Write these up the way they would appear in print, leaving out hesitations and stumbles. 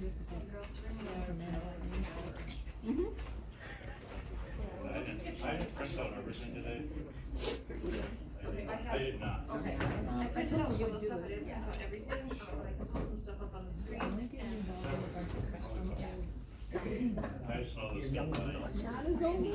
I didn't print out everything today. I did not. Okay. I took out some of the stuff, I didn't print out everything, I can pull some stuff up on the screen and. I just know this stuff tonight. Not as old as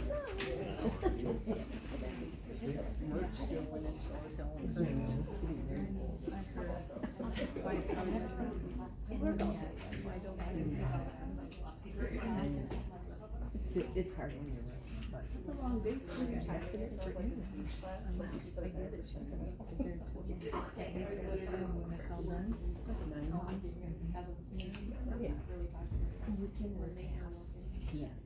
it's hard when you're right, but it's a long day for you. Yes, it is for you. I get it, she said, sit there until when it's all done. Yeah. We can work it out. Yes.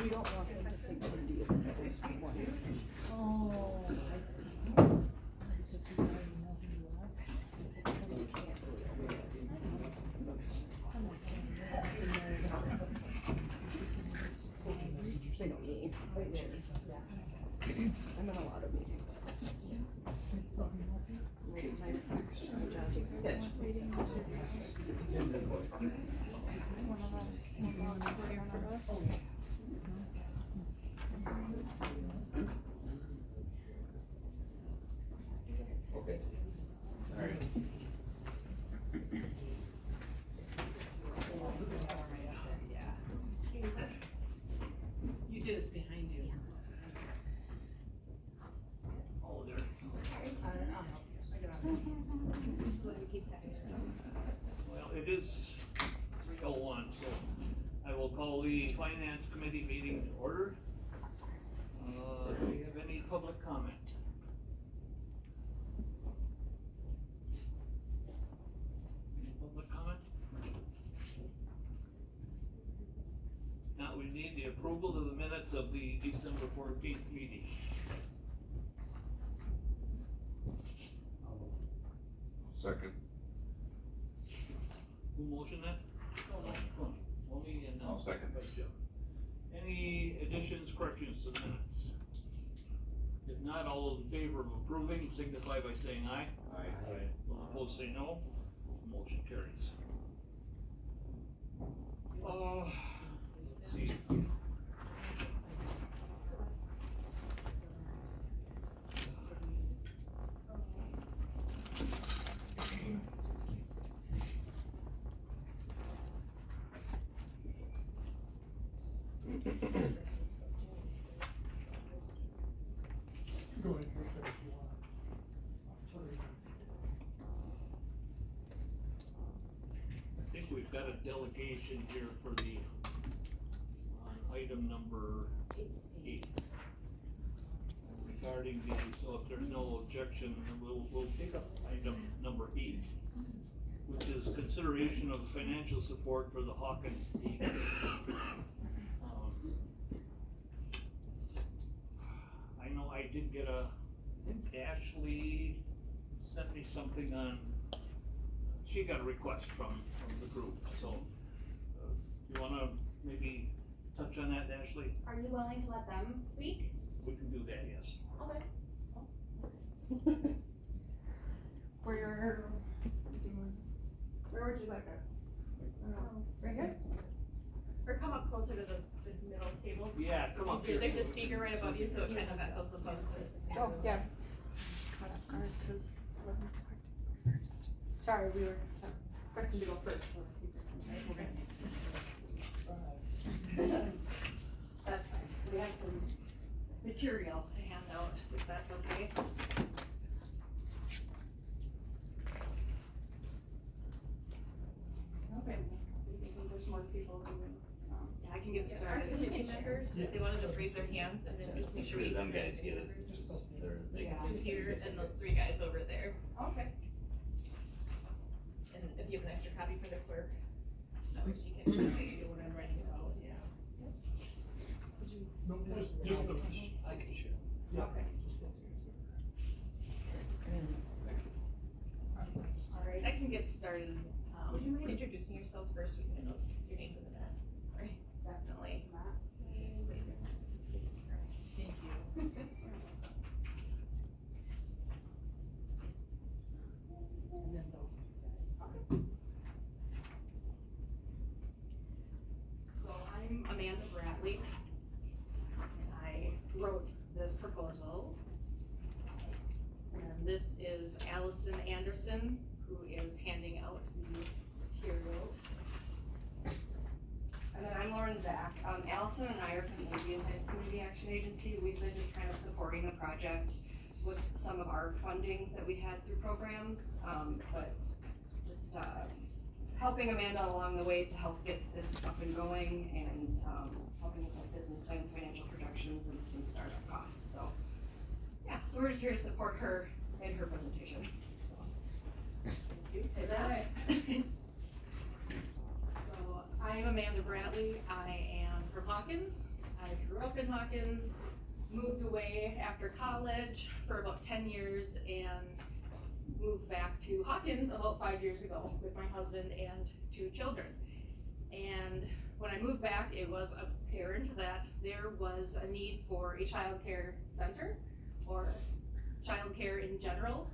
We don't want them to think we're dealing with one. Oh, I see. They don't need. I'm in a lot of meetings. Okay. All right. You did, it's behind you. Oh, there. Well, it is 3:01, so I will call the Finance Committee meeting to order. Do we have any public comment? Any public comment? Now we need the approval of the minutes of the December 14th meeting. Second. Who motioned that? Tony and. I'll second. Vice Chair. Any additions, corrections to the minutes? If not, all those in favor of approving signify by saying aye. Aye. Those opposed say no. Motion carries. Let's see. I think we've got a delegation here for the, item number 8. Regarding the, so if there's no objection, we'll pick up item number 8, which is consideration of financial support for the Hawkins team. I know I did get I think Ashley sent me something on, she got a request from the group, so, you wanna maybe touch on that, Ashley? Are you willing to let them speak? We can do that, yes. Okay. Where would you like us? Right here? Or come up closer to the middle table? Yeah, come up here. There's a speaker right above you, so it kind of echoes above this. Oh, yeah. Caught off guard because I wasn't expecting to go first. Sorry, we were expecting to go first. That's fine. We have some material to hand out, if that's okay. Okay. There's more people who, Yeah, I can get Yeah, our started. committee members, if they wanna just raise their hands and then just make sure we. Them guys get it. They're, they. Yeah. Two here and those three guys over there. okay. And if you have an extra copy for the clerk, so she can do what I'm writing about, yeah. No, just the. I can share. Okay. Alright, I can get started. Would you mind introducing yourselves first, so we can know your names in the minutes? Right, definitely. Thank you. So I'm Amanda Bradley, and I wrote this proposal. And this is Allison Anderson, who is handing out the materials. And then I'm Lauren Zach. Allison and I are from the Indian Head Community Action Agency. We've been just kind of supporting the project with some of our fundings that we had through programs, but just helping Amanda along the way to help get this up and going and helping with like business plans, financial projections, and some startup costs. So yeah, so we're just here to support her in her presentation. Say that. So, I'm Amanda Bradley. I am from Hawkins. I grew up in Hawkins, moved away after college for about 10 years, and moved back to Hawkins about 5 years ago with my husband and 2 children. And when I moved back, it was apparent that there was a need for a childcare center or childcare in general.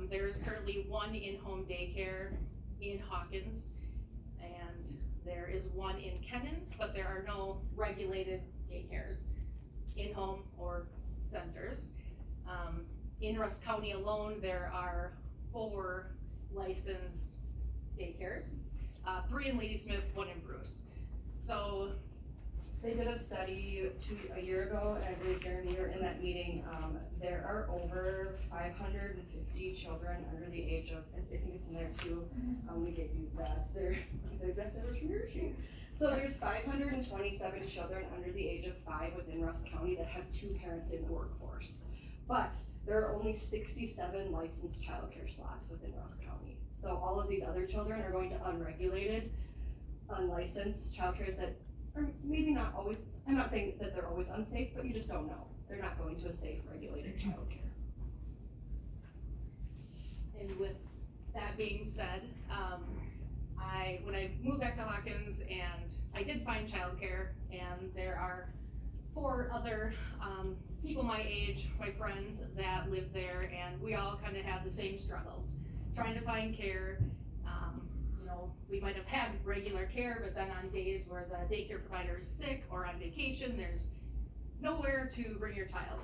There is currently one in-home daycare in Hawkins, and there is one in Kennan, but there are no regulated daycares, in-home or centers. In Rusk County alone, there are 4 licensed daycares, 3 in Ladysmith, 1 in Bruce. So They did a study a year ago, and I believe Jeremy, you were in that meeting. There are over 550 children under the age of, I think it's in there too. We gave you that, the exact numbers from your sheet. So there's 527 children under the age of 5 within Rusk County that have 2 parents in the workforce. But there are only 67 licensed childcare slots within Rusk County. So all of these other children are going to unregulated, unlicensed childcares that or maybe not always, I'm not saying that they're always unsafe, but you just don't know. They're not going to a safe, regulated childcare. And with that being said, when I moved back to Hawkins, and I did find childcare, and there are 4 other people my age, my friends, that live there, and we all kind of have the same struggles, trying to find care. We might have had regular care, but then on days where the daycare provider is sick or on vacation, there's nowhere to bring your child.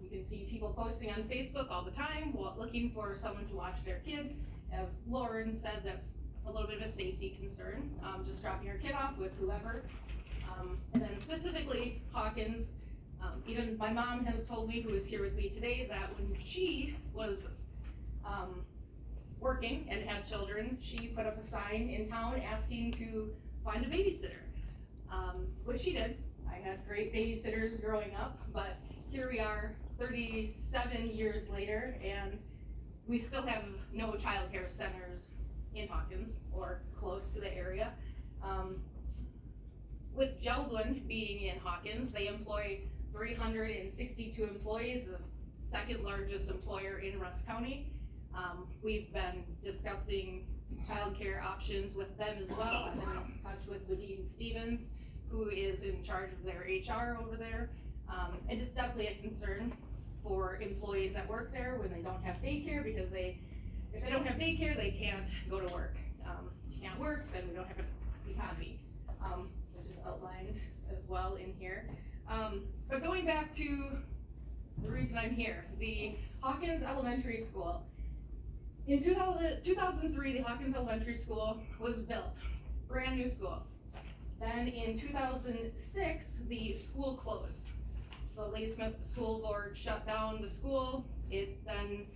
You can see people posting on Facebook all the time, looking for someone to watch their kid. As Lauren said, that's a little bit of a safety concern, just dropping your kid off with whoever. And then specifically Hawkins, even my mom has told me, who is here with me today, that when she was working and had children, she put up a sign in town asking to find a babysitter, which she did. I had great babysitters growing up, but here we are 37 years later, and we still have no childcare centers in Hawkins or close to the area. With Geldwin being in Hawkins, they employ 362 employees, the 2nd largest employer in Rusk County. We've been discussing childcare options with them as well. I've been in touch with Wadeen Stevens, who is in charge of their HR over there. And it's definitely a concern for employees that work there when they don't have daycare, because if they don't have daycare, they can't go to work. If you can't work, then we don't have an economy, which is outlined as well in here. But going back to the reason I'm here, the Hawkins Elementary School. In 2003, the Hawkins Elementary School was built, brand new school. Then in 2006, the school closed. the Ladysmith School Board shut down the school, it then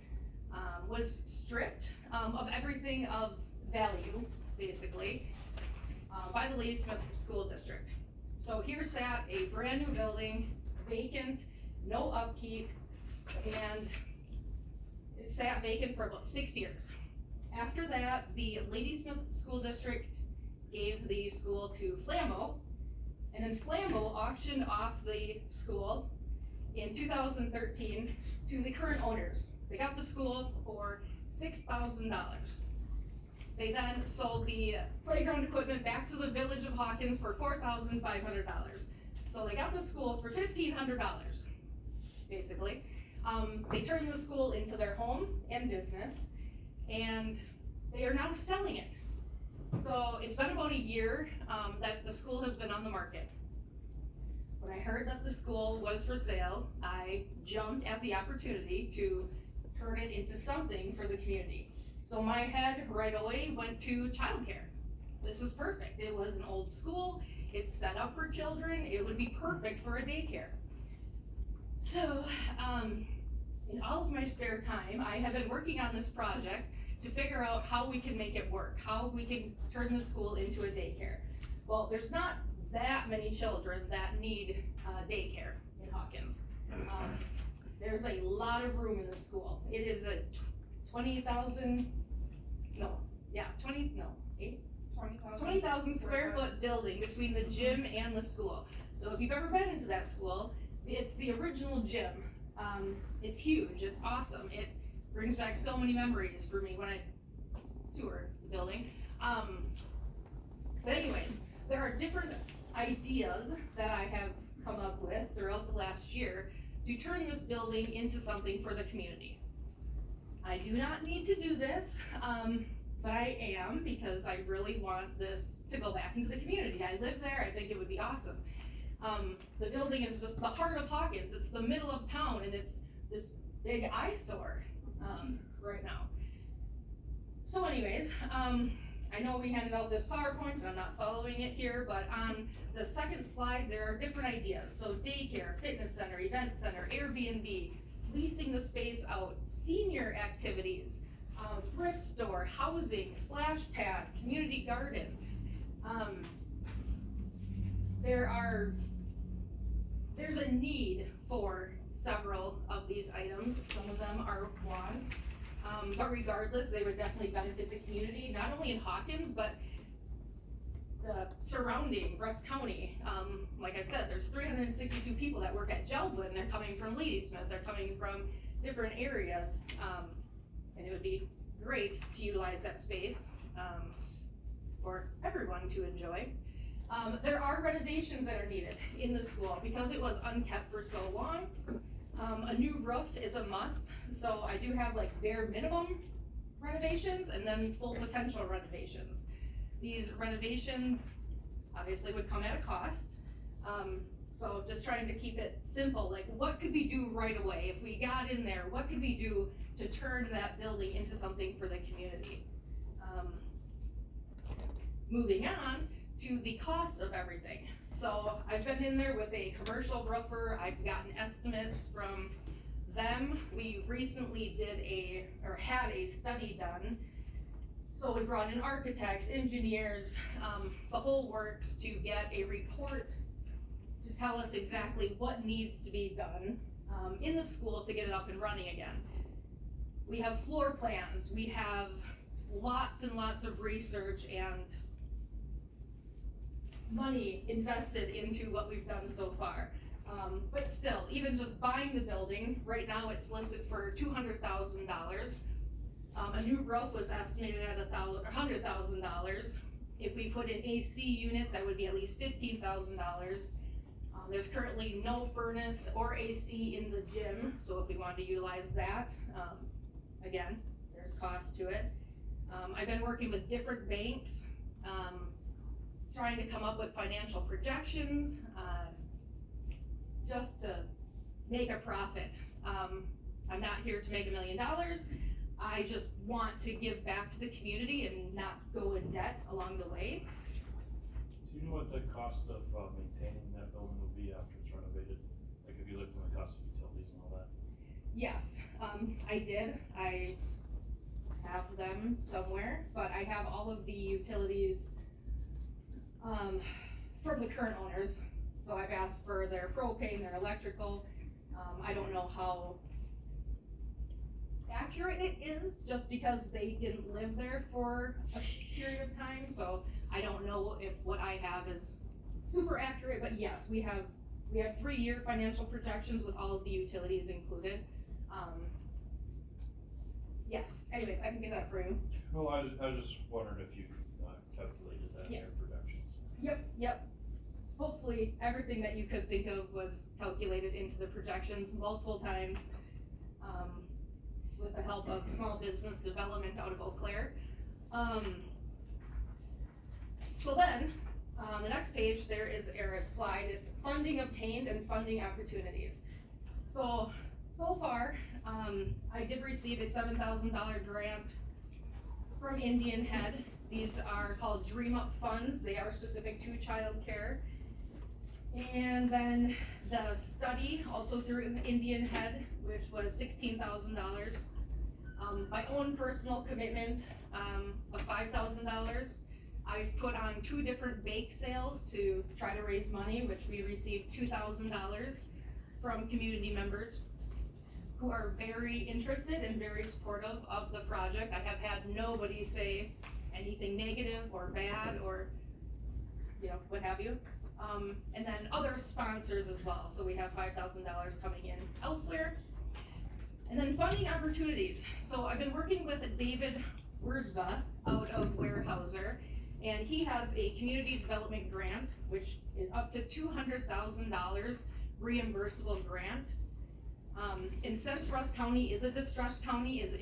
was stripped of everything of value, basically, by the Ladysmith School District. So here sat a brand new building, vacant, no upkeep, and it sat vacant for about 6 years. After that, the Ladysmith School District gave the school to Flambeau, and then Flambeau auctioned off the school in 2013 to the current owners. They got the school for $6,000. They then sold the playground equipment back to the village of Hawkins for $4,500. So they got the school for $1,500, basically. They turned the school into their home and business, and they are now selling it. So it's been about a year that the school has been on the market. When I heard that the school was for sale, I jumped at the opportunity to turn it into something for the community. So my head right away went to childcare. This is perfect. It was an old school, it's set up for children, it would be perfect for a daycare. So, in all of my spare time, I have been working on this project to figure out how we can make it work, how we can turn the school into a daycare. Well, there's not that many children that need daycare in Hawkins. There's a lot of room in the school. It is a 20,000 square foot building between the gym and the school. So if you've ever been into that school, it's the original gym. It's huge, it's awesome. It brings back so many memories for me when I tour the building. But anyways, there are different ideas that I have come up with throughout the last year to turn this building into something for the community. I do not need to do this, but I am, because I really want this to go back into the community. I live there, I think it would be awesome. The building is just the heart of Hawkins, it's the middle of town, and it's this big eyesore right now. So anyways, I know we handed out this PowerPoint and I'm not following it here, but on the second slide there are different ideas. So daycare, fitness center, event center, Airbnb, leasing the space out, senior activities, thrift store, housing, splash pad, community garden. There's a need for several of these items. Some of them are wants, but regardless, they would definitely benefit the community, not only in Hawkins, but the surrounding Rusk County. Like I said, there's 362 people that work at Geldwin. They're coming from Ladysmith, they're coming from different areas, and it would be great to utilize that space for everyone to enjoy. There are renovations that are needed in the school because it was unkept for so long. A new roof is a must, so I do have like bare minimum renovations and then full potential renovations. These renovations obviously would come at a cost, so just trying to keep it simple, like what could we do right away? If we got in there, what could we do to turn that building into something for the community? Moving on to the cost of everything. So I've been in there with a commercial roofer, I've gotten estimates from them. We recently had a study done. So we brought in architects, engineers, the whole works to get a report to tell us exactly what needs to be done in the school to get it up and running again. We have floor plans, we have lots and lots of research and money invested into what we've done so far. But still, even just buying the building, right now it's listed for $200,000. A new roof was estimated at $100,000. If we put in AC units, that would be at least $15,000. There's currently no furnace or AC in the gym, so if we want to utilize that, again, there's cost to it. I've been working with different banks, trying to come up with financial projections, just to make a profit. I'm not here to make $1 million. I just want to give back to the community and not go in debt along the way. Do you know what the cost of maintaining that building will be after it's renovated? Like, have you looked in the cost of utilities and all that? Yes, I did. I have them somewhere, but I have all of the utilities, from the current owners. So I've asked for their propane, their electrical. I don't know how accurate it is, just because they didn't live there for a period of time, so I don't know if what I have is super accurate, but yes, we have 3-year financial projections with all of the utilities included. Yes, anyways, I can get that for you. Well, I was just wondering if you calculated that in Yeah. your projections. Yep. Hopefully, everything that you could think of was calculated into the projections multiple times, with the help of small business development out of Eau Claire. So then, on the next page, there is a slide, it's funding obtained and funding opportunities. So far, I did receive a $7,000 grant from Indian Head. These are called Dream Up funds, they are specific to childcare. And then the study, also through Indian Head, which was $16,000. My own personal commitment, of $5,000. I've put on 2 different bake sales to try to raise money, which we received $2,000 from community members who are very interested and very supportive of the project. I have had nobody say anything negative or bad or, what have you. And then other sponsors as well, so we have $5,000 coming in elsewhere. And then funding opportunities. So I've been working with David Wurzba out of Weyerhaeuser, and he has a community development grant, which is up to $200,000 reimbursable grant. And since Rusk County is a distressed county, it's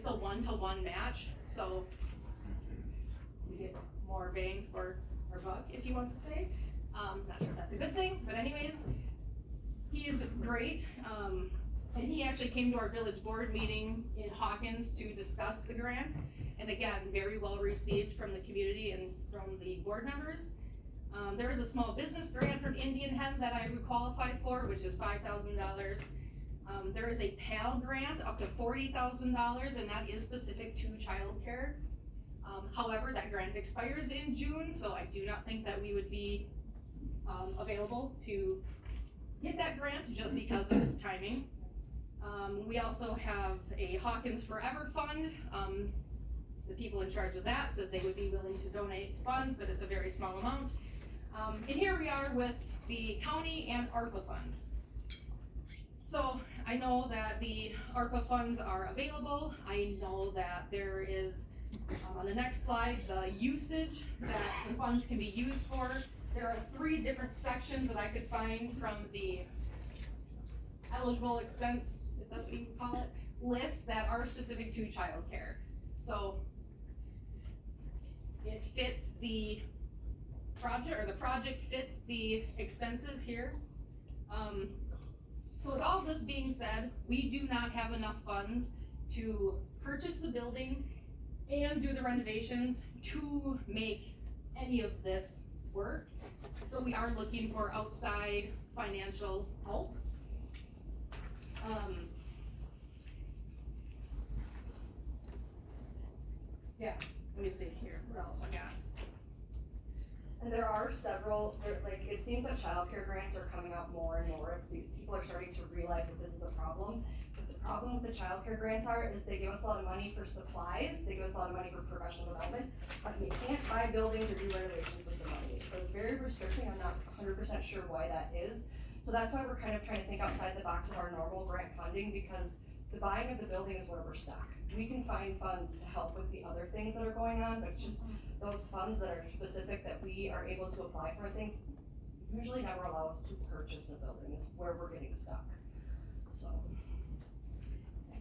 a 1-to-1 match, so you get more bang for our buck, if you want to say. Not sure if that's a good thing, but anyways, he is great. And he actually came to our village board meeting in Hawkins to discuss the grant. And again, very well received from the community and from the board members. There is a small business grant from Indian Head that I would qualify for, which is $5,000. There is a PAL grant up to $40,000, and that is specific to childcare. However, that grant expires in June, so I do not think that we would be available to get that grant just because of timing. We also have a Hawkins Forever Fund. The people in charge of that said they would be willing to donate funds, but it's a very small amount. And here we are with the county and ARPA funds. So I know that the ARPA funds are available. I know that there is, on the next slide, the usage that the funds can be used for. There are 3 different sections that I could find from the eligible expense, if that's what you would call it, lists that are specific to childcare. So it fits the project, or the project fits the expenses here. So with all this being said, we do not have enough funds to purchase the building and do the renovations to make any of this work. So we are looking for outside financial help. Yeah, let me see here, what else I got? And there are several, it seems that childcare grants are coming out more and more, people are starting to realize that this is a problem. But the problem with the childcare grants is they give us a lot of money for supplies, they give us a lot of money for professional development, but you can't buy buildings or do renovations with the money. So it's very restricting, I'm not 100% sure why that is. So that's why we're kind of trying to think outside the box of our normal grant funding, because the buying of the building is where we're stuck. We can find funds to help with the other things that are going on, but it's just those funds that are specific that we are able to apply for things usually never allow us to purchase a building, is where we're getting stuck, so.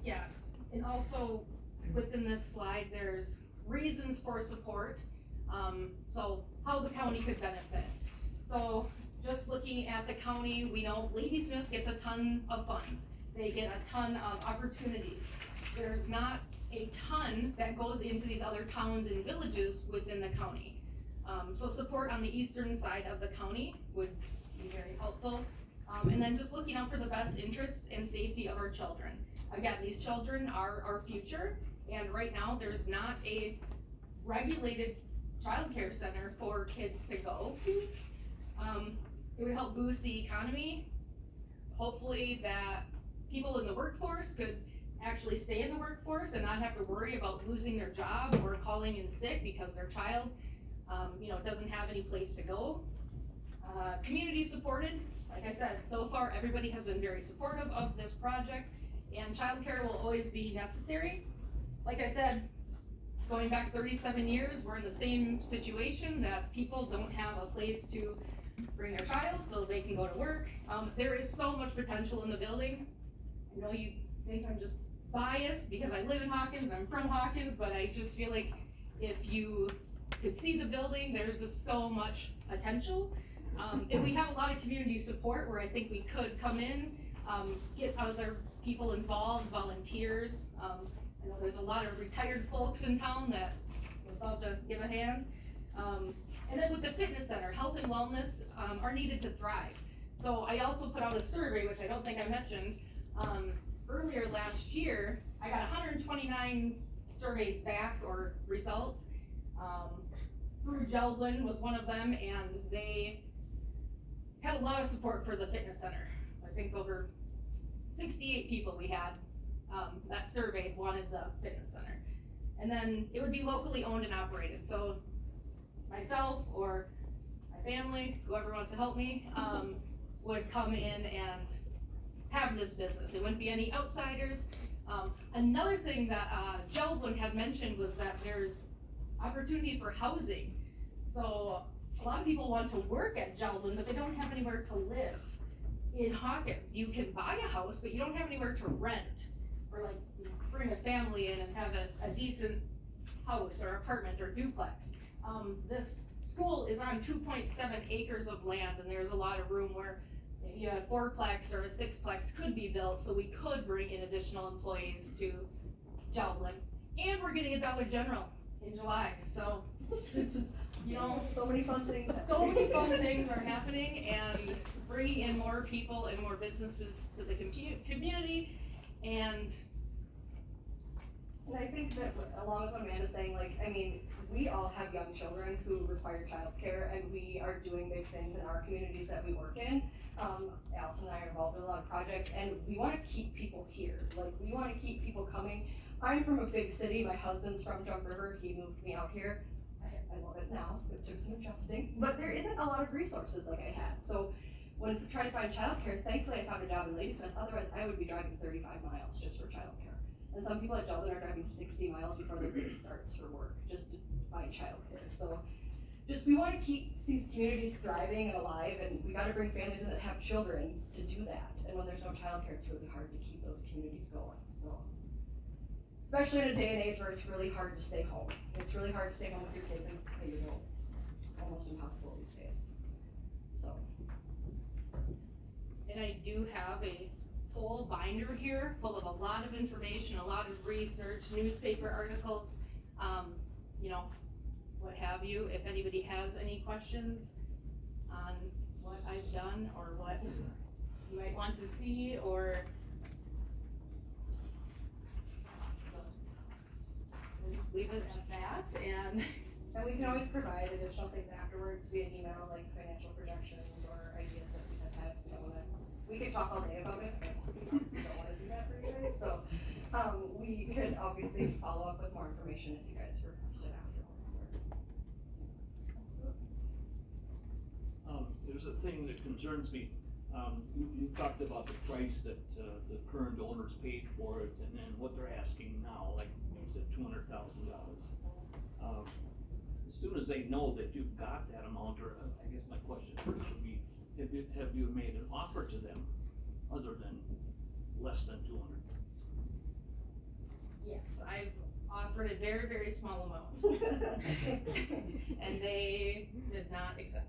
Yes, and also within this slide, there's reasons for support, so how the county could benefit. So just looking at the county, we know Ladysmith gets a ton of funds. They get a ton of opportunities. There's not a ton that goes into these other towns and villages within the county. So support on the eastern side of the county would be very helpful. And then just looking out for the best interests and safety of our children. Again, these children are our future, and right now, there's not a regulated childcare center for kids to go to. It would help boost the economy. Hopefully that people in the workforce could actually stay in the workforce and not have to worry about losing their job or calling in sick because their child, doesn't have any place to go. Community supported, like I said, so far everybody has been very supportive of this project, and childcare will always be necessary. Like I said, going back 37 years, we're in the same situation that people don't have a place to bring their child so they can go to work. There is so much potential in the building. I know you think I'm just biased because I live in Hawkins, I'm from Hawkins, but I just feel like if you could see the building, there's just so much potential. And we have a lot of community support where I think we could come in, get other people involved, volunteers. I know there's a lot of retired folks in town that would love to give a hand. And then with the fitness center, health and wellness are needed to thrive. So I also put out a survey, which I don't think I mentioned, earlier last year. I got 129 surveys back or results. Brew Gelblin was one of them, and they had a lot of support for the fitness center. I think over 68 people we had that surveyed wanted the fitness center. And then it would be locally owned and operated. So myself or my family, whoever wants to help me, would come in and have this business. It wouldn't be any outsiders. Another thing that Gelblin had mentioned was that there's opportunity for housing. So a lot of people want to work at Gelblin, but they don't have anywhere to live. In Hawkins, you can buy a house, but you don't have anywhere to rent, or like bring a family in and have a decent house or apartment or duplex. This school is on 2.7 acres of land, and there's a lot of room where maybe a fourplex or a sixplex could be built, so we could bring in additional employees to Gelblin. And we're getting a Dollar General in July, so so many fun things happening. So many fun things are happening, and bringing in more people and more businesses to the community, and I think that along with what Amanda's saying, we all have young children who require childcare, and we are doing big things in our communities that we work in. Allison and I are involved in a lot of projects, and we want to keep people here. We want to keep people coming. I'm from a big city. My husband's from Jump River. He moved me out here. I love it now. It took some adjusting, but there isn't a lot of resources like I had. So when trying to find childcare, thankfully I found a job in Ladysmith. Otherwise, I would be driving 35 miles just for childcare. And some people at Gelblin are driving 60 miles before their day starts for work just to find childcare. So we want to keep these communities thriving and alive, and we got to bring families in that have children to do that. And when there's no childcare, it's really hard to keep those communities going. So, especially in a day and age where it's really hard to stay home. It's really hard to stay home with your kids and pay your bills. It's almost impossible these days. So. And I do have a whole binder here full of a lot of information, a lot of research, newspaper articles, what have you. If anybody has any questions on what I've done or what you might want to see, or we'll just leave it at that. And we can always provide additional things afterwards via email, like financial projections or ideas that we have had. We could talk all day about it, but we don't want to do that for you guys. So we could obviously follow up with more information if you guys request it afterwards. There's a thing that concerns me. You talked about the price that the current owners paid for it, and then what they're asking now, like you said, $200,000. As soon as they know that you've got that amount, or I guess my question first would be, have you made an offer to them other than less than 200? yes, I've offered a very, very small amount, and they did not accept.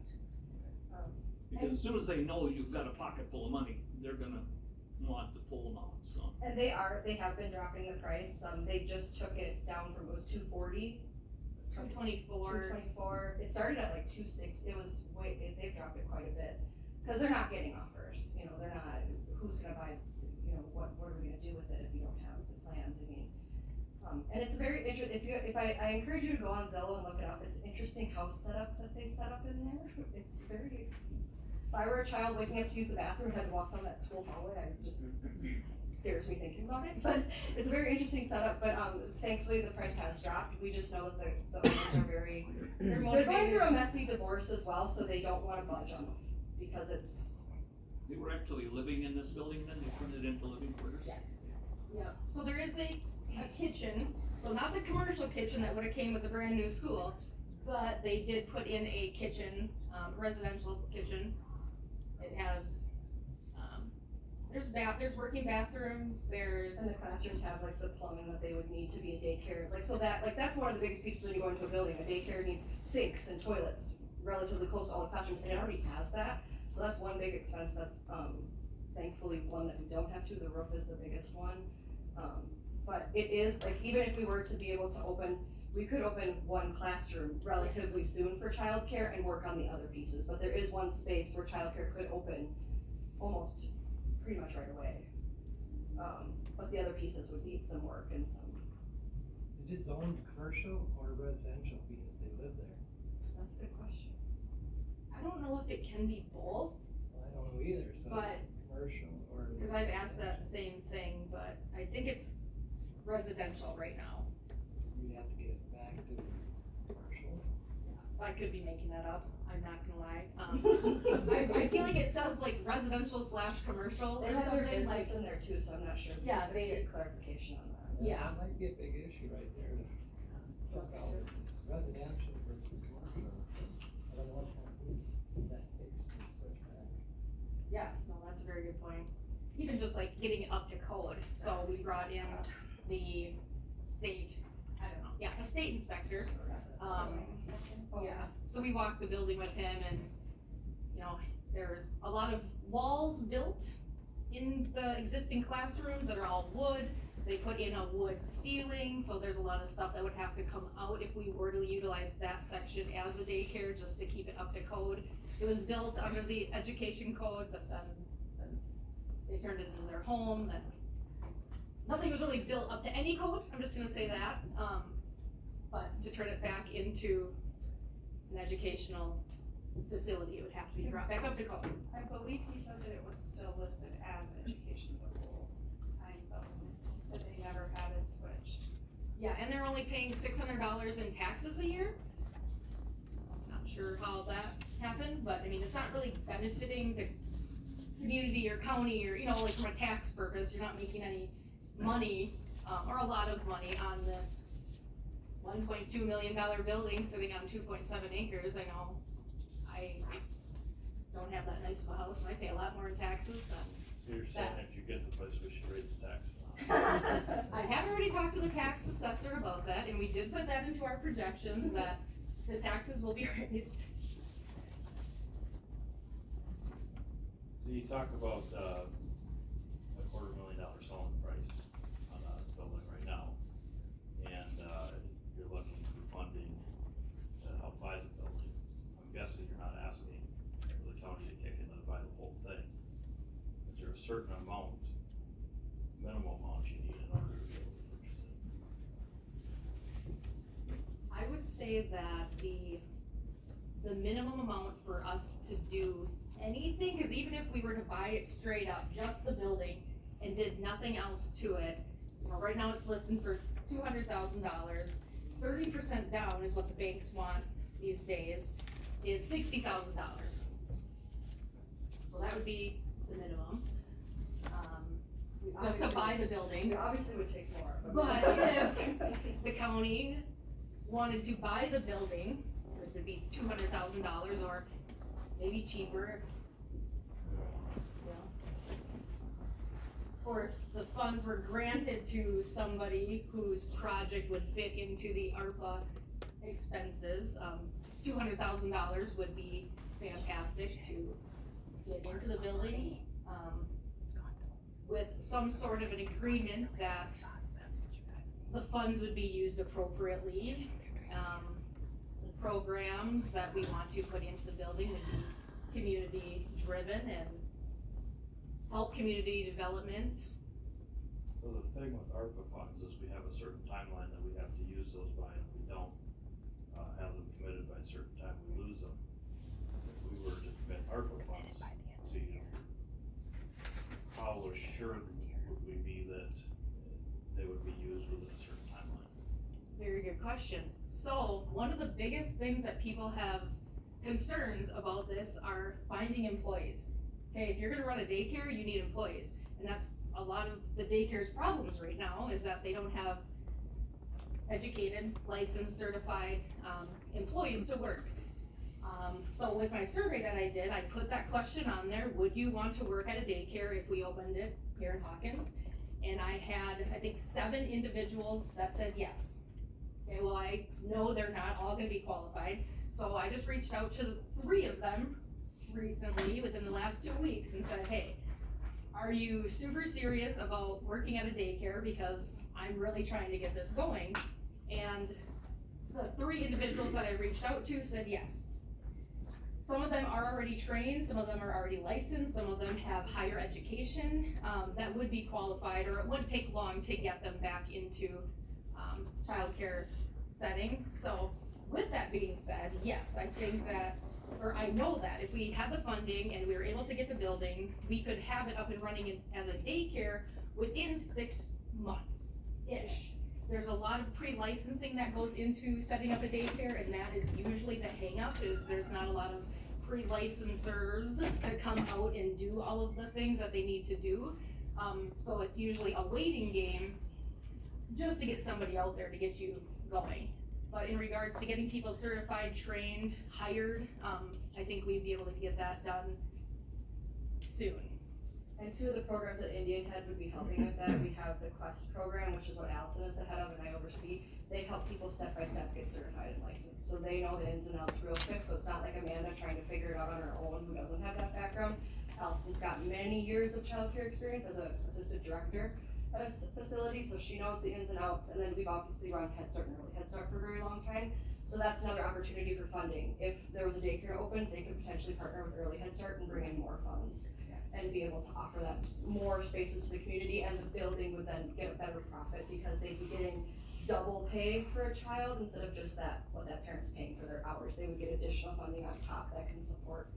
Because as soon as they know you've got a pocket full of money, they're gonna want the full amount, so. And they have been dropping the price. They just took it down from, it was 240. 224. 224. It started at like 260. They've dropped it quite a bit. cause they're not getting offers, you know, they're not, who's gonna buy, you know, what are we gonna do with it if you don't have the plans, I mean. And it's very if I encourage you to go on Zillow and look it up, it's interesting house setup that they set up in there, it's very, if I were a child waking up to use the bathroom, had to walk down that school hallway, I just, scares me thinking about it, but it's a very interesting setup, but, thankfully the price has dropped, we just know that the owners are very, They're they're going motivated. through a messy divorce as well, so they don't wanna budge on it, because it's, They were actually living in this building then, they turned it into living quarters? yes. Yeah, so there is a kitchen, so not the commercial kitchen that would've came with the brand new school, but they did put in a kitchen, residential kitchen. It has, there's working bathrooms, And there's, the classrooms have like the plumbing that they would need to be a daycare, like, so that, like, that's one of the biggest pieces when you go into a building, a daycare needs sinks and toilets relatively close to all the classrooms, and it already has that, so that's one big expense that's, thankfully one that we don't have to, the roof is the biggest one. But it is, like, even if we were to be able to open, we could open one classroom relatively soon for childcare and work on the other pieces, but there is one space where childcare could open almost pretty much right away. But the other pieces would need some work and some, Is it zoned commercial or residential because they live there? that's a good question. I don't know if it can be both, Well, I don't know either, so but, commercial or. cause I've asked that same thing, but I think it's residential right now. We'd have to get it back to commercial. I could be making that up, I'm not gonna lie. I feel like it says like residential / commercial They or have their something, like, business in there too, so I'm not sure. if Yeah, we could they- get clarification on that. Yeah. That might be a big issue right there to check out, residential versus commercial. I don't know what kind of food that takes to switch back. yeah, no, that's a very good point. Even just like getting it up to code, so we brought in the state, I don't know, yeah, a state inspector. Yeah, so we walked the building with him and, you know, there's a lot of walls built in the existing classrooms that are all wood. They put in a wood ceiling, so there's a lot of stuff that would have to come out if we were to utilize that section as a daycare, just to keep it up to code. It was built under the education code, but then since they turned it into their home, then nothing was really built up to any code, I'm just gonna say that. But to turn it back into an educational facility, it would have to be brought back up to code. I believe he said that it was still listed as education the whole time though, that they never had it switched. Yeah, and they're only paying $600 in taxes a year. Not sure how that happened, but I mean, it's not really benefiting the community or county or, you know, like from a tax purpose, you're not making any money, or a lot of money on this $1.2 million building sitting on 2.7 acres. I know I don't have that nice of a house, and I pay a lot more in taxes than You're saying if you get the place, we should raise the tax amount. I have already talked to the tax assessor about that, and we did put that into our projections, that the taxes will be raised. So you talk about, a $250,000 selling price on a building right now, and, you're looking for funding to help buy the building. I'm guessing you're not asking for the county to kick in to buy the whole thing. Is there a certain amount, minimum amount you need in order to be able to purchase it? I would say that the minimum amount for us to do anything, cause even if we were to buy it straight up, just the building, and did nothing else to it, you know, right now it's listed for $200,000. 30% down is what the banks want these days, is $60,000. So that would be the minimum, just to buy the building. We obviously would take more, But if the county wanted to buy the building, it would be $200,000 or maybe cheaper if, you know. Or if the funds were granted to somebody whose project would fit into the ARPA expenses, $200,000 would be fantastic to get into the building. With some sort of an agreement that the funds would be used appropriately. The programs that we want to put into the building would be community driven. driven and help community development. So the thing with ARPA funds is we have a certain timeline that we have to use those by, and if we don't, have them committed by a certain time, we lose them. If we were to commit ARPA funds to you, how assured would we be that they would be used within a certain timeline? Very good question. So, one of the biggest things that people have concerns about this are finding employees. Okay, if you're gonna run a daycare, you need employees. And that's a lot of the daycare's problems right now, is that they don't have educated, licensed, certified, employees to work. So with my survey that I did, I put that question on there: would you want to work at a daycare if we opened it here in Hawkins? And I had, I think, 7 individuals that said yes. Okay, well, I know they're not all gonna be qualified, so I just reached out to 3 of them recently, within the last 2 weeks, and said, hey, are you super serious about working at a daycare, because I'm really trying to get this going? And the 3 individuals that I reached out to said yes. Some of them are already trained, some of them are already licensed, some of them have higher education, that would be qualified, or it wouldn't take long to get them back into, childcare setting. So with that being said, yes, I think that, or I know that if we had the funding and we were able to get the building, we could have it up and running as a daycare within 6 months-ish. There's a lot of pre-licensing that goes into setting up a daycare, and that is usually the hang-up, is there's not a lot of pre-licensors to come out and do all of the things that they need to do. So it's usually a waiting game just to get somebody out there to get you going. But in regards to getting people certified, trained, hired, I think we'd be able to get that done soon. And 2 of the programs that Indian Head would be helping with that, we have the Quest program, which is what Allison is the head of and I oversee. They help people step by step get certified and licensed, so they know the ins and outs real quick, so it's not like Amanda trying to figure it out on her own who doesn't have that background. Allison's got many years of childcare experience as an assistant director at a facility, so she knows the ins and outs, and then we've obviously run Head Start and Early Head Start for a very long time. So that's another opportunity for funding. If there was a daycare open, they could potentially partner with Early Head Start and bring in more funds and be able to offer that more spaces to the community, and the building would then get a better profit because they'd be getting double pay for a child instead of just that, what that parent's paying for their hours. They would get additional funding on top that can support,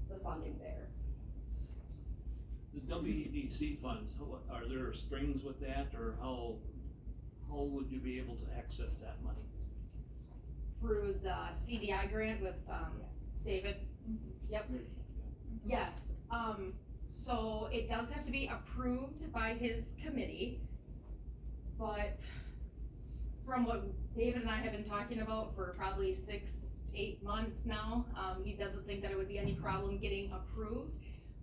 the funding there. The WEDC funds, are there strings with that, or how would you be able to access that money? Through the CDI grant with, David? Yep. Yes, so it does have to be approved by his committee, but from what David and I have been talking about for probably 6-8 months now, he doesn't think that it would be any problem getting approved.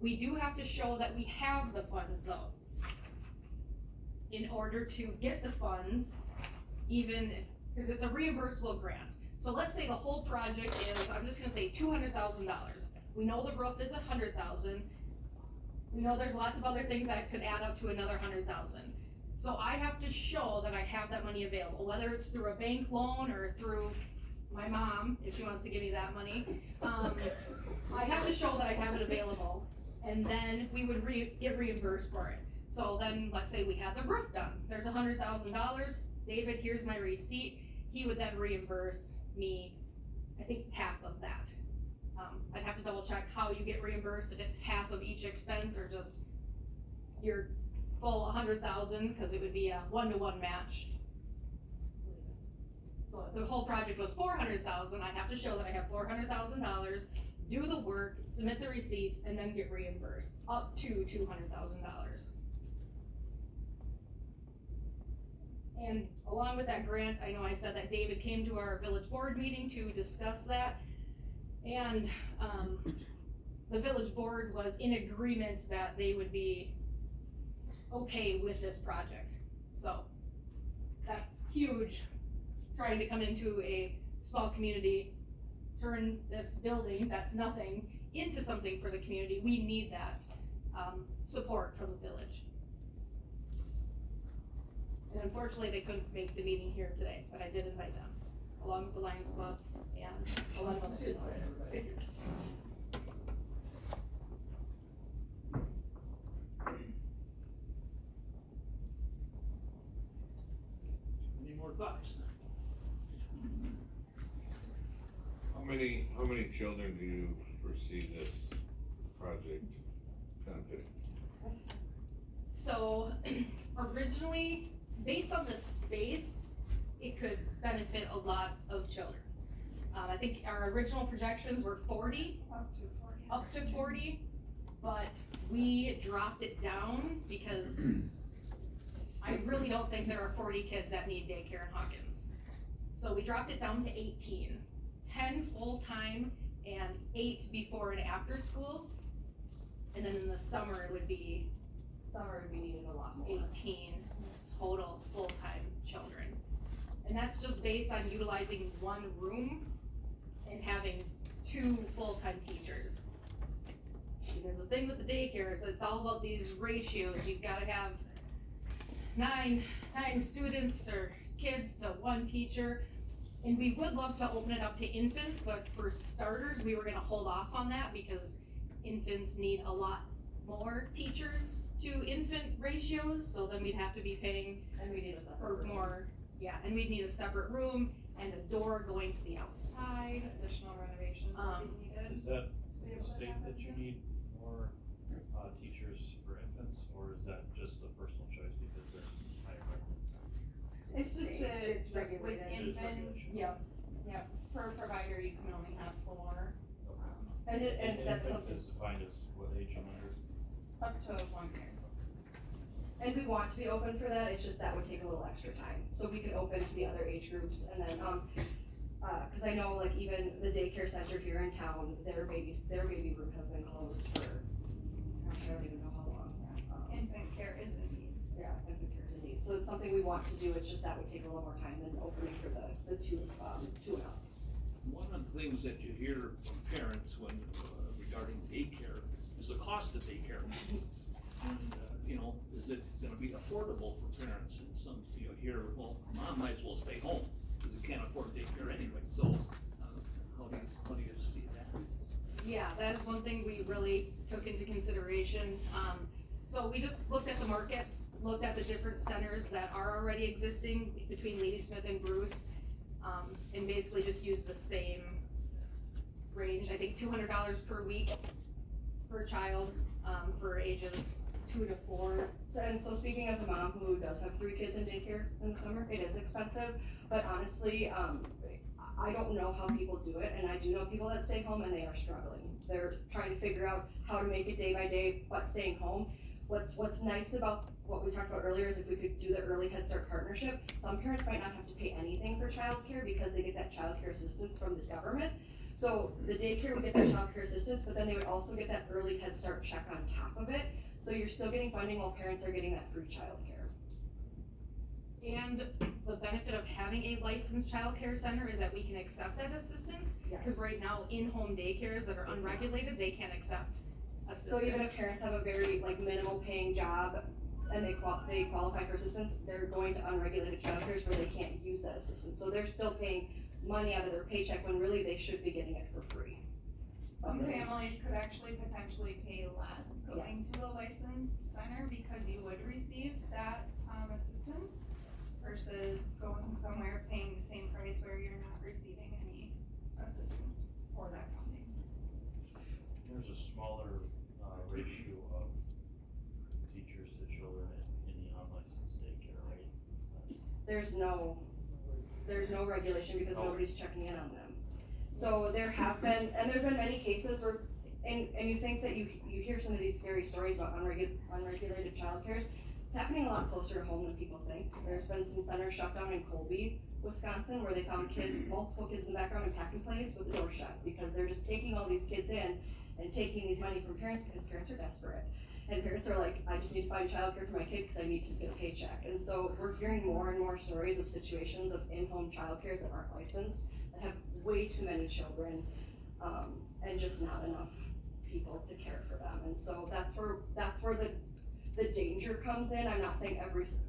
We do have to show that we have the funds though. In order to get the funds, even, because it's a reimbursable grant. So let's say the whole project is, I'm just gonna say $200,000. We know the roof is $100,000. We know there's lots of other things that could add up to another $100,000. So I have to show that I have that money available, whether it's through a bank loan or through my mom, if she wants to give me that money. I have to show that I have it available, and then we would get reimbursed for it. So then, let's say we had the roof done. There's $100,000. David, here's my receipt. He would then reimburse me, I think, half of that. I'd have to double check how you get reimbursed, if it's half of each expense or just your full 100,000, because it would be a 1-to-1 match. So if the whole project was 400,000, I have to show that I have $400,000, do the work, submit the receipts, and then get reimbursed up to $200,000. And along with that grant, I know I said that David came to our village board meeting to discuss that. And the village board was in agreement that they would be okay with this project. So that's huge, trying to come into a small community, turn this building that's nothing into something for the community. We need that support from the village. And unfortunately, they couldn't make the meeting here today, but I did invite them, along with the Lions Club and a lot of other people. thoughts? How many children do you foresee this project benefiting? So originally, based on the space, it could benefit a lot of children. I think our original projections were 40, up to 40, but we dropped it down because I really don't think there are 40 kids that need daycare in Hawkins. So we dropped it down to 18, 10 full-time and 8 before and after school. And then in the summer, it would be needed a lot more. 18 total full-time children. And that's just based on utilizing one room and having 2 full-time teachers. Because the thing with the daycare is it's all about these ratios. You've gotta have nine students or kids to 1 teacher. And we would love to open it up to infants, but for starters, we were gonna hold off on that because infants need a lot more teachers to infant ratios, so then we'd have to be paying And we need a separate for room. more, yeah, and we'd need a separate room and a door going to the outside. Additional renovations would be needed. Is that to be the able to state have that it. you need more, teachers for infants, or is that just a personal choice because they're higher residents? It's just that It's with regulated. It is infants, regulated. Yep. per provider, you can only have 4, And that's Infant something, is defined as what age and under? up to 1 year. and we want to be open for that, it's just that would take a little extra time. So we could open to the other age groups and then, cause I know like even the daycare center here in town, their baby room has been closed for, gosh, I don't even know how long. Infant care is a need. Yeah, infant care is a need, so it's something we want to do, it's just that would take a little more time than opening for the 2 and up. One of the things that you hear from parents when, regarding daycare is the cost of daycare. And, you know, is it gonna be affordable for parents? And some, you hear, well, mom might as well stay home, because you can't afford daycare anyway, so, how do you see that? Yeah, that is one thing we really took into consideration. So we just looked at the market, looked at the different centers that are already existing between Ladysmith and Bruce, and basically just used the same range. I think $200 per week per child, for ages 2 to 4. And so speaking as a mom who does have 3 kids in daycare in the summer, it is expensive, but honestly, I don't know how people do it, and I do know people that stay home and they are struggling. They're trying to figure out how to make it day by day, but staying home. What's nice about what we talked about earlier is if we could do the early Head Start partnership, some parents might not have to pay anything for childcare because they get that childcare assistance from the government. So the daycare would get that childcare assistance, but then they would also get that early Head Start check on top of it. So you're still getting funding while parents are getting that free childcare. And the benefit of having a licensed childcare center is that we can accept that assistance. Because right now, in-home daycares that are unregulated, they can't accept assistance. So even if parents have a very like minimal paying job and they qualify for assistance, they're going to unregulated childcares where they can't use that assistance. So they're still paying money out of their paycheck when really they should be getting it for free. Some families could actually potentially pay less going Yes. to a licensed center because you would receive that assistance versus going somewhere paying the same price where you're not receiving any assistance for that funding. There's a smaller, ratio of teachers to children in the unlicensed daycare, right? There's no regulation because nobody's checking in on them. So there have been, and there's been many cases where, and you think that you hear some of these scary stories about unregulated childcares. It's happening a lot closer to home than people think. There's been some centers shut down in Colby, Wisconsin, where they found multiple kids in the background in pack and plays with the door shut because they're just taking all these kids in and taking these money from parents because parents are desperate. And parents are like, I just need to find childcare for my kid because I need to get a paycheck. And so we're hearing more and more stories of situations of in-home childcares that aren't licensed, that have way too many children, and just not enough people to care for them. And so that's where the danger comes in. I'm not saying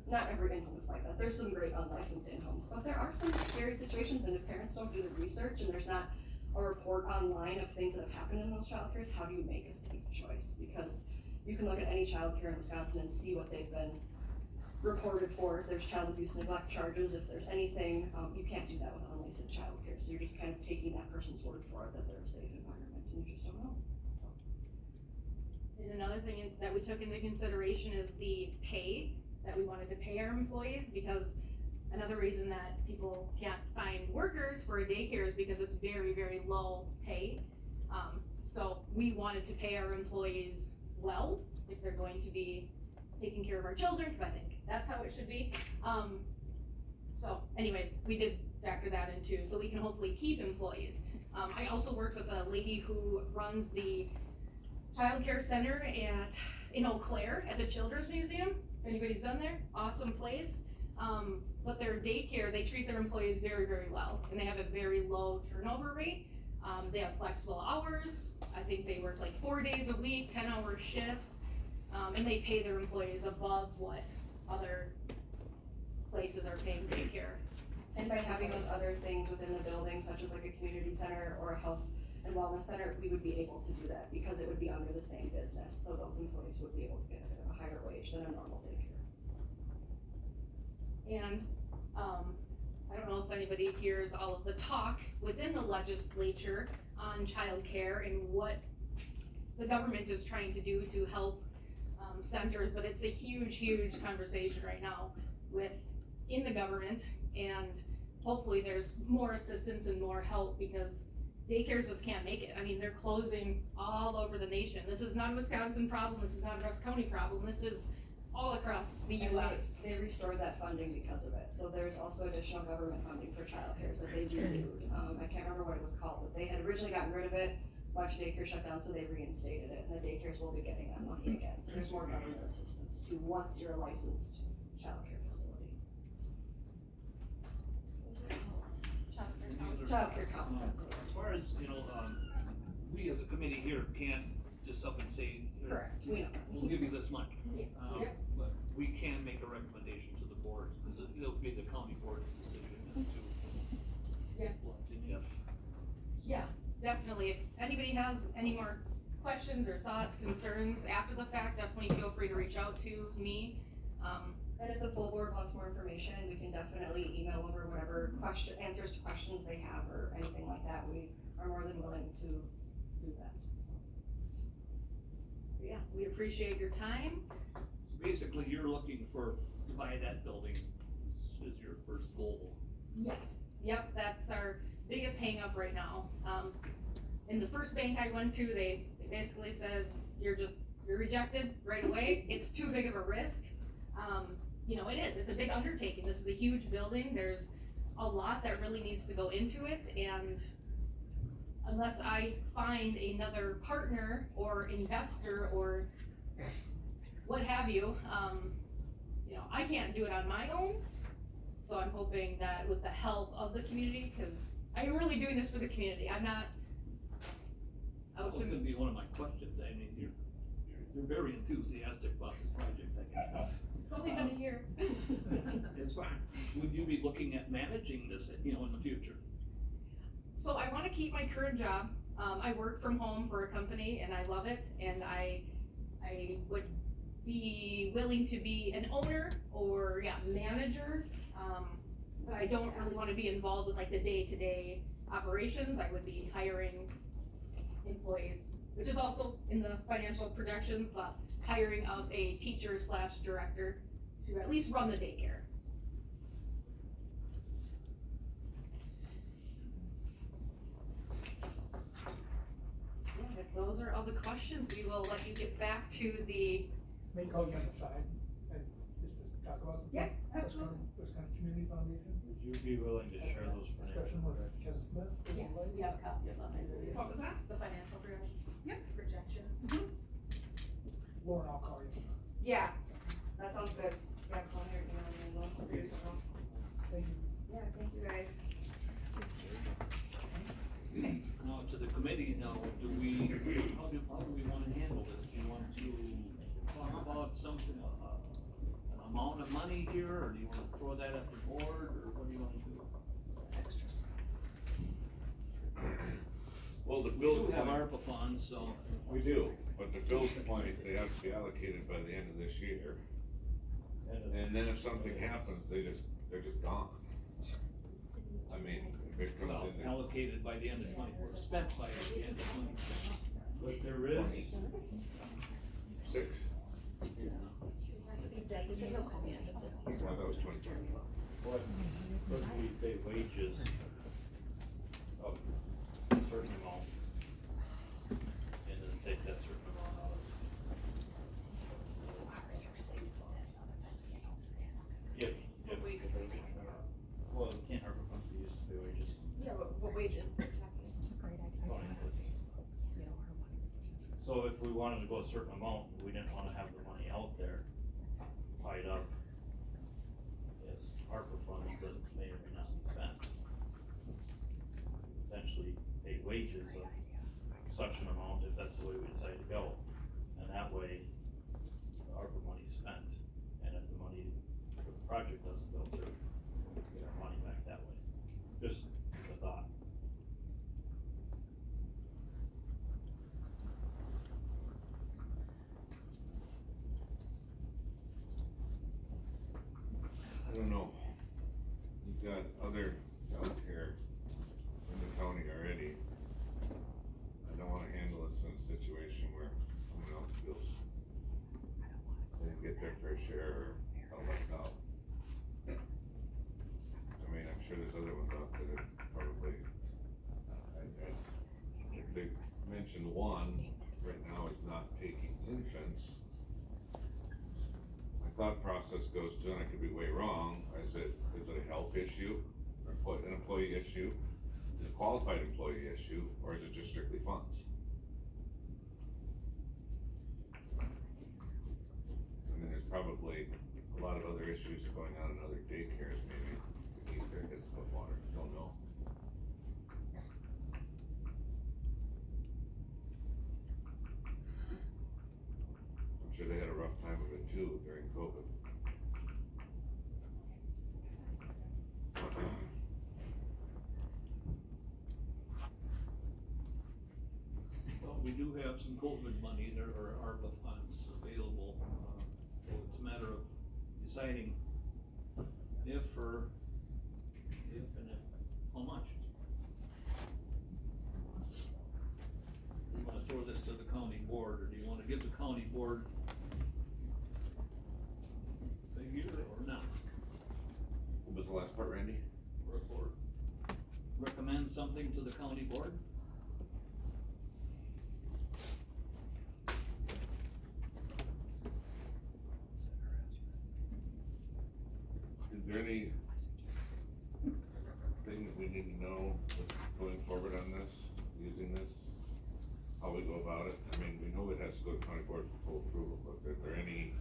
not every in-home is like that. There's some great unlicensed in-homes, but there are some scary situations, and if parents don't do the research and there's not a report online of things that have happened in those childcares, how do you make a safe choice? Because you can look at any childcare in Wisconsin and see what they've been reported for, if there's child abuse neglect charges, if there's anything, you can't do that with unlicensed childcare, so you're just kind of taking that person's word for it, that they're a safe environment, and you just don't know. And another thing that we took into consideration is the pay that we wanted to pay our employees, because another reason that people can't find workers for a daycare is because it's very, very low pay. So we wanted to pay our employees well, if they're going to be taking care of our children, because I think that's how it should be. So anyways, we did factor that in too, so we can hopefully keep employees. I also worked with a lady who runs the childcare center in Eau Claire at the Children's Museum. If anybody's been there, awesome place. But their daycare, they treat their employees very, very well, and they have a very low turnover rate. They have flexible hours. I think they work like 4 days a week, 10-hour shifts, and they pay their employees above what other places are paying daycare. And by having those other things within the building, such as like a community center or a health and wellness center, we would be able to do that because it would be under the same business, so those employees would be able to get a higher wage than a normal daycare. And, I don't know if anybody hears all of the talk within the legislature on childcare and what the government is trying to do to help, centers, but it's a huge, huge conversation right now in the government, and hopefully there's more assistance and more help, because daycares just can't make it. I mean, they're closing all over the nation. This is not a Wisconsin problem, this is not a Rusk County problem, this is all across the US. They restored that funding because of it, so there's also additional government funding for childcare that they renewed. I can't remember what it was called, but they had originally gotten rid of it, a bunch of daycare shut down, so they reinstated it, and the daycares will be getting that money again, so there's more government assistance too, once you're a licensed childcare facility. What's it called? Childcare council. As far as, we as a committee here can't just up and say, Correct, we know. we'll give you this much. Yeah. But we can make a recommendation to the board, because it'll be the county board's decision as to Yeah. what and if. Yeah, definitely. If anybody has any more questions or thoughts, concerns after the fact, definitely feel free to reach out to me. And if the full board wants more information, we can definitely email over whatever answers to questions they have or anything like that. We are more than willing to do that. Yeah, we appreciate your time. So basically, you're looking to buy that building is your first goal. Yes, yep, that's our biggest hang up right now. In the first bank I went to, they basically said, you're rejected right away. It's too big of a risk. It is, it's a big undertaking. This is a huge building. There's a lot that really needs to go into it, and unless I find another partner or investor or what have you, I can't do it on my own. So I'm hoping that with the help of the community, because I am really doing this for the community. I'm not That was gonna be one of my questions. I mean, you're very enthusiastic about the project, I can tell. It's only been a year. As far, would you be looking at managing this, in the future? So I want to keep my current job. I work from home for a company and I love it, and I would be willing to be an owner or manager, but I don't really want to be involved with like the day-to-day operations. I would be hiring employees, which is also in the financial projections, the hiring of a teacher/director to at least run the daycare. If those are all the questions, we will let you get back to the. May call you on the side, and just to talk about something. Yeah, absolutely. Wisconsin Community Foundation, Would you be willing to share those discussion financial with projections? Kevin Smith. Yes, we have a copy of them. What was that? The financial projections. Lauren, I'll call you. Yeah, that sounds good. Yeah, call her, and we'll produce it. Thank you. Yeah, thank you guys. Now, to the committee, how do we wanna handle this? Do you want to talk about something, an amount of money here, or do you wanna throw that at the board, or what do you wanna do? Well, the We Phil's do have point, ARPA funds, so. we do, but to Phil's point, they have to be allocated by the end of this year. And then if something happens, they're just gone. I mean, if it comes Well, in. allocated by the end of twenty-four, spent by the end of twenty-four. But there is, 6, I thought that was 2020. what, could we pay wages of a certain amount? And then take that certain amount out of. If, well, it can't harbor funds be used to pay wages. Yeah, what wages? Funny, it's- So if we wanted to go a certain amount, we didn't wanna have the money out there tied up as ARPA funds that may or may not be spent. Potentially pay wages of such an amount if that's the way we decide to go. And that way, the ARPA money's spent, and if the money for the project doesn't go through, we get our money back that way. Just as a thought. I don't know. You've got other out here in the county already. I don't wanna handle this in a situation where someone else feels they didn't get their fair share or left out. I mean, I'm sure there's other ones out there that probably, if they mentioned one, right now is not taking infants. My thought process goes to, and I could be way wrong, is it a health issue, or an employee issue? Is it a qualified employee issue, or is it just strictly funds? I mean, there's probably a lot of other issues going on in other daycares, maybe, to keep their kids above water, don't know. I'm sure they had a rough time of it too during COVID. Well, we do have some COVID money, there are ARPA funds available, so it's a matter of deciding if how much. Do you wanna throw this to the county board, or do you wanna give the county board a figure or not? What was the last part, Randy? Or recommend something to the county board? Is there any thing that we need to know going forward on this, using this? How we go about it? I mean, we know it has to go to county board for full approval, but are there any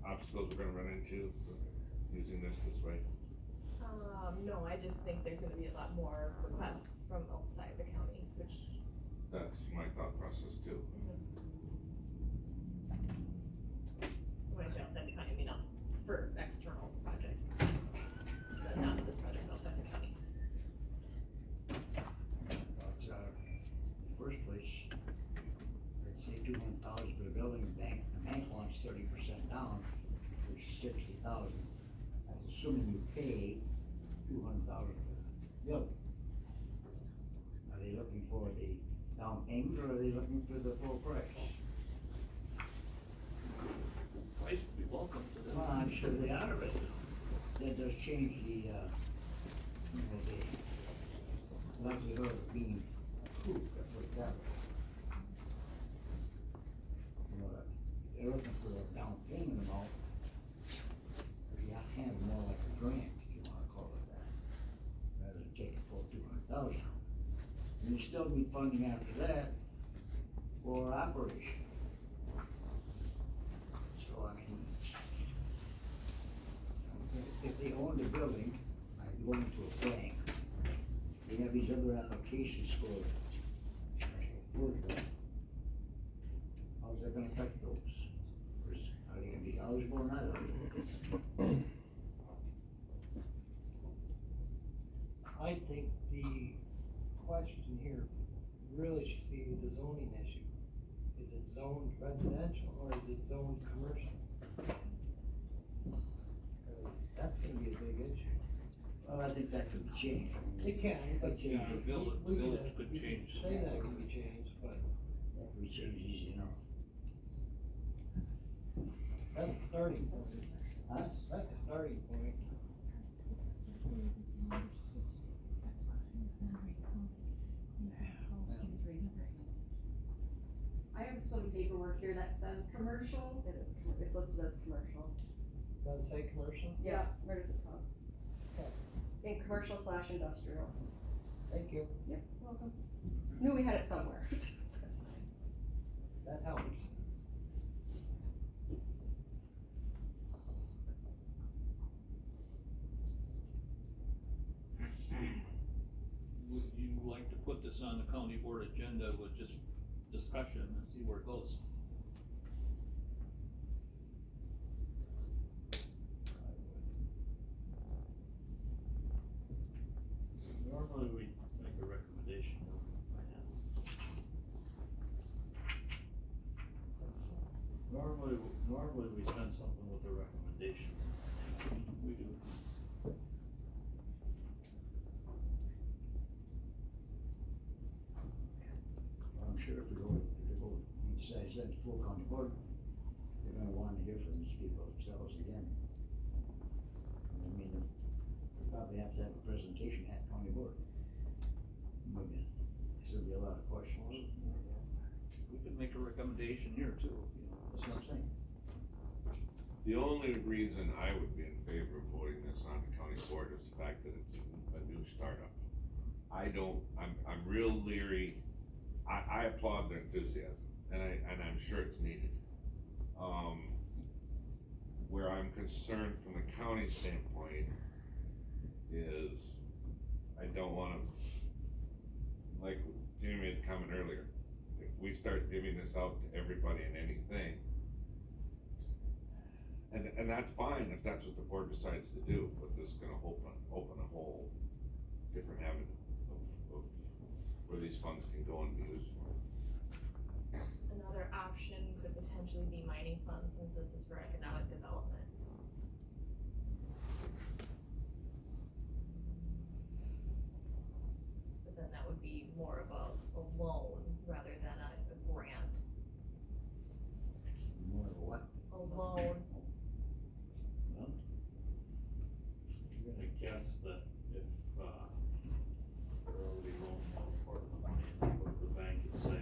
obstacles we're gonna run into using this way? No, I just think there's gonna be a lot more requests from outside the county, which. That's my thought process too. When I say outside the county, I mean not for external projects, but none of this project's outside the county. It's, first place, I'd say 200,000 for the building, the bank wants 30% down, which is 60,000. That's assuming you pay 200,000 for the building. Are they looking for the down payment, or are they looking for the full price? Price would be welcome to them. Well, I'm sure they are, but that does change the, the likelihood of being approved, let's put it that way. They're looking for a down payment amount, if you have more like a grant, if you wanna call it that, rather than taking full 200,000. And you still need funding after that for operation. So, I mean, if they own the building, like going to a bank, they have these other applications for affordable. How's that gonna affect those? Are they gonna be eligible or not eligible? I think the question here really should be the zoning issue. is it zoned residential or is it zoned commercial? Cause that's gonna be a big issue. Well, I think that could be changed. I mean, It can, but Yeah, the village could we can change. say that can be changed, but that could be changed easy enough. that's a starting point. Huh? That's a starting point. I have some paperwork here that says commercial. It is, it's listed as commercial. Does it say commercial? Yeah, right at the top. Okay. In commercial / industrial. Thank you, Yep, welcome. Knew we had it somewhere. that helps. Would you like to put this on the county board agenda with just discussion and see where it goes? Normally we make a recommendation to finance. Normally we send something with a recommendation. We do. Well, I'm sure if we decide to send it to full county board, they're gonna wanna hear from these people themselves again. I mean, we probably have to have a presentation at county board. Maybe, there'll be a lot of questions. We could make a recommendation here too, you know. That's what I'm saying. The only reason I would be in favor of voting this on the county board is the fact that it's a new startup. I'm real leery, I applaud their enthusiasm, and I'm sure it's needed. Where I'm concerned from the county standpoint is, I don't wanna, like Jamie made the comment earlier, if we start giving this out to everybody and anything, and that's fine if that's what the board decides to do, but this is gonna open a whole different avenue of where these funds can go and be used for. Another option could potentially be mining funds, since this is for economic development. But then that would be more of a loan rather than a grant. More of a what? A loan, Well, I'm gonna guess that if, we're already loaning out part of the money, and they go to the bank and say,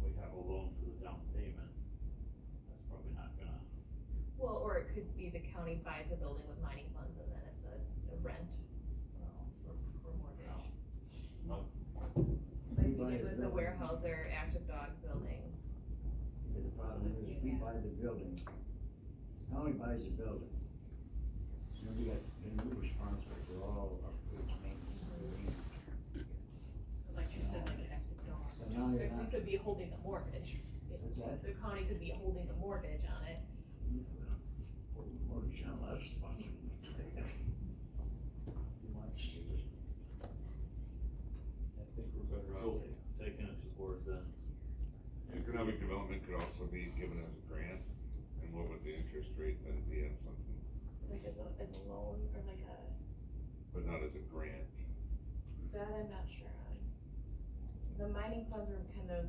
we have a loan for the down payment, that's probably not gonna, well, or it could be the county buys the building with mining funds and then it's a rent, for mortgage. no, Like we did with the Warehouser Active Dogs building. but the problem is, if we buy the building, the county buys the building. So then we're responsible for all upgrades, maintenance. Like you said, like an active dog. So now you're We not, could be holding the mortgage. What's that? The county could be holding the mortgage on it. mortgage on that stuff. Too much. I think we're better off taking it to board then. Economic development could also be given as a grant, and what would the interest rate then be on something, Like as a loan or like but not as a grant? that I'm not sure on. The mining funds are kind of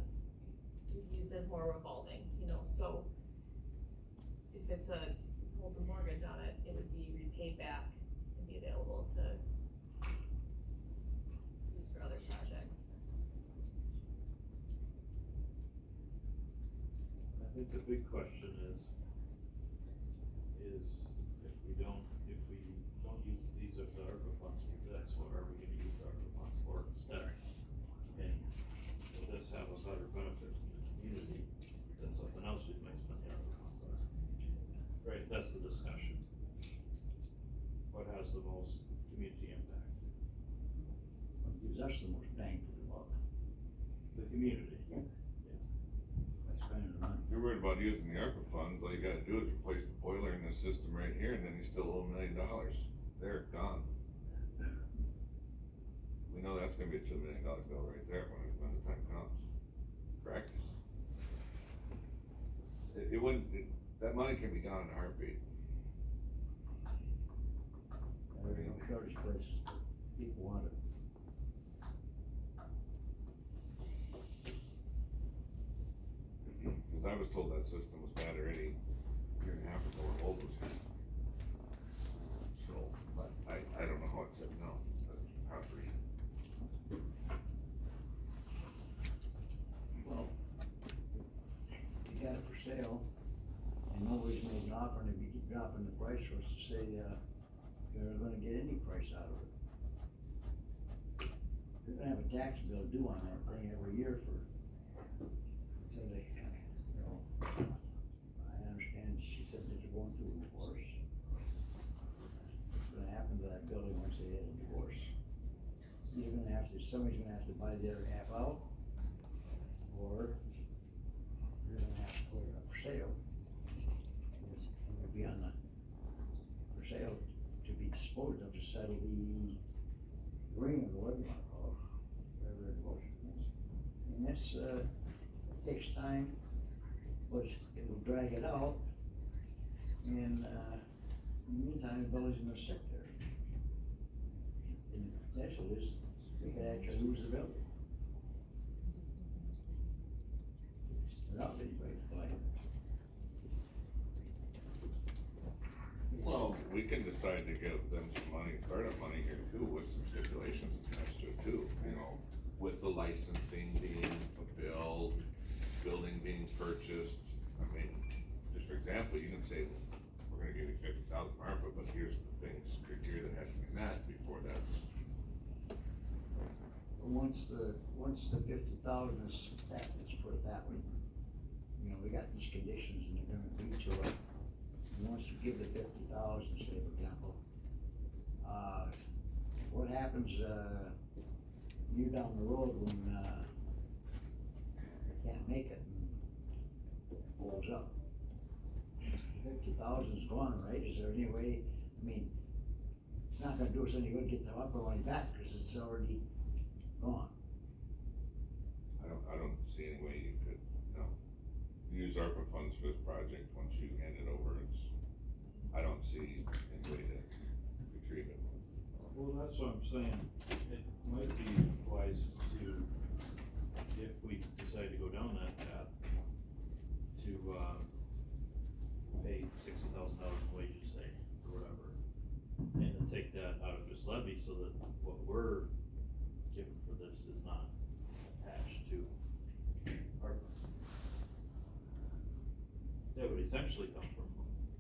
used as more revolving, so if it's hold the mortgage on it, it would be repaid back and be available to use for other projects. I think the big question is if we don't use these as the ARPA funds for this, what are we gonna use the ARPA funds for instead? And will this have a better benefit to the community than something else we might spend the ARPA funds on? Right, that's the discussion. What has the most community impact? What gives us the most bang for the buck, The community. by spending the money. If you're worried about using the ARPA funds, all you gotta do is replace the boiler in this system right here, and then you still owe $1 million. They're gone. We know that's gonna be a $2 million bill right there when the time comes, correct? money can be gone in a heartbeat. There's no shortage places, but people want it. Cause I was told that system was bad already a year and a half ago when Old was here. So, but I don't know how it said no, but property. Well, if you got it for sale, and nobody's made an offer, and if you keep dropping the price, what's to say, you're gonna get any price out of it? You're gonna have a tax bill due on that thing every year for, until they, you know, I understand she said that you're going through a divorce. What's gonna happen to that building once they had a divorce? You're gonna have to, somebody's gonna have to buy the other half out, or you're gonna have to put it up for sale. It'll be on the, for sale to be disposed of to settle the agreement or whatever you wanna call it, whatever the motion is. And that's, it takes time, but it will drag it out. And, in the meantime, the building's gonna sit there. And the potential is, we could actually lose the building. Without anybody buying it. Well, we can decide to give them some money, startup money here too, with some stipulations attached to it too, you know, with the licensing being fulfilled, building being purchased. I mean, just for example, you can say, we're gonna give you 50,000 ARPA, but here's the things, criteria that have to be met before that's. Once the 50,000 is, let's put it that way, you know, we got these conditions and they're gonna agree to it. And once you give the 50,000, say for example, what happens, year down the road when, they can't make it and it blows up? 50,000 is gone, right? Is there any way, I mean, it's not gonna do us any good to get the ARPA money back, cause it's already gone. I don't see any way you could, no, use ARPA funds for this project once you hand it over, I don't see any way to retrieve it. Well, that's what I'm saying, it might be wise to, if we decide to go down that path, to, pay $60,000 in wages, say, or whatever. And to take that out of just levy so that what we're given for this is not attached to ARPA. That would essentially come from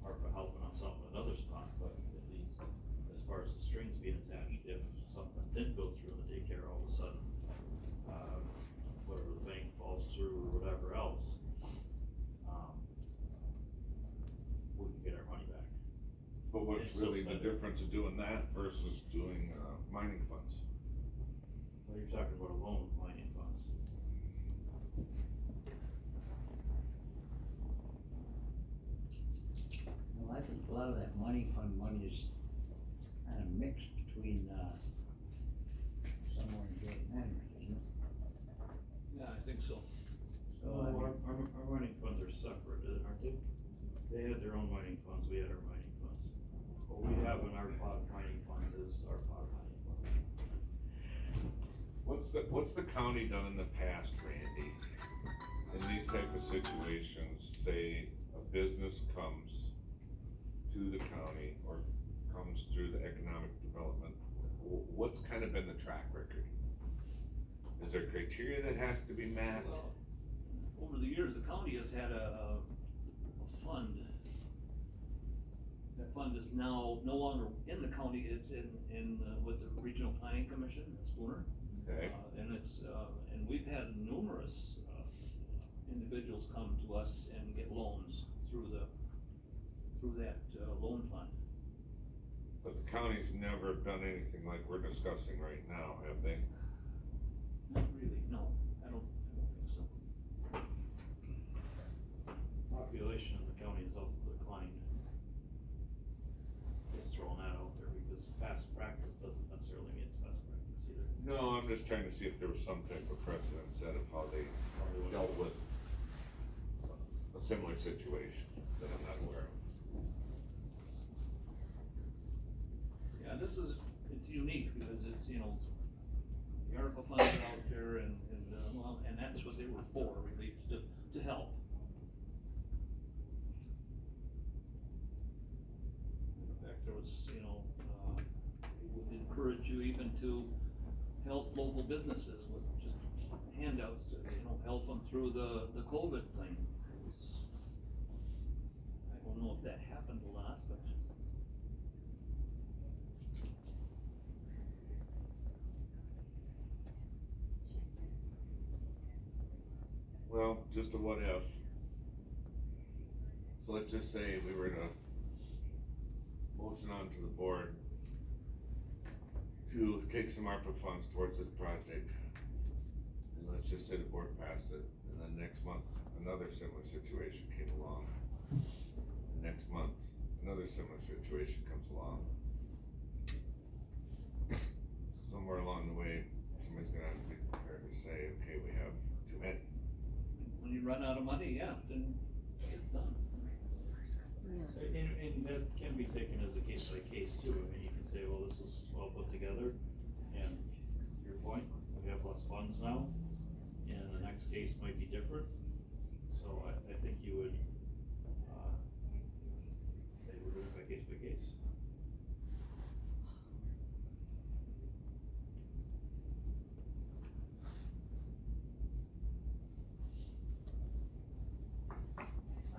ARPA helping us out in another spot, but at least as far as the strings being attached, if something didn't go through in the daycare all of a sudden, whatever the bank falls through or whatever else, we can get our money back. But what's It's still really the spending. difference of doing that versus doing, mining funds? Well, you're talking about a loan with mining funds. Well, I think a lot of that money fund money is kind of mixed between, somewhere in Vietnam, isn't it? Yeah, I think so. So, Well, I mean, our mining funds are separate, aren't they? They had their own mining funds, we had our mining funds. What we have in our pot mining funds is our pot mining funds. What's the county done in the past, Randy? In these type of situations, say a business comes to the county or comes through the economic development, what's kind of been the track record? Is there criteria that has to be met? Well, over the years, the county has had a fund. That fund is now no longer in the county, it's in, with the Regional Planning Commission, Spooner. Okay, And it's, and we've had numerous, individuals come to us and get loans through that, loan fund. but the county's never done anything like we're discussing right now, have they? Not really, no, I don't think so. Population of the county has also declined. Just throwing that out there because past practice doesn't necessarily mean it's best practice either. No, I'm just trying to see if there was some type of precedent set of how they dealt with a similar situation that I'm not aware of. Yeah, this is, it's unique because it's, you know, the ARPA funds are out there and, well, and that's what they were for, really, is to help. In fact, there was, you know, it would encourage you even to help local businesses with just handouts to, you know, help them through the COVID thing. It was, I don't know if that happened a lot, but. Well, just a what if. So let's just say we were to motion onto the board to take some ARPA funds towards this project. And let's just say the board passed it, and then next month, another similar situation came along. Next month, another similar situation comes along. Somewhere along the way, somebody's gonna have to be prepared to say, okay, we have too many. When you run out of money, yeah, then it's done. So, and that can be taken as a case by case too, I mean, you can say, well, this is well put together, and to your point, we have less funds now, and the next case might be different. So I think you would, say we're doing it by case.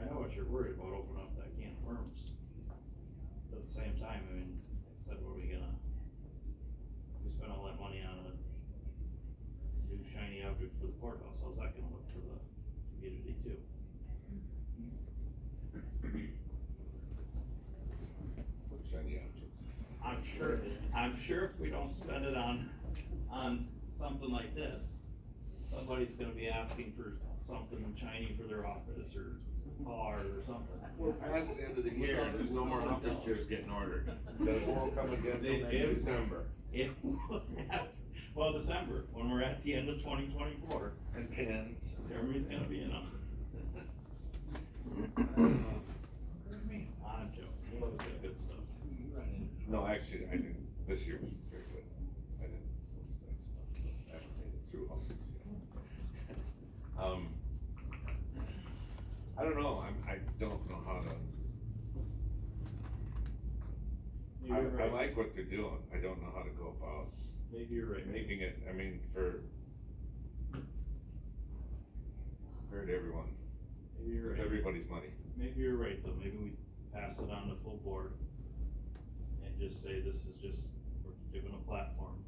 I know what you're worried about, opening up that can of worms. But at the same time, I mean, like I said, what are we gonna, if we spend all that money on a new shiny object for the courthouse, how's that gonna look for the community too? What shiny objects? I'm sure if we don't spend it on something like this, somebody's gonna be asking for something shiny for their office or car or something. We're past the end of the year, and there's no more office chairs getting ordered. Those won't come again till next December. It will have, well, December, when we're at the end of 2024, And pens. Jeremy's gonna be in them. I'm joking, he always got good stuff. No, actually, I think this year was very good. I didn't notice that stuff, but I haven't made it through all these yet. I don't know, I don't know how to, Maybe you're I right, like what they're doing, I don't know how to go about maybe you're right, making it, I mean, fair to everyone, maybe you're it's right. everybody's money. Maybe you're right though, maybe we pass it on to full board and just say this is just, we're given a platform.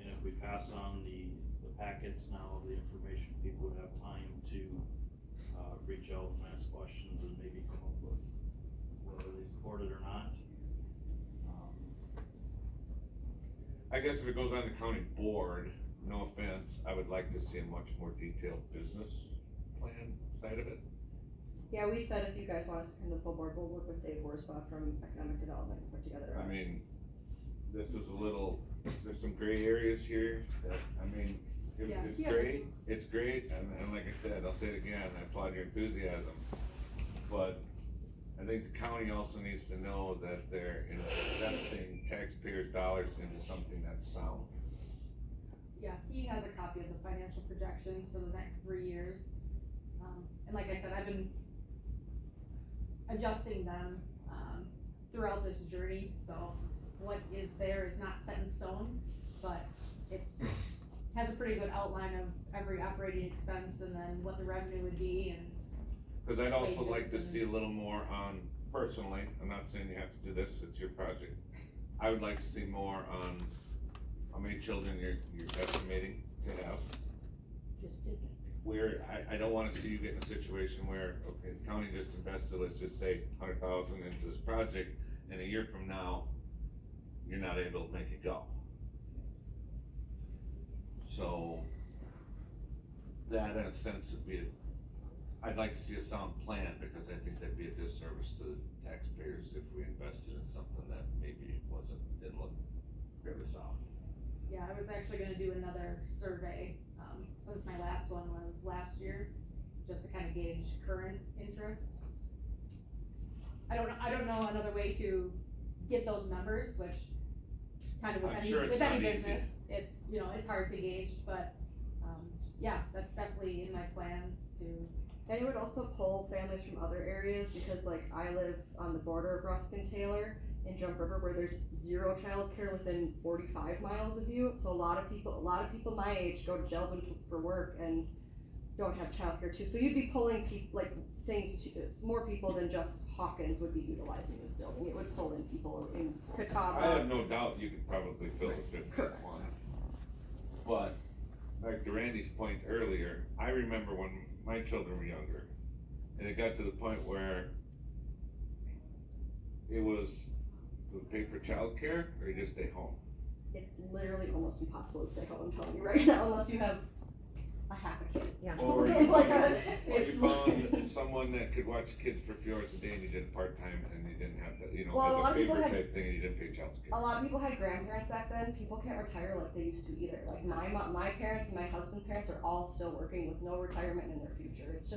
And if we pass on the packets now of the information, people would have time to, reach out and ask questions and maybe come up with whether they support it or not. I guess if it goes on the county board, no offense, I would like to see a much more detailed business plan side of it. Yeah, we said if you guys want us to come to the full board, we'll work with Dave Worsloff from Economic Development and put together. I mean, this is a little, there's some gray areas here that, I mean, Yeah. it's great, and like I said, I'll say it again, I applaud your enthusiasm. But I think the county also needs to know that they're investing taxpayers' dollars into something that's sound. Yeah, he has a copy of the financial projections for the next 3 years. And like I said, I've been adjusting them, throughout this journey, so what is there is not set in stone, but it has a pretty good outline of every operating expense and then what the revenue would be and. Cause I'd also like to Wages see a little more on, personally, I'm not saying you have to do this, it's your project. I would like to see more on how many children you're estimating to have. Just did that. Where, I don't wanna see you get in a situation where, okay, the county just invested, let's just say, 100,000 into this project, and a year from now, you're not able to make it go. So, that in a sense would be, I'd like to see a sound plan, because I think that'd be a disservice to the taxpayers if we invested in something that maybe didn't look very sound. Yeah, I was actually gonna do another survey, since my last one was last year, just to kind of gauge current interest. I don't know another way to get those numbers, which kind of with I'm any, sure it's with any not easy. business, it's, you know, it's hard to gauge, but, yeah, that's definitely in my plans to, And it would also pull families from other areas, because like I live on the border of Rusk and Taylor in Jump River, where there's zero childcare within 45 miles of you. So a lot of people my age go to Jelvin for work and don't have childcare too. So you'd be pulling more people than just Hawkins would be utilizing this building. It would pull in people in Catawba. I have no doubt you could probably fill the 15th Correct. one. But, like to Randy's point earlier, I remember when my children were younger, and it got to the point where it was, do we pay for childcare, or you just stay home? It's literally almost impossible to stay home, I'm telling you right now, unless you have a half a kid. Yeah. Or you Like found, or it's you found someone that could watch kids for a few hours a day and you did part-time and you didn't have to, you know, Well, a lot as of a people favor had- type thing, and you didn't pay child A care. lot of people had grandparents back then. People can't retire like they used to either. Like my parents and my husband's parents are all still working with no retirement in their future. It's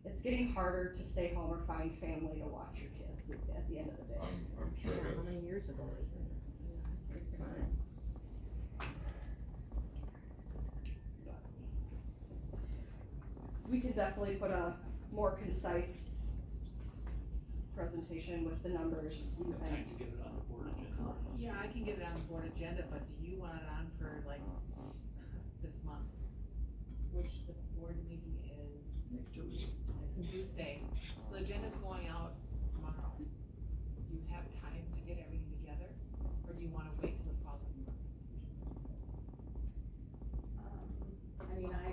it's getting harder to stay home or find family to watch your kids at the end of the day. I'm sure it How is. many years ago was it? We could definitely put a more concise presentation with the numbers. We have time to get it on the board agenda. Yeah, I can get it on the board agenda, but do you want it on for like this month? Which the board meeting is Next Tuesday. next Tuesday. The agenda's going out tomorrow. Do you have time to get everything together, or do you wanna wait till the following month? I mean, I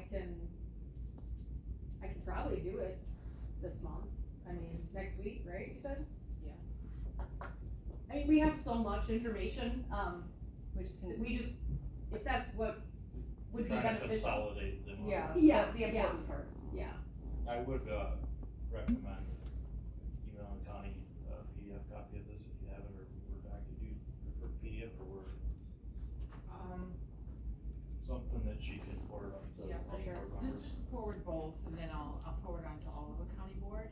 can probably do it this month, I mean, next week, right, you said? Yeah. I mean, we have so much information, We just can, if that's what would be Trying to beneficial. consolidate them. yeah, Yeah, the yeah. important parts. Yeah, I would, recommend emailing the county a PDF copy of this if you have it, or Word doc. Do you prefer PDF or Word? Something that she can forward on to Yeah, all for sure. board members. Just forward both, and then I'll forward on to all of the county board.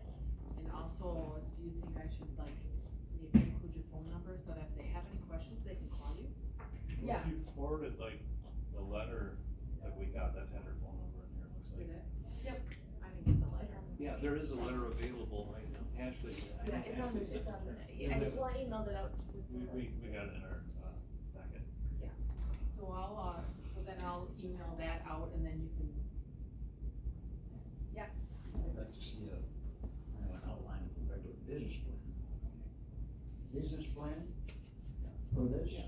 And also, do you think I should like maybe include your phone number so that if they have any questions, they can call you? Yeah. If you forwarded like the letter that we got, that had her phone number in here, it looks like. Did it? Yep. I didn't get the letter. Yeah, there is a letter available right now, Ashley. Yeah, it's on, Ashley sent it. well, I emailed it out with the. We got it in our, packet. So then I'll email that out, and then you can, I'd like to see an outline of a regular business plan. Business plan for this? Yeah.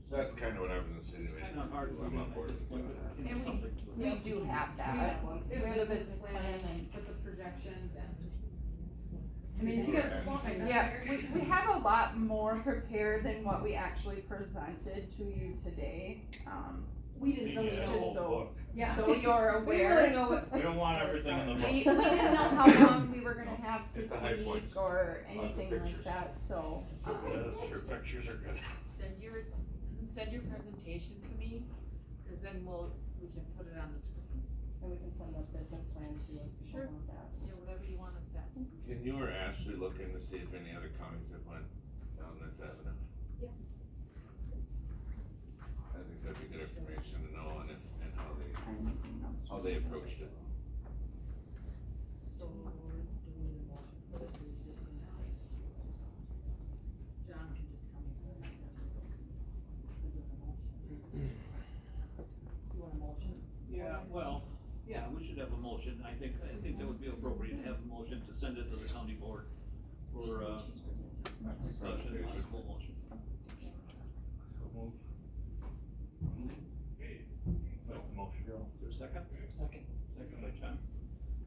So that's kinda what I was insinuating. Kinda hard to I'm on board with put that. into something. We do have We that. have We a have a business plan and put the projections and, I mean, if you guys just want my number. Yeah, we have a lot more prepared than what we actually presented to you today. We didn't really Yeah, the know, whole so- book. yeah. So you're We really aware. know what. We don't want everything in the We book. didn't know how long we were gonna have to It's the high points. speak or Lots of anything like pictures. that, so. That's true, pictures are good. send your presentation to me, cause then we can put it on the screen. And we can send a business plan to you. Sure. With that. Yeah, whatever you wanna send. Can you or Ashley look in to see if any other counties have went down this avenue? Yeah. I think that'd be good information to know and how they approached it. So, do we need a motion for this, or are you just gonna say? John can just tell me. Is it a motion? You want a motion? Yeah, well, yeah, we should have a motion, I think that would be appropriate to have a motion to send it to the county board for, discussion, Presentation. full motion. So move. Make the motion. Is there a second? Second. Second by John.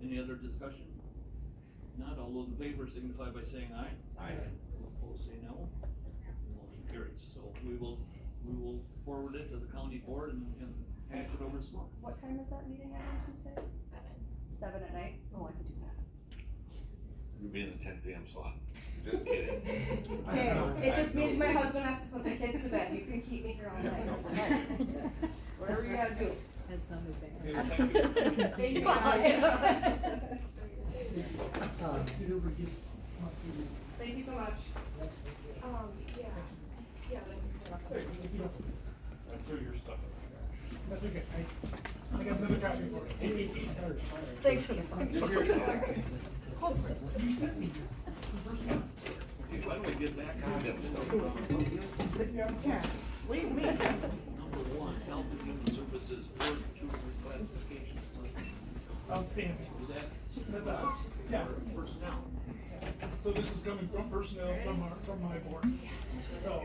Any other discussion? Not, all those in favor signify by saying aye. Aye. All opposed say no. Motion carries, so we will forward it to the county board and hash it over some more. What time is that meeting at on Tuesday? 7 at night? Oh, I can do that. You'll be in the 10 PM slot. Just kidding. Okay, it just means my husband has to put the kids to bed. You can keep me here all night. It's fine. Whatever you gotta do. That sounded bad. Okay, thank you. Thank you guys. Bye. it over, get, Thank you so much. Yeah, yeah, like. I'm sure you're stuck in there. that's okay, I got another copy for you. Thanks for the. You sent me. Hey, why don't we get back on that stuff? Yeah. Wait, wait. Number one, health and human services org to reclassification. Outstanding. Is that? That's us, yeah. Personnel. So this is coming from personnel, from my board. So,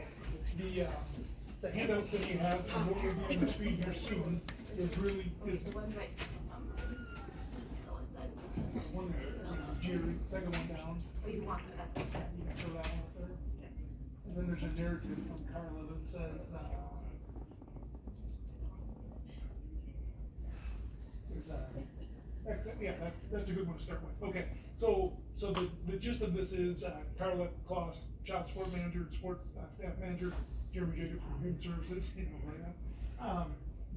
the handouts that you have, and what will be on the screen here soon, is really, is One right. one, Jerry, second one down. So you want that, that's. So that one up there. And then there's a narrative from Carla that says, yeah, that's a good one to start with. Okay, so the gist of this is Carla Kloss, child support manager, and sports staff manager, Jeremy Jacob from Human Services, you know, right now.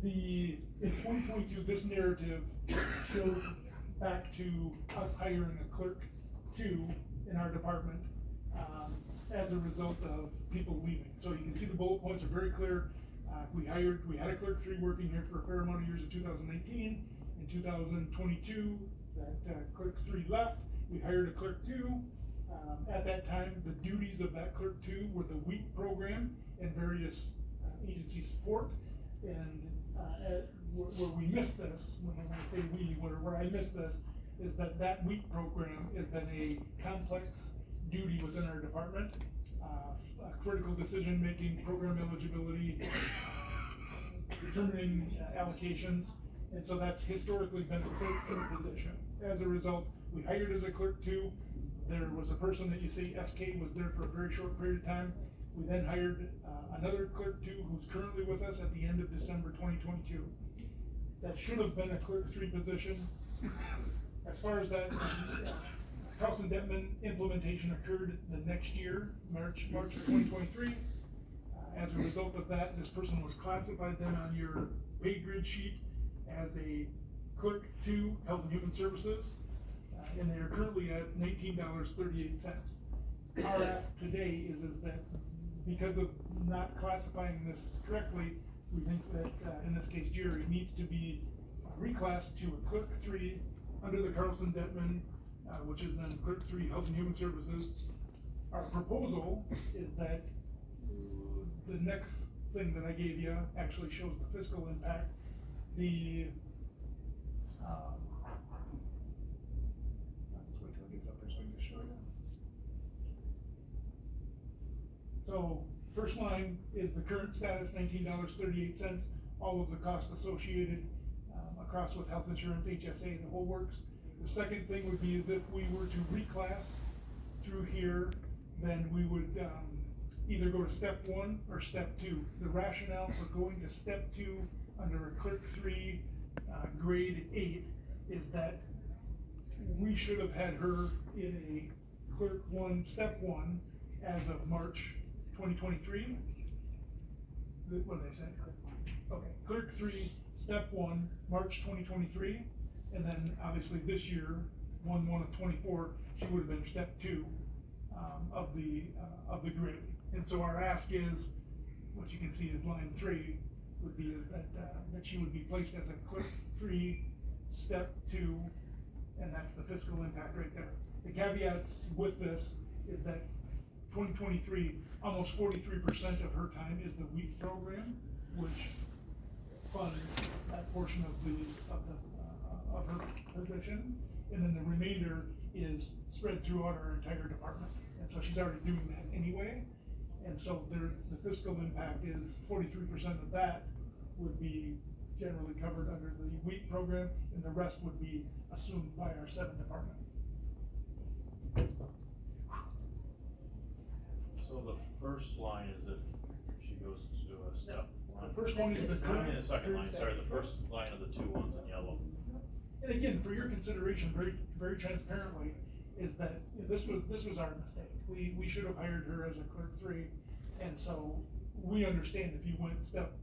In 2022, this narrative showed back to us hiring a clerk 2 in our department as a result of people leaving. So you can see the bullet points are very clear. We had a clerk 3 working here for a fair amount of years in 2019. In 2022, that clerk 3 left. We hired a clerk 2. At that time, the duties of that clerk 2 were the WEEP program and various agency support. And where we missed this, when I say we, where I missed this, is that WEEP program has been a complex duty within our department. Critical decision-making, program eligibility, determining allocations. And so that's historically been a clerk 3 position. As a result, we hired as a clerk 2. There was a person that you see, SK, was there for a very short period of time. We then hired another clerk 2 who's currently with us at the end of December 2022. That should have been a clerk 3 position. As far as that, Carlson Detman implementation occurred the next year, March of 2023. As a result of that, this person was classified then on your pay grid sheet as a clerk 2, health and human services, and they are currently at $19.38. Our ask today is that because of not classifying this correctly, we think that in this case Jerry needs to be reclassed to a clerk 3 under the Carlson Detman, which is then clerk 3 health and human services. Our proposal is that the next thing that I gave you actually shows the fiscal impact. I'll just wait till it gets up there so I can just show you. So first line is the current status, $19.38, all of the costs associated across with health insurance, HSA, the whole works. The second thing would be is if we were to reclass through here, then we would either go to step 1 or step 2. The rationale for going to step 2 under a clerk 3 grade 8 is that we should have had her in a clerk 1, step 1 as of March 2023. What did I say? Okay, clerk 3, step 1, March 2023, and then obviously this year, 1/1 of 24, she would have been step 2 of the grade. And so our ask is, what you can see is line 3 would be is that she would be placed as a clerk 3, step 2, and that's the fiscal impact right there. The caveats with this is that 2023, almost 43% of her time is the WEEP program, which funds that portion of her position, and then the remainder is spread throughout our entire department. And so she's already doing that anyway. And so the fiscal impact is 43% of that would be generally covered under the WEEP program, and the rest would be assumed by our 7 departments. So the first line is if she goes to a step 1. The first one is the current. The second line, sorry, the first line of the 2 ones in yellow. And again, for your consideration, very, very transparently, is that this was our mistake. We should have hired her as a clerk 3, and so we understand if you went step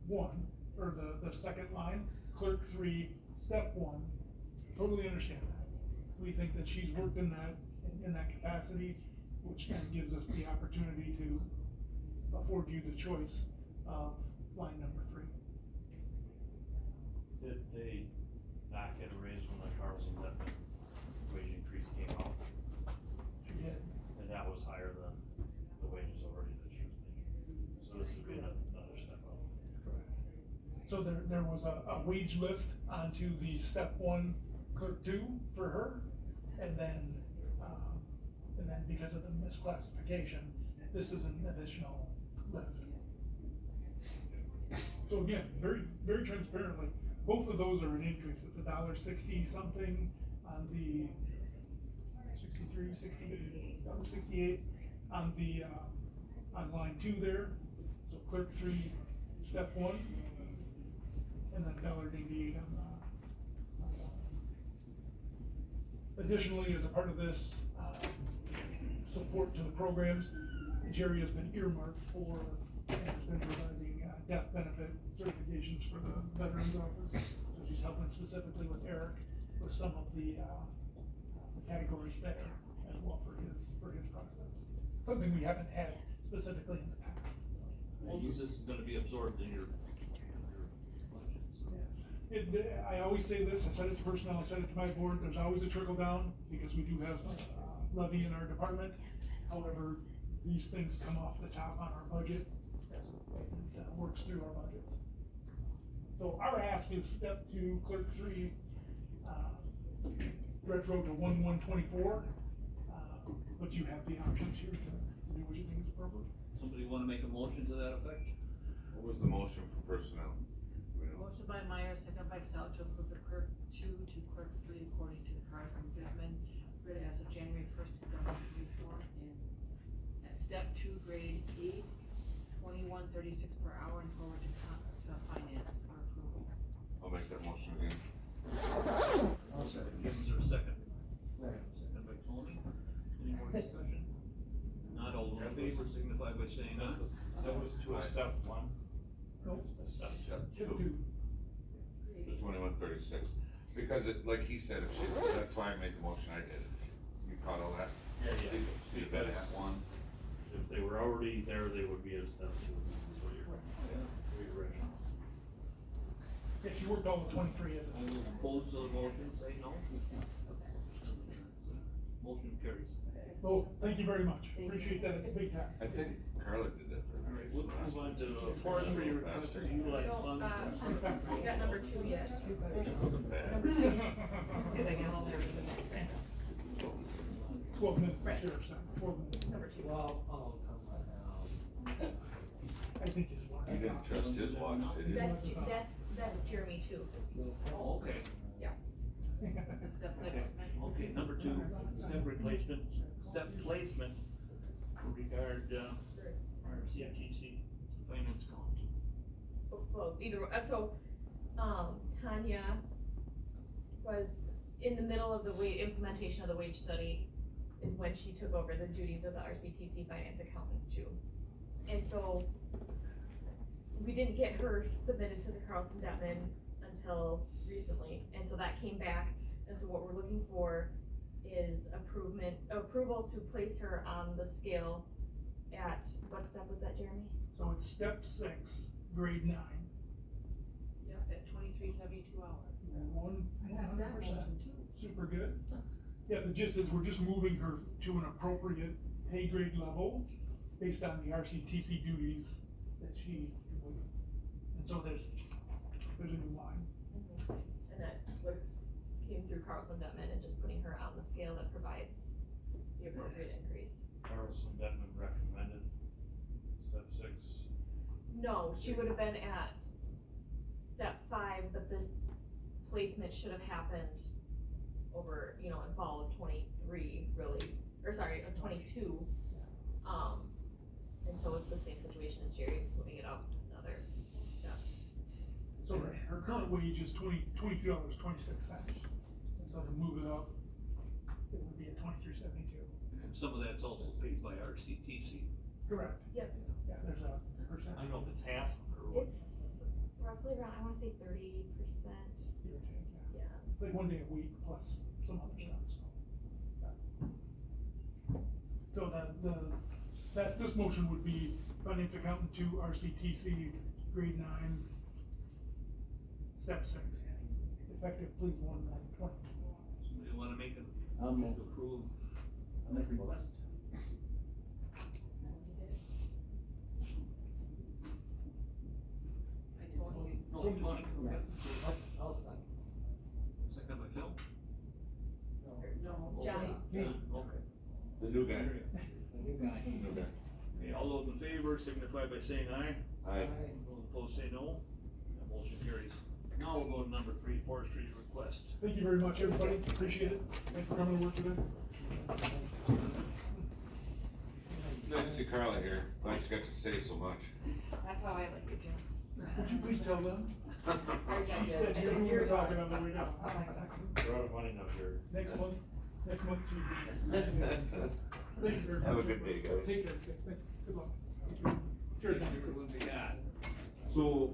1, or the second line, clerk 3, step 1, totally understand that. We think that she's worked in that in that capacity, which kind of gives us the opportunity to afford you the choice of line number 3. Did they not get a raise when the Carlson Detman wage increase came out? She did. And that was higher than the wages already that she was making. So this would be another step up. So there was a wage lift onto the step 1 clerk 2 for her, and then because of the misclassification, this is an additional lift. So again, very, very transparently, both of those are an increase. It's $1.60 something on the 63, 68, $1.68 on the on line 2 there. So clerk 3, step 1, and then $1.88 on additionally, as a part of this support to the programs, Jerry has been earmarked for and has been providing death benefit certifications for the Veterans Office. So she's helping specifically with Eric with some of the categories there as well for his process. Something we haven't had specifically in the past. So. Most of this is gonna be absorbed in your budgets. Yes. I always say this, I said it to personnel, I said it to my board, there's always a trickle down because we do have levy in our department. However, these things come off the top on our budget as it works through our budgets. So our ask is step 2, clerk 3, retro to 1/1/24, but you have the options here to do what you think is appropriate. Somebody wanna make a motion to that effect? What was the motion for personnel? Do we know? Motion by Meyer, second by Sal, to approve the clerk 2 to clerk 3 according to the Carson Detman grid as of January 1st, 2024, and at step 2, grade 8, $21.36 per hour, and forward to finance for approval. I'll make that motion again. Is there a second? Second by Tony. Any more discussion? Not all those in favor signify by saying aye. That was to a step 1? Nope. Step Step 2. 2, the 2136. Because it, like he said, if she, that's why I made the motion I did. You caught all that? Yeah. She'd been at 1. If they were already there, they would be at step 2, is what you're, original. Yeah, she worked all the 23 as a. All those opposed to the motion, say no. Motion carries. Well, thank you very much, appreciate that, it's big time. I think Carla did that. All right, we'll move on to forestry request to utilize funds. We got number 2 yet. Bad. Cause I got all there. 12 minutes, Right. Sheriff's time, 4 minutes. Number 2. Well, oh, come on now. I think his watch. You didn't trust his watch, did you? That's Jeremy too. Oh, okay. The step placement. Okay, number 2, step replacement, step placement regard, our CITC finance count. Well, either, so, Tanya was in the middle of the implementation of the wage study is when she took over the duties of the RCTC finance accountant June. And so, we didn't get her submitted to the Carlson Detman until recently, and so that came back, and so what we're looking for is approval to place her on the scale at, what step was that, Jeremy? So it's step 6, grade 9. Yep, at 23.72 hour. 100%, Motion too. super good. Yeah, the gist is we're just moving her to an appropriate pay grade level based on the RCTC duties that she completes. And so there's a new line. And that came through Carlson Detman and just putting her on the scale that provides the appropriate increase. Carlson Detman recommended step 6. No, she would have been at step 5, but this placement should have happened over, in fall of 23, really, or sorry, of 22. And so it's the same situation as Jerry, moving it up another step. So her current wage is $22.26. And so to move it up, it would be at $23.72. And some of that's also paid by RCTC. Correct. Yep. Yeah, there's a percent. I don't know if it's half or what. It's roughly around, I wanna say 30%. Give or take, yeah. Yeah. It's like 1 day a week plus some other stuff, so. So this motion would be finance accountant to RCTC, grade 9, step 6, effective please 1/1/20. Somebody wanna make a, I'll move. approve I'll make the motion. request? No, Tony, okay. I'll second. Second by Phil? No. Johnny. John, okay. The new guy. The new guy. New guy. Okay, all those in favor signify by saying aye. Aye. Those opposed say no. That motion carries. Now we'll go to number 3, forestry request. Thank you very much, everybody, appreciate it, thanks for coming to work today. Nice to see Carla here. Glad she got to say so much. That's how I like it too. Would you please tell them? She She said you knew we were talking on the way down. We're out of money now, Jared. Next month she. Thank you very much. Have a good day, guys. Take care, guys, thank you, good luck. Sure, Thanks for what we got. So,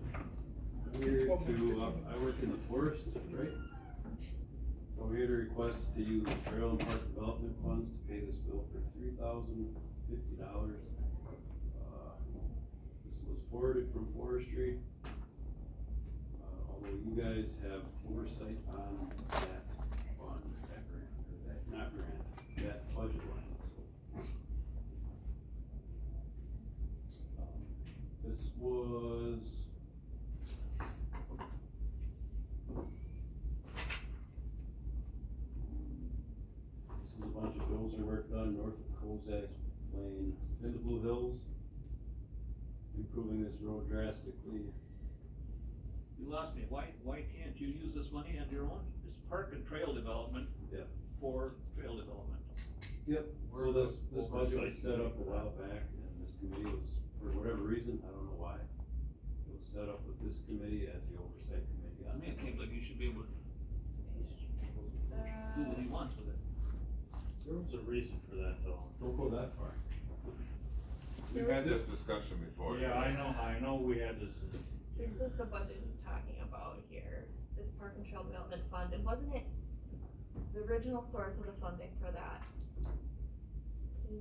we're to, I work in the forest, right? So we're here to request to use trail and park development funds to pay this bill for $3,050. This was forwarded from forestry. Although you guys have oversight on that fund, that grant, or that, not grant, that budget line. This was a bunch of bills we worked on north of Kozak Lane in the Blue Hills, improving this road drastically. You lost me. Why can't you use this money on your own? It's park and trail development. Yeah. For trail development. Yep. So this budget was Oversight set up a committee. while back, and this committee was, for whatever reason, I don't know why, it was set up with this committee as the oversight committee I on mean, that. it seems like you should be able to do what he wants with it. There was a reason for that though. Don't go that far. We've had this discussion before. Yeah, I know we had this. Is this the budget he's talking about here, this park and trail development fund, and wasn't it the original source of the funding for that?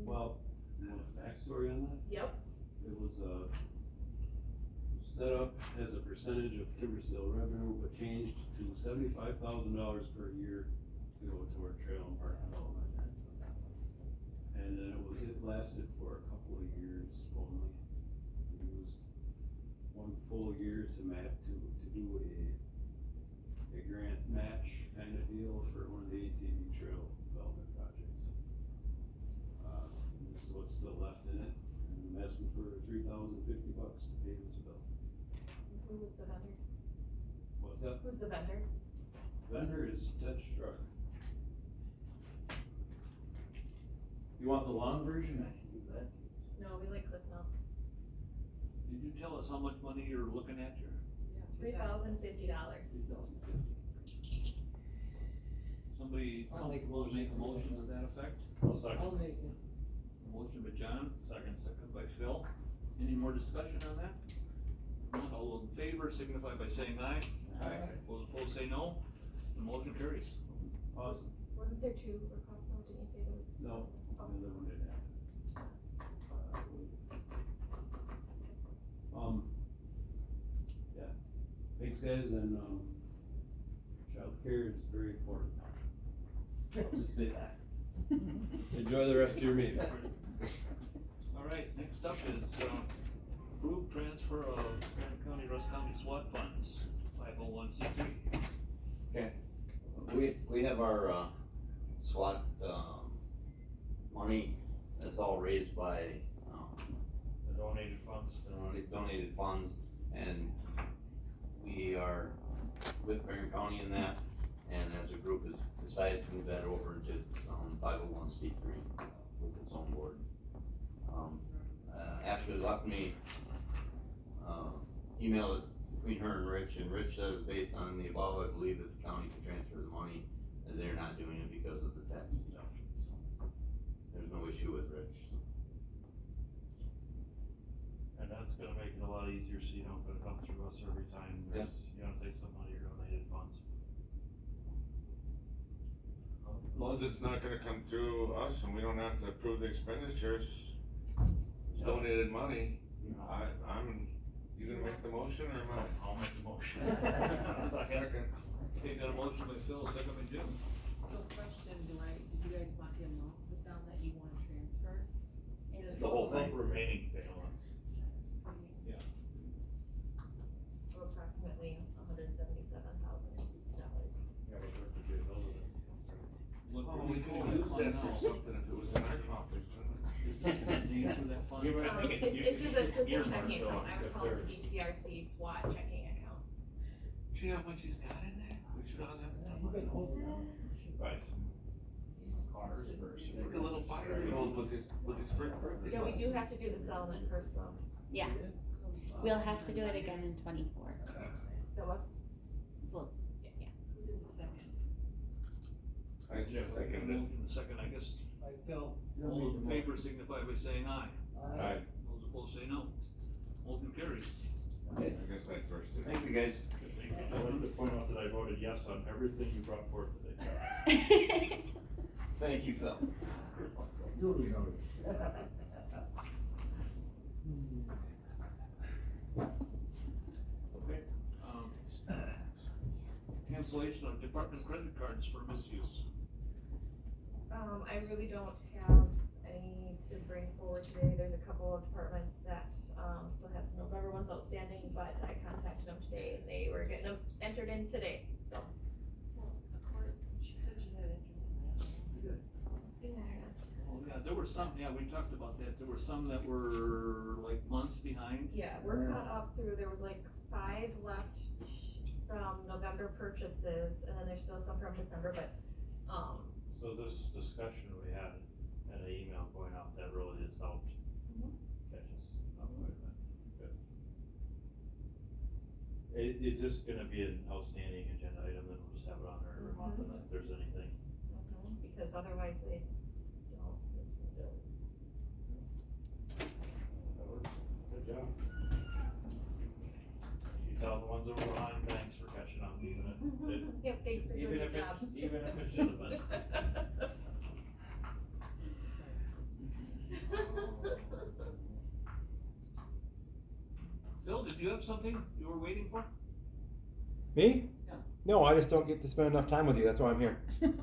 Well, you want a backstory on that? Yep. It was, set up as a percentage of timber sale revenue, but changed to $75,000 per year to go toward trail and park development. And then it lasted for a couple of years only. We used one full year to do a grant match kind of deal for one of the ATV trail development projects. This is what's still left in it, and I'm asking for $3,050 to pay this bill. Who was the vendor? What's that? Who's the vendor? Vendor is Ted Struck. You want the long version? I can do that. No, we like Cliff Notes. Did you tell us how much money you're looking at here? $3,050. $3,050. Somebody I'll make a will make a motion. motion to that effect? I'll second. make it. Motion by John, Second. second by Phil. Any more discussion on that? Not all those in favor signify by saying aye. Aye. Those opposed say no. The motion carries. Awesome. Wasn't there two requests, no, didn't you say there was? No, the other one didn't happen. Yeah, thanks guys, and, childcare is very important. I'll just say that. Enjoy the rest of your meeting. All right, next up is, approved transfer of Grant County, Rusk County SWAT funds, 501c3. Okay, we have our, SWAT, money that's all raised by, The donated funds. donated funds, and we are with Barron County in that, and as a group has decided to move that over into some 501c3 with its own board. Ashley left me, email between her and Rich says based on the above, I believe that the county can transfer the money, as they're not doing it because of the tax deduction, so there's no issue with Rich, so. And that's gonna make it a lot easier so you don't gotta come through us every time you wanna take some out of your donated funds. long as it's not gonna come through us and we don't have to approve the expenditures, it's donated money, you gonna make the motion or am I? I'll make the motion. Second. Okay, got a motion by Phil, second by Jim. So question, did you guys want the amount put down that you want to transfer? The whole thing. Remaining balance. So approximately $177,000. Yeah, we're going to do those of them. Oh, we could use that for something if it was in our coffers, Name to that fund. Yeah, but I think It's a earmarked checking though, account, I would if call it they're- the BCRC SWAT checking account. See how much he's got in there? We should all have that You money. can hold it. Buy some cars first. Like a little 5-year-old with his first birthday. Yeah, we do have to do the settlement first though. Yeah, we'll have to do it again in 24. The what? Well, Who did the second? I second it. Motion second, I guess, Phil. all those in favor signify by saying aye. Aye. Those opposed say no. Motion carries. I guess I first did. Thank you, guys. I wanted to point out that I voted yes on everything you brought forth today. Thank you, Phil. Duly noted. Okay, cancellation of department credit cards for misuse. I really don't have any to bring forward today. There's a couple of departments that, still had some November ones outstanding, but I contacted them today and they were getting them entered in today, so. She said she had it. Oh, yeah, there were some, yeah, we talked about that. There were some that were like months behind. Yeah, we're caught up through, there was like 5 left from November purchases, and then there's still some from December, but, So this discussion we had and the email going out, that really has helped catch us up quite a bit. Good. Is this gonna be an outstanding agenda item, then we'll just have it on there every month, and if there's anything? because otherwise they don't listen to it. Good job. You tell the ones that were behind, thanks for catching up, even if it. Yep, thanks for doing even your if it- job. Even if it should have been. Phil, did you have something you were waiting for? Me? Yeah. No, I just don't get to spend enough time with you. That's why I'm here. You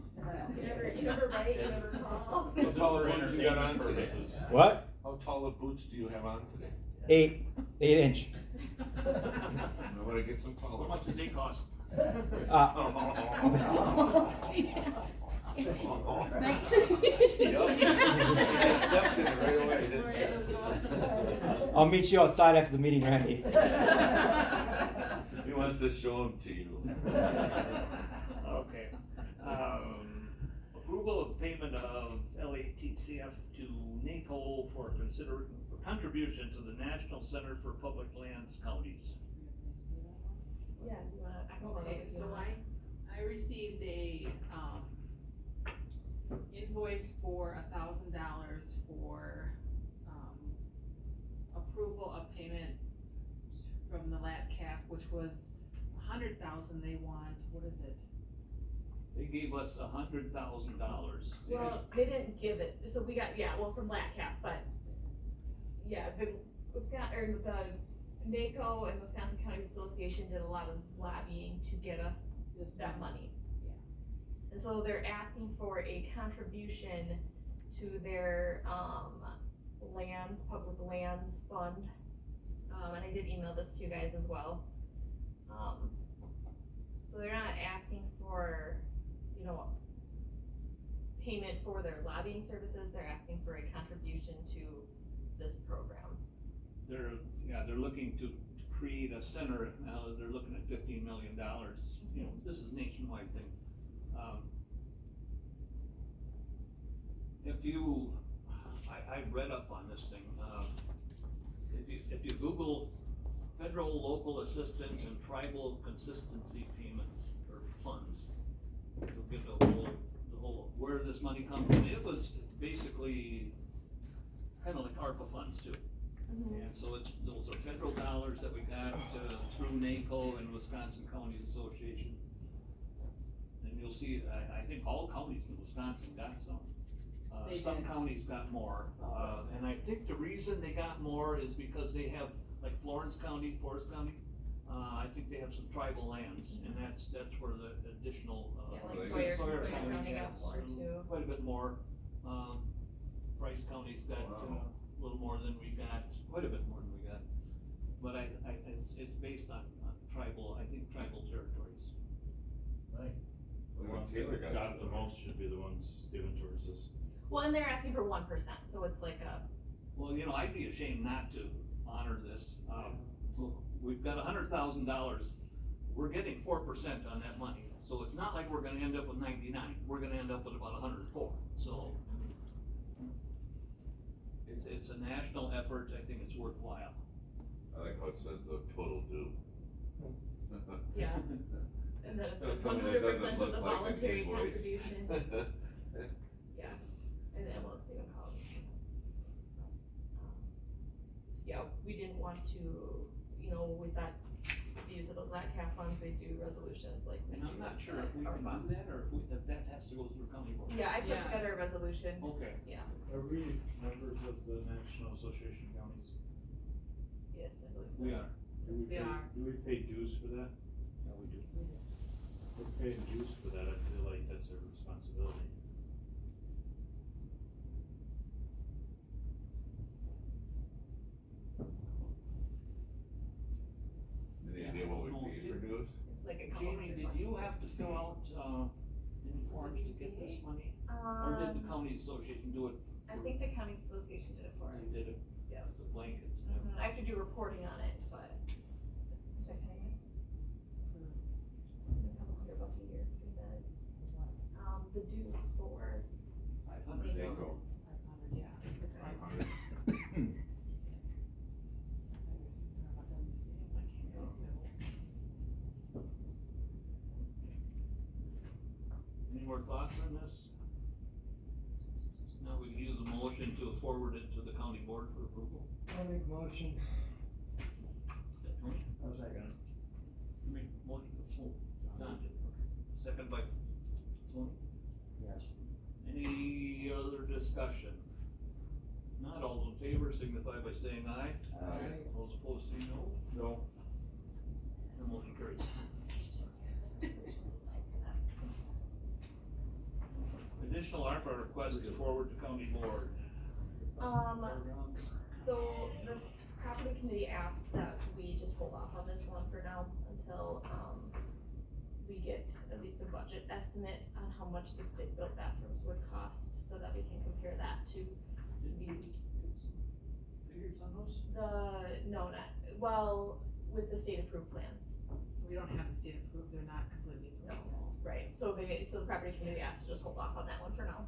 never write, you never call. How tall For of boots you got on entertainment today? purposes. What? How tall of boots do you have on today? 8 inch. I wanna get some How taller. much did they cost? Stepped in it right away, didn't you? I'll meet you outside after the meeting, Randy. He wants to show them to you. Okay. Approval of payment of LATCF to NACO for contribution to the National Center for Public Lands Counties. Yeah, you wanna, I don't know. Okay, if you so wanna- I received a, invoice for $1,000 for, approval of payment from the LATCAF, which was $100,000 they want, what is it? They gave us $100,000. Well, they didn't give it, so we got, yeah, well, from LATCAF, but, yeah, the Wisconsin, or the NACO and Wisconsin County Association did a lot of lobbying to get us that money. Yeah. And so they're asking for a contribution to their, lands, public lands fund. And I did email this to you guys as well. So they're not asking for, you know, payment for their lobbying services, they're asking for a contribution to this program. They're looking to create a center, now they're looking at $15 million, you know, this is a nationwide thing. I read up on this thing, if you Google federal, local assistance and tribal consistency payments or funds, you'll get the whole, where this money comes from. It was basically kinda like ARPA funds too. And so those are federal dollars that we got through NACO and Wisconsin Counties Association. And you'll see, I think all counties in Wisconsin got some. They Some did. counties got more, and I think the reason they got more is because they have, like Florence County, Forest County, I think they have some tribal lands, and that's where the additional, Yeah, like They Sawyer, did. Sawyer County County got has more too. quite a bit more. Price County's got Wow. a little more than we got, quite a bit more than we got. But it's based on tribal, I think tribal territories. Right. The Well, ones Taylor that got the most should be the ones given towards this. Well, and they're asking for 1%, so it's like a, Well, you know, I'd be ashamed not to honor this. Look, we've got $100,000, we're getting 4% on that money. So it's not like we're gonna end up with 99, we're gonna end up with about 104, so. It's a national effort, I think it's worthwhile. I like how it says the total due. yeah. And then it says Something that 100% doesn't of look the like an voluntary invoice. contribution. Yeah, and then let's see what column. Yeah, we didn't want to, you know, with that, the use of those LATCAP funds, we do resolutions like we And do. I'm not sure if we with can ARPA. do that, or if that has to go through county board. Yeah, I put Yeah. together a resolution, Okay. yeah, Are we members of the National Association of Counties? yes, I believe so. We are. Do we Yes, we pay- are. Do we pay dues for that? Yeah, we do. If we're paying dues for that, I feel like that's a responsibility. Any idea what we pay for dues? It's like a couple Jamie, hundred did bucks. you have to fill out, any forms to get this money? Or did the county association do it? I think the county association did it for us. They did it, Yeah. the blanket. Mhm, I have to do reporting on it, but. Which I can, a couple $100 a year for that. The dues for. 500. There you go. 500, yeah. 500. Any more thoughts on this? Now we can use a motion to forward it to the county board for approval. I'll make a motion. Tony? How's that gonna? You make motion to approve. John did. Second by Tony. Yes. Any other discussion? Not all those in favor signify by saying aye. Aye. Those opposed say no. No. The motion carries. Additional ARPA request to forward to county board. Fairgrounds. So the property committee asked that we just hold off on this one for now until, we get at least a budget estimate on how much the stick-built bathrooms would cost, so that we can compare that to Did we get some figures on those? no, not, well, with the state approved plans. We don't have the state approved, they're not completely approved. Right, so the property committee asked to just hold off on that one for now.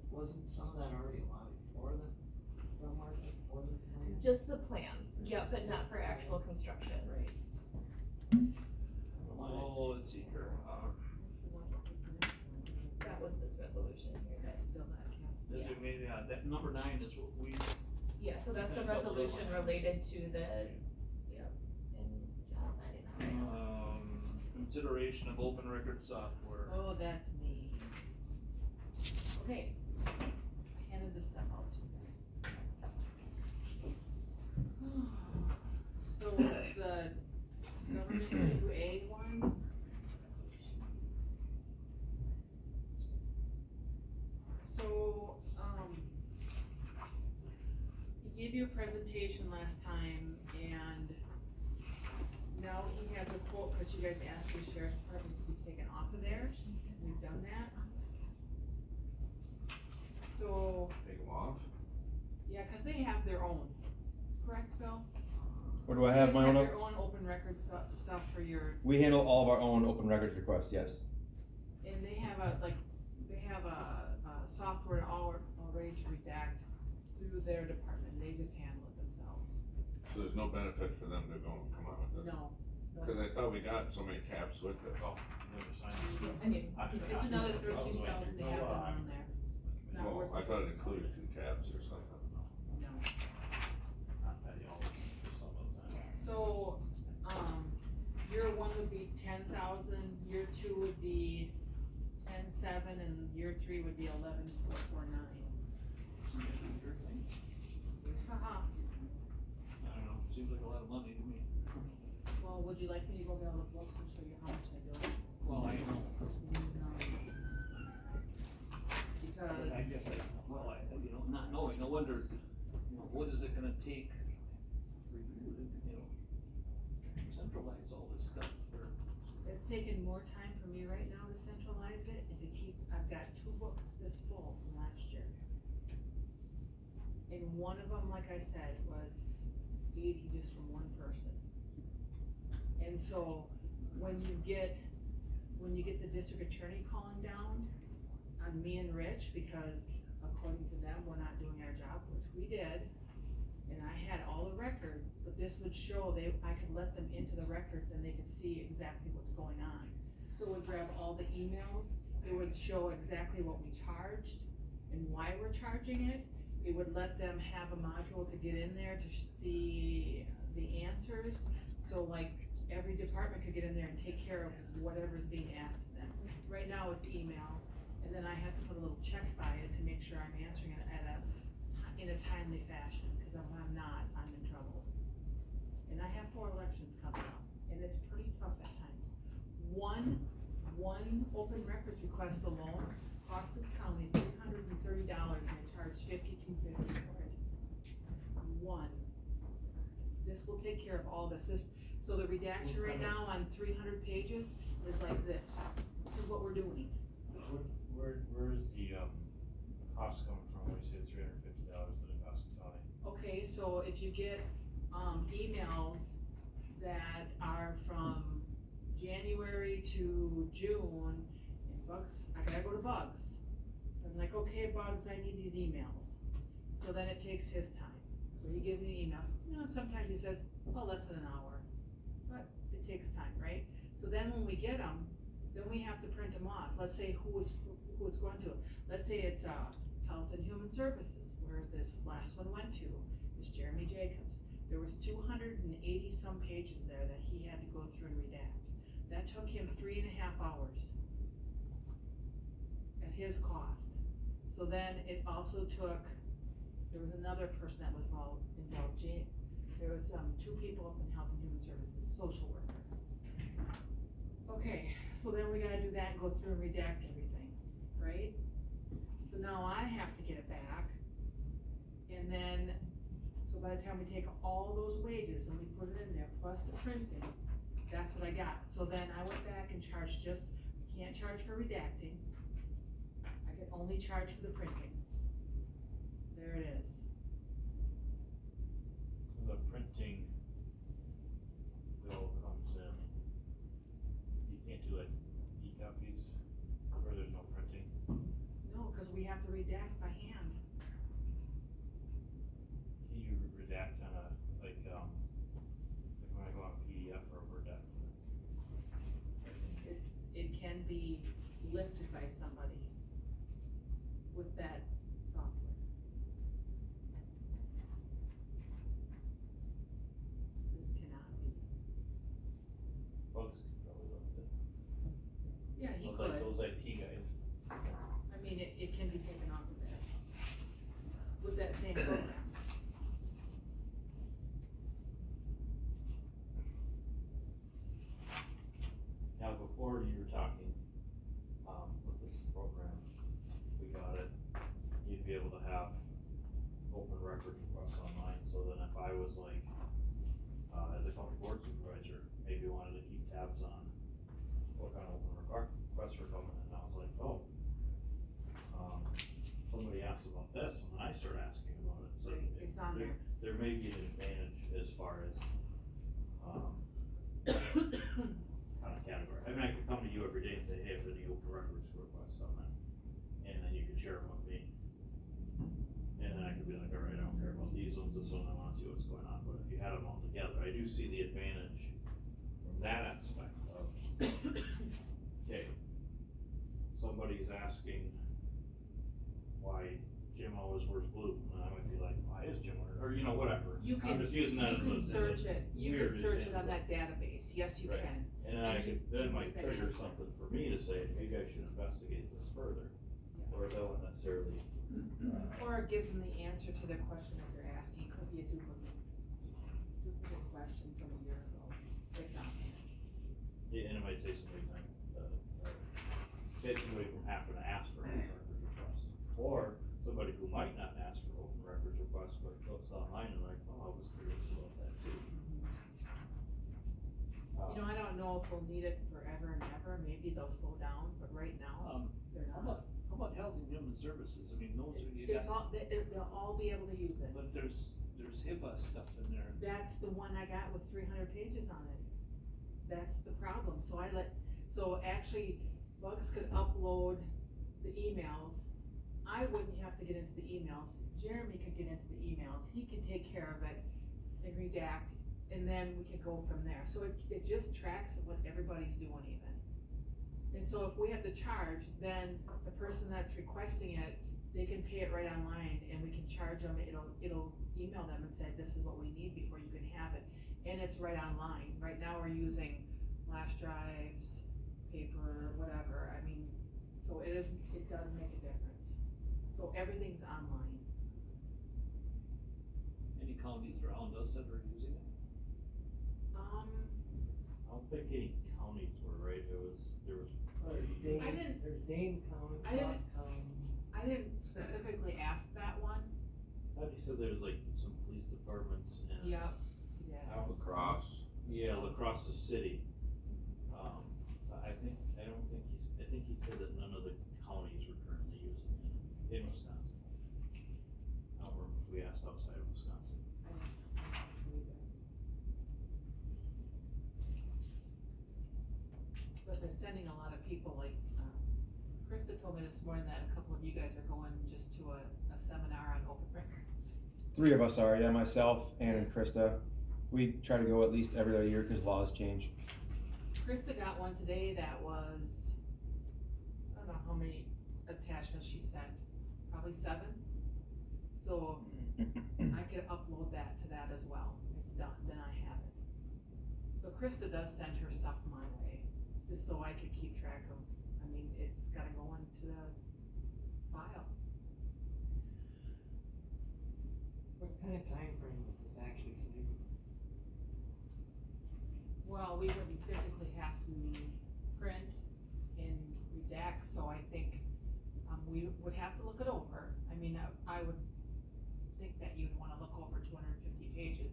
Wasn't some of that already allotted for the film market, for the film? Just the plans, yeah, but not for actual construction, right? Oh, let's see here, That was this resolution here, that, Bill that account. designated, that number 9 is what we, yeah, so that's the Okay, double resolution double. related to the, yep, and John signed it. consideration of open record software. Oh, that's me. Okay, I handed this stuff out to you guys. So it's the government 2A one. So, he gave you a presentation last time and now he has a quote, cause you guys asked the sheriff's department to be taken off of there. We've done that. So, Take them off? yeah, cause they have their own, correct, Phil? Or do I have my own? You guys have your own open record stuff for your, We handle all of our own open records requests, yes. and they have a software already to redact through their department, they just handle it themselves. So there's no benefit for them to go and come out with this? No. Cause I thought we got so many taps with it. Oh, never signed it. I mean, It's another 13,000 they have on there. It's not Well, worth I it. thought it included 2 taps or something. No. Not that, you know, just some of that. So, year one would be 10,000, year two would be 10,700, and year three would be 11,449. Haha. I don't know, seems like a lot of money to me. Well, would you like me to go get all the books and show you how much I bill? Well, I know. Because. I guess you know, not knowing, I wonder, you know, what is it gonna take for you to, you know, centralize all this stuff for? It's taken more time for me right now to centralize it and to keep, I've got 2 books this full from last year. And one of them, like I said, was 80 just from one person. And so when you get the district attorney calling down on me and Rich, because according to them, we're not doing our job, which we did, and I had all the records, but this would show, I could let them into the records and they could see exactly what's going on. So it would grab all the emails, it would show exactly what we charged and why we're charging it. It would let them have a module to get in there to see the answers. So like every department could get in there and take care of whatever's being asked of them. Right now it's email, and then I have to put a little check by it to make sure I'm answering it in a timely fashion, because if I'm not, I'm in trouble. And I have 4 elections coming up, and it's pretty tough at times. One open records request alone cost this county $330, and they charged $52.50 for it. One. This will take care of all this. So the redaction right now on 300 pages is like this. This is what we're doing. Where is the, cost coming from, when you say $350 that it costs the county? Okay, so if you get, emails that are from January to June, and Bugs, I gotta go to Bugs. So I'm like, okay, Bugs, I need these emails. So then it takes his time. So he gives me the emails. You know, sometimes he says, well, less than an hour, but it takes time, right? So then when we get them, then we have to print them off. Let's say who it's going to. Let's say it's, Health and Human Services, where this last one went to, is Jeremy Jacobs. There was 280 some pages there that he had to go through and redact. That took him 3.5 hours at his cost. So then it also took, there was another person that was involved, there was 2 people up in Health and Human Services, social worker. Okay, so then we gotta do that and go through and redact everything, right? So now I have to get it back, and then, so by the time we take all those wages and we put it in there, plus the printing, that's what I got. So then I went back and charged can't charge for redacting, I can only charge for the printing. There it is. The printing bill comes in, you can't do like e-copies, or there's no printing? No, cause we have to redact by hand. Can you redact on a, like when I go on PDF or Word document? It can be lifted by somebody with that software. This cannot be. Bugs could probably lift it. Yeah, he could. Those IT guys. I mean, it can be taken off of there with that same program. Now, before you were talking, with this program, we got it, you'd be able to have open record requests online, so then if I was like, as a county board supervisor, maybe wanted to keep tabs on what kind of open requests were coming in, and I was like, oh, somebody asked about this, and then I started asking about it, so. It's on there. There may be an advantage as far as, kind of category. I mean, I could come to you every day and say, hey, if there's any open records requests on that, and then you could share them with me. And then I could be like, all right, I don't care about these ones, this one, I wanna see what's going on, but if you had them all together, I do see the advantage from that aspect of, okay, somebody's asking why Jim always wears blue, and I might be like, why is Jim wearing, or you know, whatever, You I'm can, just using that as a. search it, you weird can search it on example. that database, yes, you Right. can. And then I And could, you- that you might put that trigger in. something for me to say, maybe I should investigate this further, or that won't necessarily. Or it gives them the answer to the question that they're asking, could be a duplicate question from a year ago, like that. Yeah, and it might say somebody might, get somebody from having to ask for an open records request, or somebody who might not ask for open records request, but looks online and like, oh, I was curious about that too. You know, I don't know if we'll need it forever and ever, maybe they'll slow down, but right now, they're How not. about Housing and Human Services? I mean, those are, you It's got, all, they'll all be able to use it. but there's HIPAA stuff in there. That's the one I got with 300 pages on it. That's the problem, so so actually, Bugs could upload the emails. I wouldn't have to get into the emails, Jeremy could get into the emails, he can take care of it and redact, and then we could go from there. So it just tracks what everybody's doing even. And so if we have to charge, then the person that's requesting it, they can pay it right online and we can charge them, it'll email them and say, this is what we need before you can have it. And it's right online. Right now we're using flash drives, paper, whatever, I mean, so it does make a difference. So everyth's online. Any counties around us that are using it? I don't think any counties were, right, there was pretty. I didn't- There's Dane County, I didn't- Sauk County. I didn't specifically ask that one. I thought you said there's like some police departments and. Yeah. Yeah. Out Lacrosse. Yeah, lacrosse the city. I think he said that none of the counties were currently using it in Wisconsin. I don't remember if we asked outside of Wisconsin. But they're sending a lot of people, like, Krista told me this morning that a couple of you guys are going just to a seminar on open records. 3 of us are, yeah, myself, Ann and Krista. We try to go at least every other year because laws change. Krista got one today that was, I don't know how many attachments she sent, probably 7. So I could upload that to that as well, it's done, then I have it. So Krista does send her stuff my way, just so I could keep track of, I mean, it's gotta go into the file. What kind of time frame is this actually saving? Well, we wouldn't physically have to print and redact, so I think, we would have to look it over. I mean, I would think that you'd wanna look over 250 pages.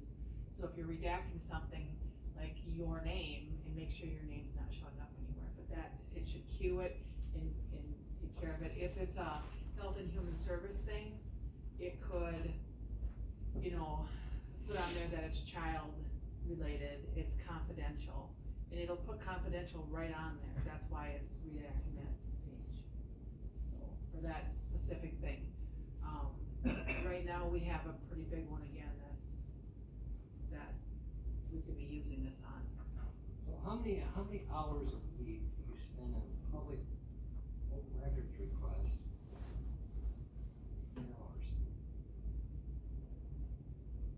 So if you're redacting something like your name, and make sure your name's not showing up anywhere, but that, it should cue it and take care of it. If it's a health and human service thing, it could, you know, put on there that it's child related, it's confidential, and it'll put confidential right on there, that's why it's redacting that page. So, for that specific thing. Right now, we have a pretty big one again, that we could be using this on. So how many hours a week do you spend on public open records requests? Hours.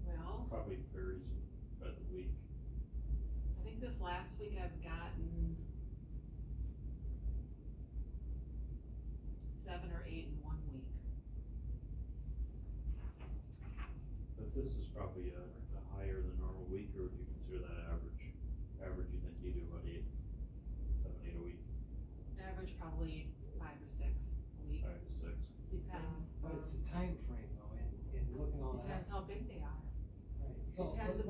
Well, Probably varies by the week. I think this last week I've gotten 7 or 8 in 1 week. But this is probably a higher than normal week, or would you consider that average? Average, you think you do about 7, 8 a week? Average probably 5 or 6 a week, 5 to 6. depends. But it's the time frame though, and looking all that. Depends how big they are. Right, so Depends of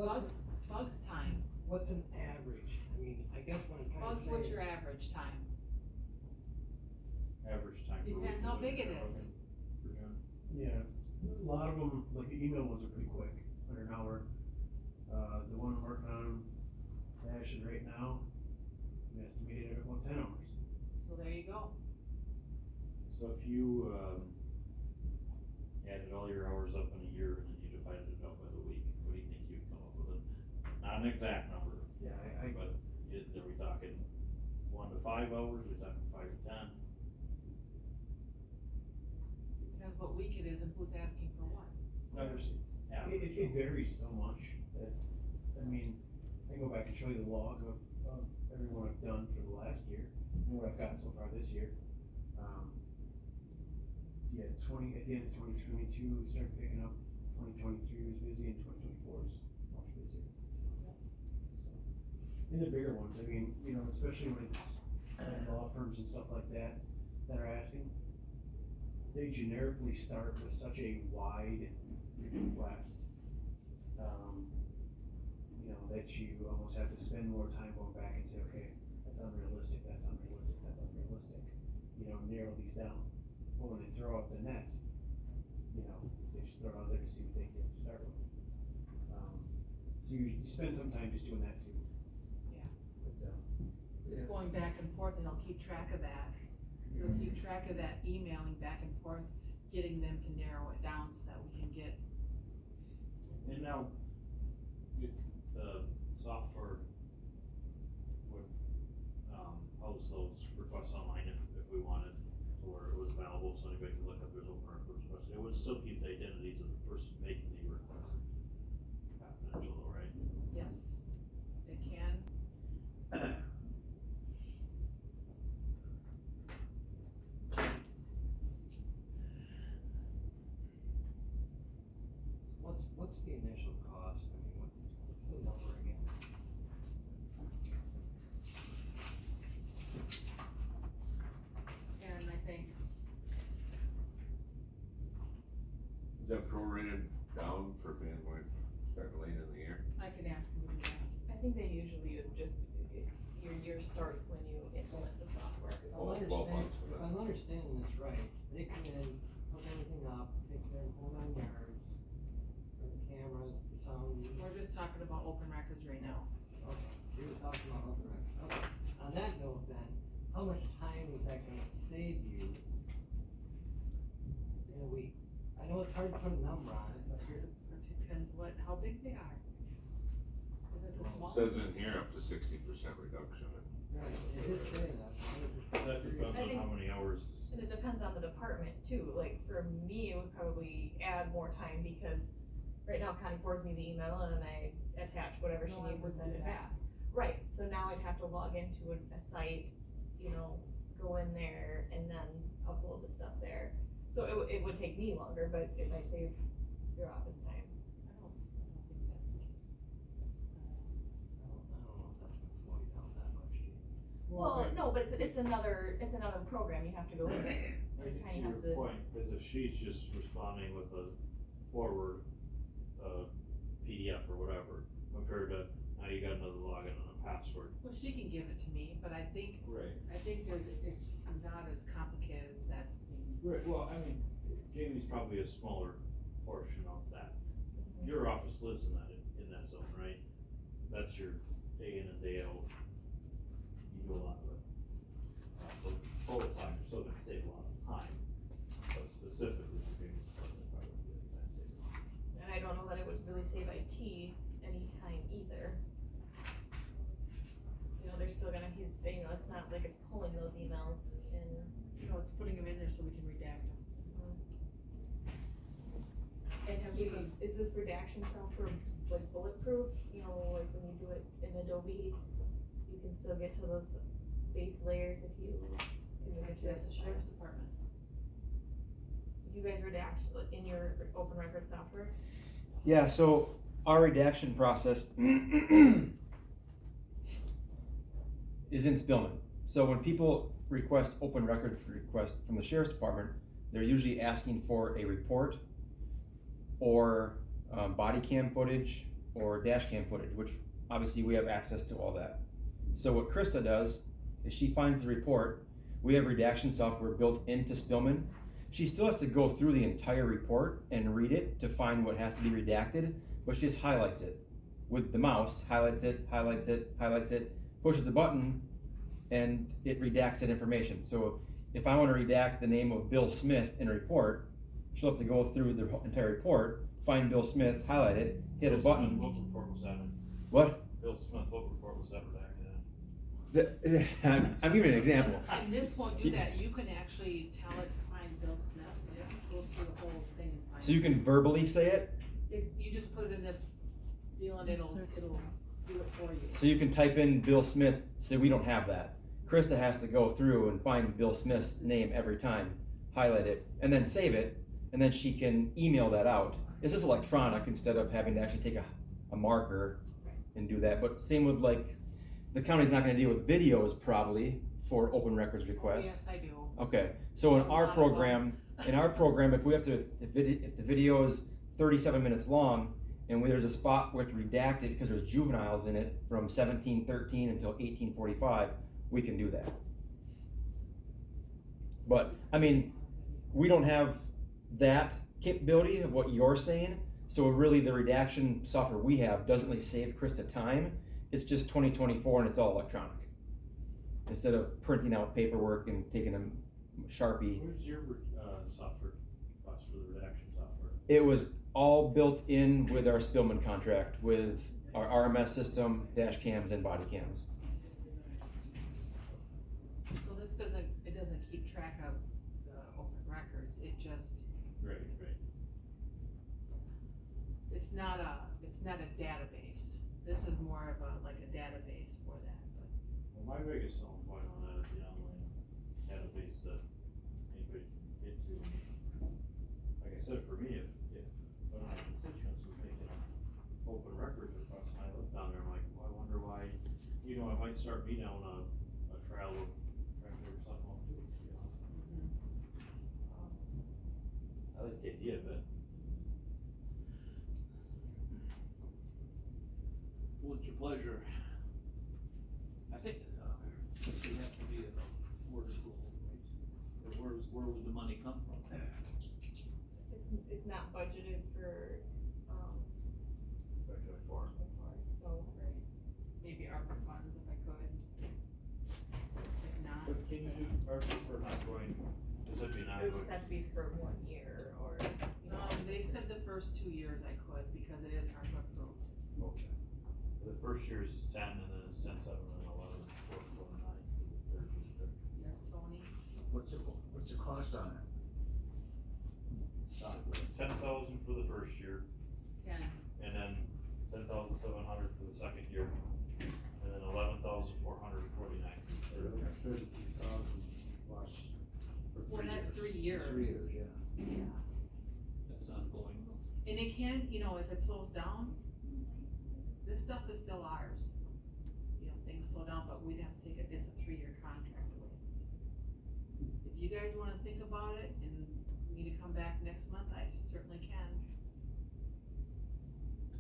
Bugs time. what's an average? I mean, I guess what I'm trying to Bugs, say. what's your average time? Average time. for Depends week, how is big it okay, is. for John? Yeah, a lot of them, like the email ones are pretty quick, under an hour. The one I'm working on, actually right now, we estimated it at about 10 hours. So there you go. So if you, added all your hours up in a year and then you divided it up by the week, what do you think you'd come up with? Not an exact number, Yeah, but are we talking 1 to 5 hours, are we talking 5 to 10? Depends what week it is and who's asking for what. There's average. It varies so much that, I mean, I can go back and show you the log of everyone I've done for the last year, and what I've got so far this year. Yeah, at the end of 2022, we started picking up, 2023 was busy, and 2024 is much busier. And the bigger ones, I mean, you know, especially when it's law firms and stuff like that are asking, they generically start with such a wide request, you know, that you almost have to spend more time going back and say, okay, that's unrealistic, that's unrealistic, that's unrealistic, you know, narrow these down. But when they throw out the net, you know, they just throw it out there to see what they can start with. So you spend some time just doing that too. Yeah. But, Just going back and forth, and they'll keep track of that. They'll keep track of that, emailing back and forth, getting them to narrow it down so that we can get. And now, the software would, host those requests online if we wanted, or it was available, so anybody could look up their open records request. It would still keep the identities of the person making the request confidential though, right? Yes, they can. What's the initial cost? I mean, what's the number again? And I think, Is that prorated down for being when it started late in the year? I can ask them to do that. I think they usually just, your year starts when you implement the software. If I'm understanding this right, they come in, hook everything up, take care of whole 9 yards, for the cameras, the sound. We're just talking about open records right now. Okay, you're just talking about open records. Okay, on that note then, how much time is that gonna save you in a week? I know it's hard to put a number on it, but It depends how big they are. If it's a small. It says in here up to 60% reduction. it did say that. That depends on how many hours. And it depends on the department too, like for me, it would probably add more time because right now Connie forwards me the email and I attach whatever she No, I needs and wouldn't send do it that. back. Right, so now I'd have to log into a site, you know, go in there and then upload the stuff there. So it would take me longer, but it might save your office time. I don't think that's the case. I don't know if that's gonna slow you down that much. Well, no, but it's another program you have to go into. I Every think time to you have your to. point, because if she's just responding with a forward, PDF or whatever, compared to now you got another login and a password. Well, she can give it to me, but I think Right. it's not as complicated as that's being. Right, well, I mean, Jamie's probably a smaller portion of that. Mhm. Your office lives in that zone, right? That's your day in and day out. You do a lot of it. So total time, you're still gonna save a lot of time, but specifically for Jamie's department, probably would be advantageous. And I don't know that it would really save IT any time either. You know, they're still gonna, you know, it's not like it's pulling those emails and. No, it's putting them in there so we can redact them. And have we, is this redaction software like bulletproof, you know, like when you do it in Adobe, you can still get to those base layers if you. That's the sheriff's department. You guys redact in your open record software? Yeah, so our redaction process is in Spillman. So when people request open record request from the sheriff's department, they're usually asking for a report or body cam footage or dash cam footage, which obviously we have access to all that. So what Krista does is she finds the report. We have redaction software built into Spillman. She still has to go through the entire report and read it to find what has to be redacted, but she just highlights it with the mouse, highlights it, pushes the button, and it redacts that information. So if I want to redact the name of Bill Smith in a report, she'll have to go through the entire report, find Bill Smith, highlight it, hit a button. Bill Smith, what report was that in? What? Bill Smith, what report was that redacted I'm giving you an example. And this won't do that, you can actually tell it to find Bill Smith, it goes through the whole thing and find. So you can verbally say it? You just put it in this deal and it'll do it for you. So you can type in Bill Smith, say we don't have that. Krista has to go through and find Bill Smith's name every time, highlight it, and then save it, and then she can email that out. It's just electronic instead of having to actually take a marker and do that. But same with like, the county's not gonna deal with videos probably for open records requests. Yes, I do. Okay, so in our program, if we have to, if the video is 37 minutes long, and there's a spot where it's redacted because there's juveniles in it from 1713 until 1845, we can do that. But, I mean, we don't have that capability of what you're saying, so really the redaction software we have doesn't really save Krista time. It's just 2024 and it's all electronic. Instead of printing out paperwork and taking a Sharpie. Where's your software cost for the redaction software? It was all built in with our Spillman contract with our RMS system, dash cams and body cams. So this doesn't keep track of the open records, it just. Right. It's not a database. This is more of like a database for that, but. Well, my biggest selling point on that is the online database that anybody can get to. Like I said, for me, if one of my constituents was making an open records request and I lived down there, I'm like, well, I wonder why, it might start me down a trail of trying to figure something out too, to be honest. I like the idea of it. What's your pleasure? I think, we have to be in a board school, right? Where would the money come from? It's not budgeted for, For. so, right. Maybe ARPA funds if I could. If not. But can you do ARPA for not going, does that mean not It would going? just have to be for 1 year or, They said the first 2 years I could because it is ARPA approved. Okay. The first year's 10 and then it's 10, 7, and 11, 4, 4, 9, for the third. Yes, Tony? What's the cost on it? 10,000 for the first year, 10. and then 10,700 for the second year, and then 11,449. 32,000 plus. For the next 3 years. 3 years, yeah. Yeah. That's ongoing. And it can, if it slows down, this stuff is still ours. Things slow down, but we'd have to take it's a 3-year contract away. If you guys wanna think about it and me to come back next month, I certainly can.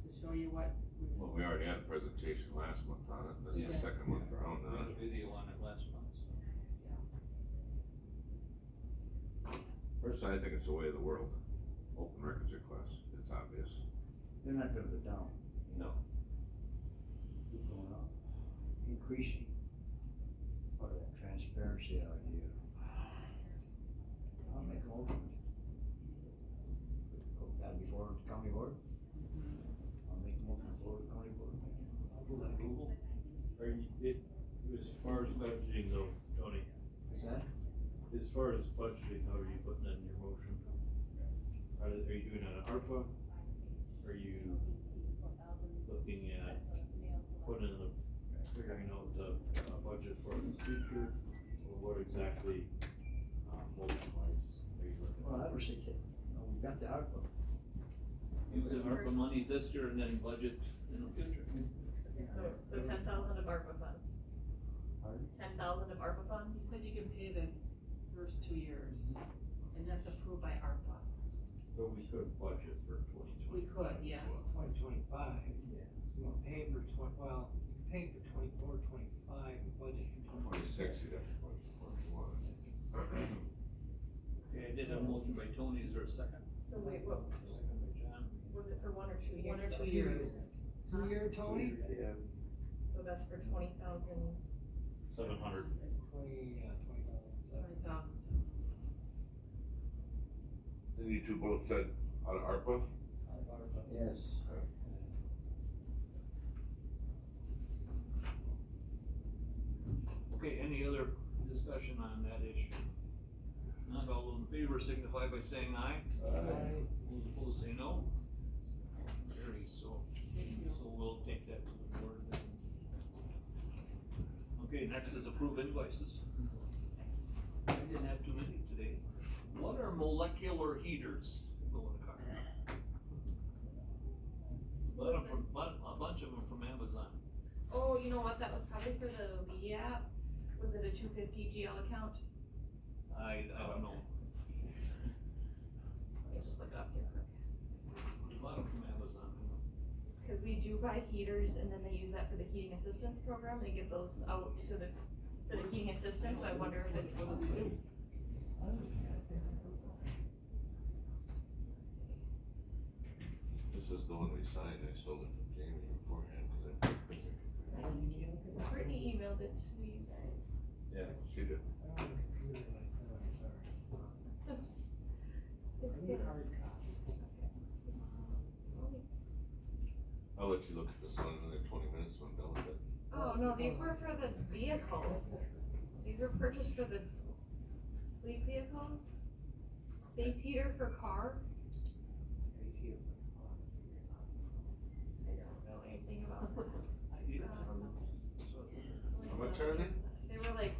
To show you what. Well, we already had a presentation last month on it, this is the second month around We on had it. a video on it last month, so. Personally, I think it's the way of the world, open records request, it's obvious. They're not gonna go down, No. keep going up, increasing. Part of that transparency idea. I'll make a motion. That before the county board? I'll make a motion for the county board. Approval? As far as budgeting though, Tony, Is that? as far as budgeting, how are you putting that in your motion? Are you doing it on ARPA? Are you looking at figuring out a budget for the future? Or what exactly, motion wise are you looking at? Well, I would say, we've got the ARPA. Use the ARPA money this year and then budget in the future. so 10,000 of ARPA funds. Pardon? 10,000 of ARPA funds? He said you can pay the first 2 years, and that's approved by ARPA. But we could budget for 2020. We could, yes. 2025, we're paying for paying for 24, 25, and budget for 26, you got 21. Okay, I did have a motion by Tony, is there a second? So wait, what, Second by John. was it for 1 or 2 years? 1 or 2 though? years. 2-year, Tony? Yeah. So that's for 20,000. 700. 20,000. 20,000. And you two both said out of ARPA? Yes. Okay, any other discussion on that issue? Not all those in favor signify by saying aye. Aye. Those opposed say no. carries, so we'll take that to the board. Okay, next is approve invoices. I didn't have too many today. What are molecular heaters that go in a car? A bunch of them from Amazon. Oh, you know what, that was probably for the Lee app, was it a 250 GL account? I don't know. Let me just look it up here quick. A lot of them from Amazon. Cause we do buy heaters and then they use that for the heating assistance program, they give those out to the, for the heating assistance, so I wonder if it's. Let's see. This is the one we signed, I stole it from Jamie beforehand, cause I. Brittany emailed it to you guys. Yeah, she did. I'll let you look at this one in another 20 minutes when I'm done with it. Oh, no, these were for the vehicles. These were purchased for the fleet vehicles. Space heater for car. I don't know anything about that. How much are they? They were like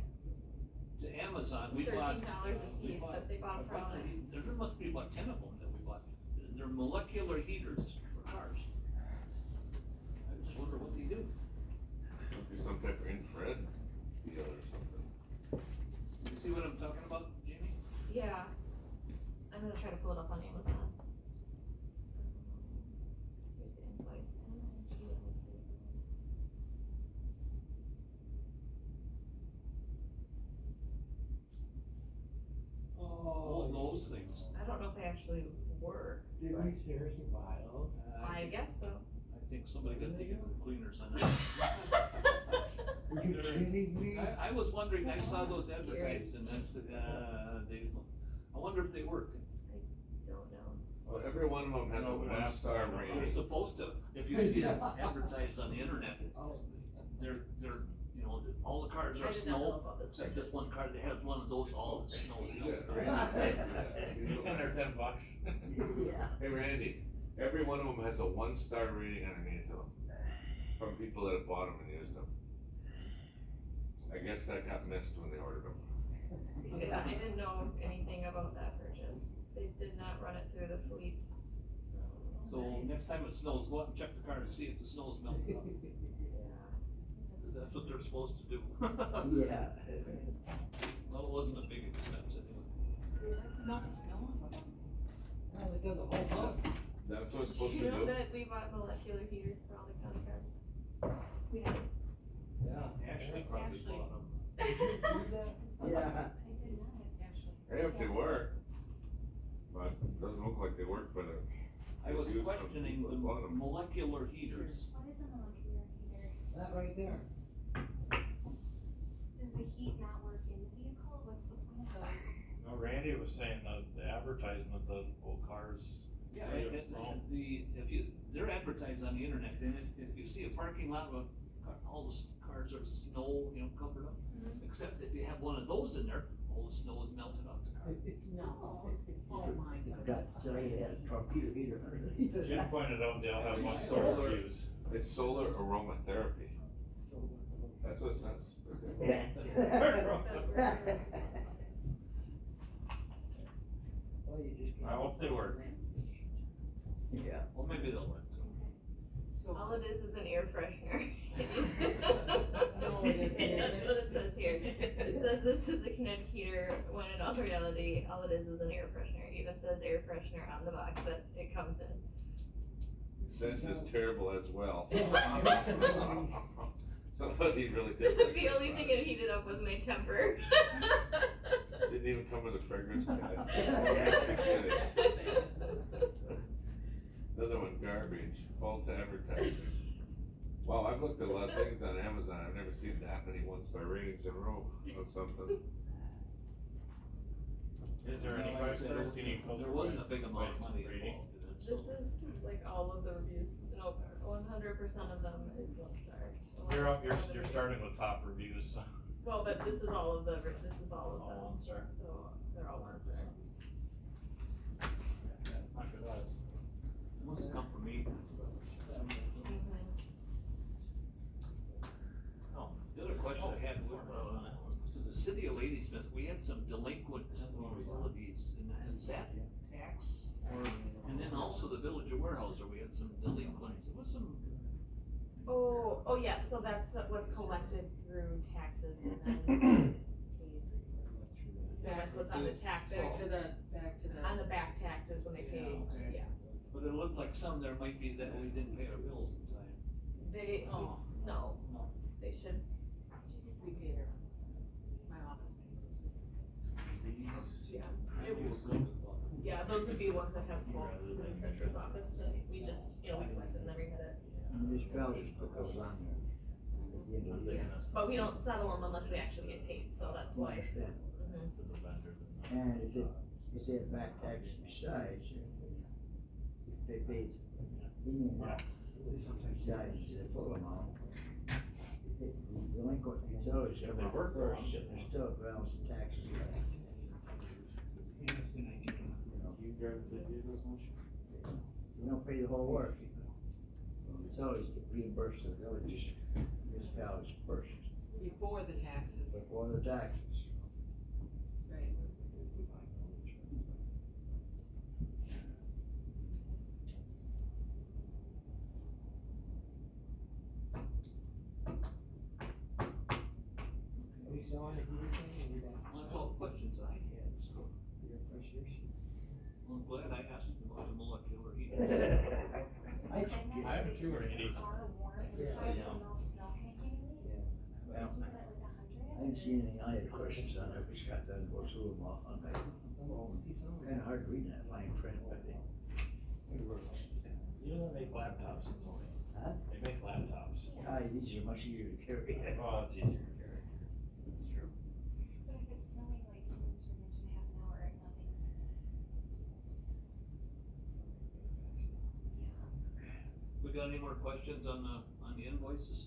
To Amazon, we bought. $13 a piece, but they bought from it. There must be about 10 of them that we bought. They're molecular heaters for cars. I just wonder what they do. Must be some type of infrared deal or something. You see what I'm talking about, Jamie? Yeah. I'm gonna try to pull it up on Amazon. Here's the invoice. All those things. I don't know if they actually work. Did we seriously buy them? I guess so. I think somebody got taken to the cleaners on that. Are you kidding me? I was wondering, I saw those advertised and I said, I wonder if they work. I don't know. Well, every one of them has a 1-star They're rating. supposed to, if you see them advertised on the internet, they're, you know, all the cars I are did not know snow, about this except this one car that has one of those all in snow. And they're $10. Yeah. Hey Randy, every one of them has a 1-star rating underneath of them, from people that have bought them and used them. I guess that got missed when they ordered them. Yeah. I didn't know anything about that purchase. They did not run it through the fleet. So next time it snows, go out and check the car to see if the snow's melted off. That's what they're supposed to do. Yeah. Well, it wasn't a big expense anyway. That's not the snow off of them. Well, it does a whole house. That's what it's supposed to You know do? that we bought molecular heaters for all the county cars? We did. Yeah. Ashley probably Ashley. bought them. Yeah. Hey, if they work, but it doesn't look like they work, but I was Use some questioning people the that bought 'em. molecular heaters. What is a molecular heater? That right there. Does the heat not work in the vehicle? What's the point of those? No, Randy was saying that the advertisement, the old cars. Yeah, free of if snow. they're advertised on the internet, and if you see a parking lot with all the cars are snow, you know, covered up. Except if you have one of those in there, all the snow is melted off the car. No. Oh my I God. forgot to tell you, they had a torpedo heater underneath it. Jim pointed out they'll have one Solar. solar fuse. it's solar aromatherapy. That's what it says. Yeah. Well, you just. I hope they work. Yeah. Well, maybe they'll work. All it is an air freshener. No, it isn't. That's what it says here. It says this is a kinetic heater, when in all reality, all it is an air freshener. It even says air freshener on the box that it comes in. Scent is terrible as well. Somebody really did. like The that only thing product. it heated up was my temper. Didn't even come with a fragrance pad. Another one, garbage, false advertising. Wow, I've looked at a lot of things on Amazon, I've never seen that many 1-star ratings in a row of something. Is there any Like I said, five-stars? Can you go there through wasn't a it? big amount of money Rating? involved in it, This so. is like all of the reviews, no, 100% of them is 1 star. You're starting with top reviews, so. Well, but this is all of the, this is all of All them, 1 star. so they're all 1 star. Not good odds. It must have come from me. some delinquent utilities, and is that tax? Or, and then also the Village of Warehouser, we had some delinquents, it was some, Oh, yeah, so that's what's collected through taxes and then paid. So that's what's on the tax roll. Back to the. On the back taxes when they pay, okay. yeah. but it looked like some there might be that we didn't pay our bills in time. They, no, No. they should, We paid her. My office pays us. yeah, those would be ones that have full in the treasurer's office, and we just, we collect them every minute. Municipalities put those on there. At the end of the year. But we don't settle them unless we actually get paid, so that's I why. understand. Mhm. And if they have back taxes besides, if they paid, besides the full amount, the delinquent utilities come out first, there's still a balance of taxes left. Yeah, that's the idea. You know, You drive the vehicles much? you don't pay the whole work. Utilities get reimbursed to the villages, municipalities first, Before the taxes, before the taxes. right. That's all the questions I had, so. I'm glad I asked about the molecular heat. I have two already. Well, I didn't see anything I had questions on, I just got done go through them all, on my phone. Kinda hard to read that fine print, but it works. You don't make laptops, Tony. Huh? They make laptops. These are much easier to carry. Oh, it's easier to carry. That's true. But if it's snowing like you mentioned half an hour, nothing's. We got any more questions on the invoices?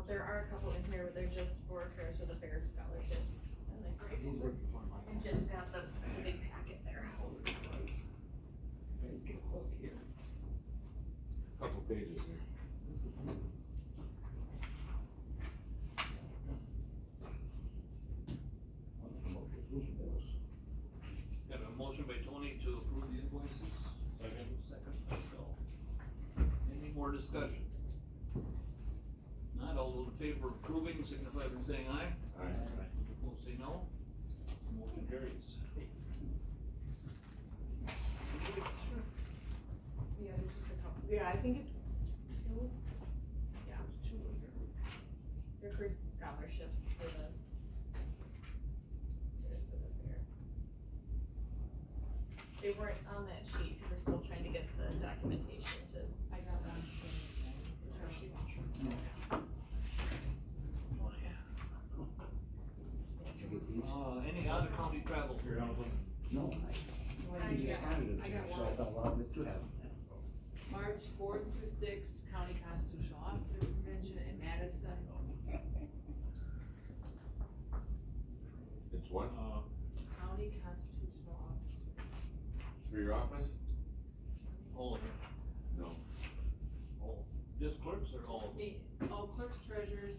There are a couple in here, but they're just for Cares for the Fair scholarships, and they're grateful. And Jim's got the big packet there. Couple pages here. Got a motion by Tony to approve the invoices. Second by Phil. Any more discussion? Not all those in favor of approving signify by saying aye. Aye. Opposed say no. Motion carries. Yeah, there's just a couple. Yeah, I think it's two. Yeah, Two in here. they're for scholarships for the Cares for the Fair. They weren't on that sheet, because we're still trying to get the documentation to. I got one. Did you get these? Any out of county travel? No, I just got- handed it I to got me, so I one. thought, well, I'll let you have it. March 4th through 6th, County Constitutional Officer Convention in Madison. It's what? County Constitutional Officer. For your office? All of them. No. All. Just clerks or all of them? All clerks, treasurers,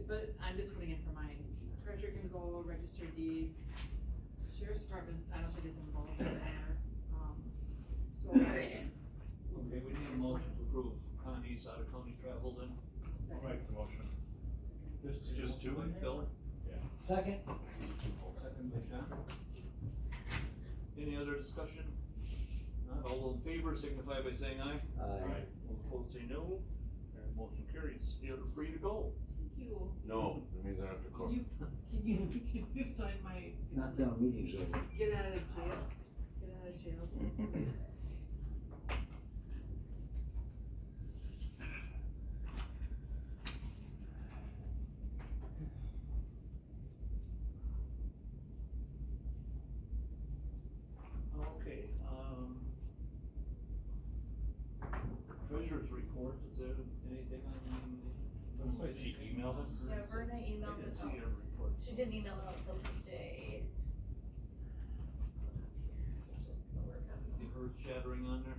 but I'm just putting in for mine. Treasurer can go, register deed. Sheriff's Department, I don't think is involved in there. So. Okay, we need a motion to approve Connie's out of county travel then. I'll make the motion. Just two? By Phil. Yeah. Second? Second by John. Any other discussion? Not all those in favor signify by saying aye. Aye. All opposed say no. And motion carries. You're free to go. Thank you. No, that means I have to call. Can you sign my, Not till the meeting's over. get out of jail, get out of jail? Okay, treasurer's report, is there anything on? Looks like she emailed us. Yeah, Verna I emailed didn't it see her out. report. She didn't email it out till today. It's just gonna work on. See her earth shattering on there?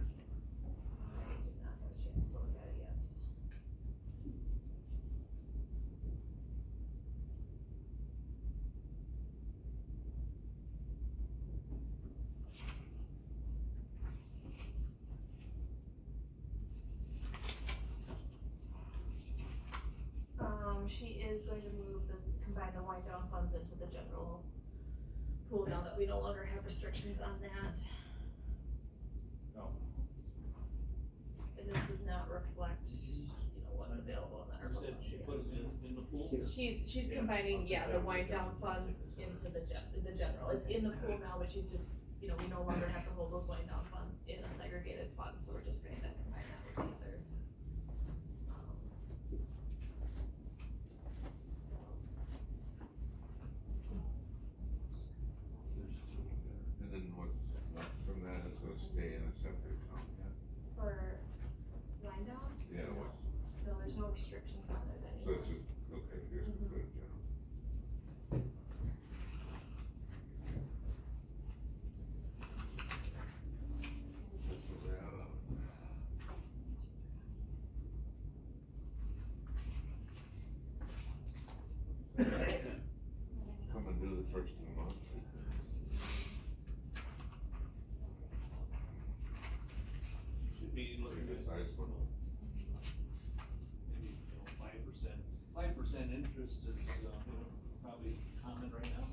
I did not have a chance to look at it yet. She is going to move this, combine the wind down funds into the general pool now that we no longer have restrictions on that. No. And this does not reflect, what's available in the ARPA You said funds, she yeah. put it in the pool? She's Yeah. combining, Okay. the wind down funds into the general, it's in the pool now, but she's just, we no longer have to hold those wind down funds in a segregated fund, so we're just going to combine that with the other. And then what's left from that is gonna stay in a separate account, For wind down? yeah, what's, No, there's no restrictions on it so anymore. it's just, okay, here's the put it general. Come and do the first of the month. Should be looking Pretty at, nice one. maybe, 5% interest is, probably common right now.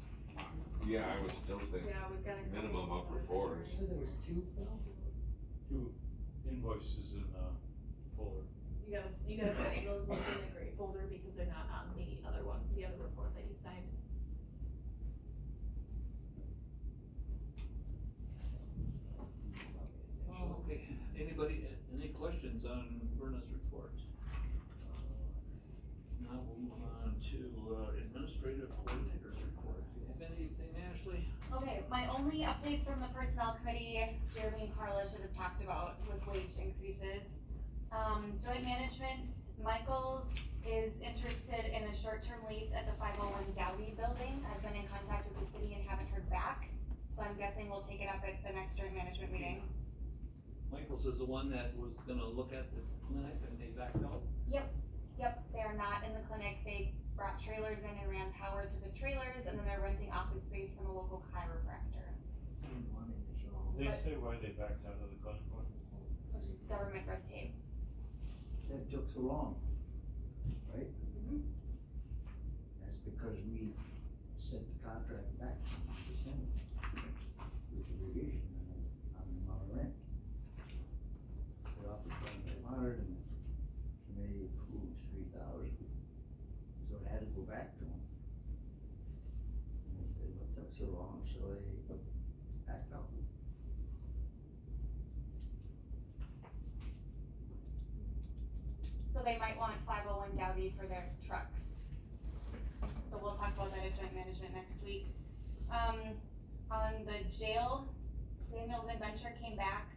Yeah, I would still think Yeah, we've got a couple minimum of upper other fours. things. there was two, Bill? 2 invoices in the folder. You gotta sign those ones in the gray folder because they're not on the other one, the other report that you signed. Okay, anybody, any questions on Verna's report? Now we'll move on to administrative coordinator's report. Do you have anything, Ashley? Okay, my only updates from the personnel committee, Jeremy and Carla should have talked about with wage increases. Joint management, Michaels is interested in a short-term lease at the 501 Dowdy building. I've been in contact with the city and haven't heard back, so I'm guessing we'll take it up at the next joint management meeting. Michaels is the one that was gonna look at the clinic and they backed out? Yep, they are not in the clinic. They brought trailers in and ran power to the trailers, and then they're renting office space from a local chiropractor. They say why they backed out of the clinic. Government red tape. That took so long, right? That's because we sent the contract back in December with the revision on the amount of rent. They offered 2,500 and the committee approved 3,000. So it had to go back to them. And they said, well, it took so long, so they backed out. So they might want 501 Dowdy for their trucks. So we'll talk about that at joint management next week. On the jail, Samuels and Venture came back,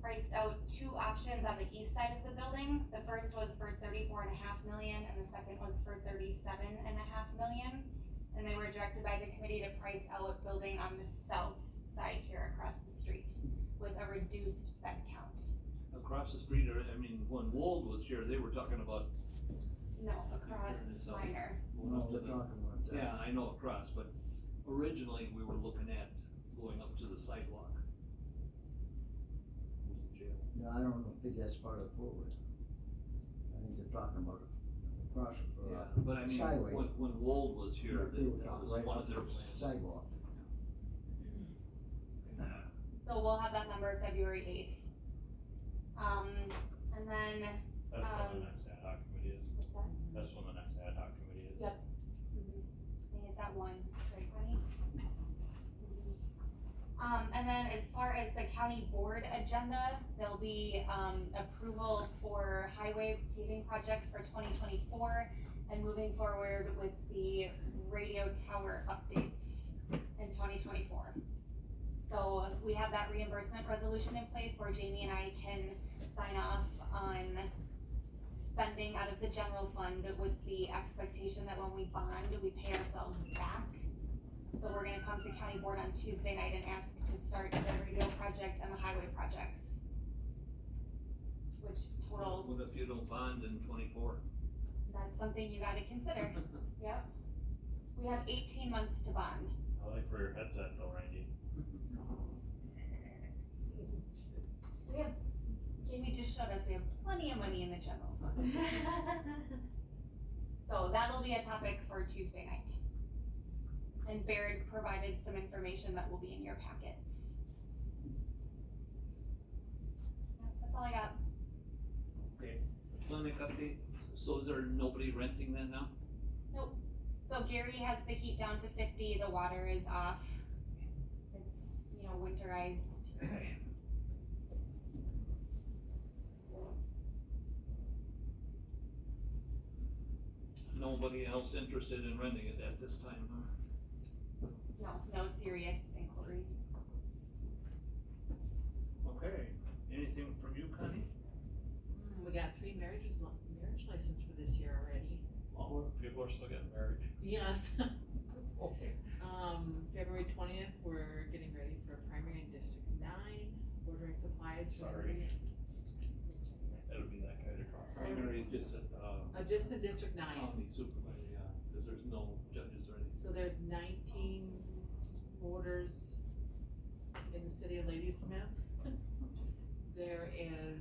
priced out 2 options on the east side of the building. The first was for 34.5 million and the second was for 37.5 million. And they were directed by the committee to price out building on the south side here across the street with a reduced bed count. Across the street, or, I mean, when Wold was here, they were talking about. No, across Minor. Going up to we're the- talking about that. Yeah, I know across, but originally we were looking at going up to the sidewalk. Jail. No, I don't think that's part of the program. I think they're talking about across, Yeah, but I mean, sideway. when Wold was here, They were that talking was right one up of their to the plans. sidewalk. So we'll have that number February 8th. And then, That's when the next ad hoc committee is. what's that? That's when the next ad hoc committee is. Yep. I think it's at 1, right, Connie? And then as far as the county board agenda, there'll be, approval for highway paving projects for 2024 and moving forward with the radio tower updates in 2024. So we have that reimbursement resolution in place where Jamie and I can sign off on spending out of the general fund with the expectation that when we bond, we pay ourselves back. So we're gonna come to county board on Tuesday night and ask to start the radio project and the highway projects. Which total, What if you don't bond in 24? that's something you gotta consider. Yep. We have 18 months to bond. I like where your head's at though, Randy. We have, Jamie just showed us we have plenty of money in the general fund. So that'll be a topic for Tuesday night. And Baird provided some information that will be in your packets. Yep, that's all I got. Okay, clinic update, so is there nobody renting then now? Nope. So Gary has the heat down to 50, the water is off. It's, winterized. Nobody else interested in renting it at this time, huh? No serious inquiries. Okay, anything from you, Connie? We got 3 marriage license for this year already. Well, people are still getting married. Yes. February 20th, we're getting ready for primary in District 9, ordering supplies for. Sorry. It'll be that guy across. Primary just at, Just in District 9. county supervisor, yeah, cause there's no judges or anything. So there's 19 voters in the city of Ladysmith. There is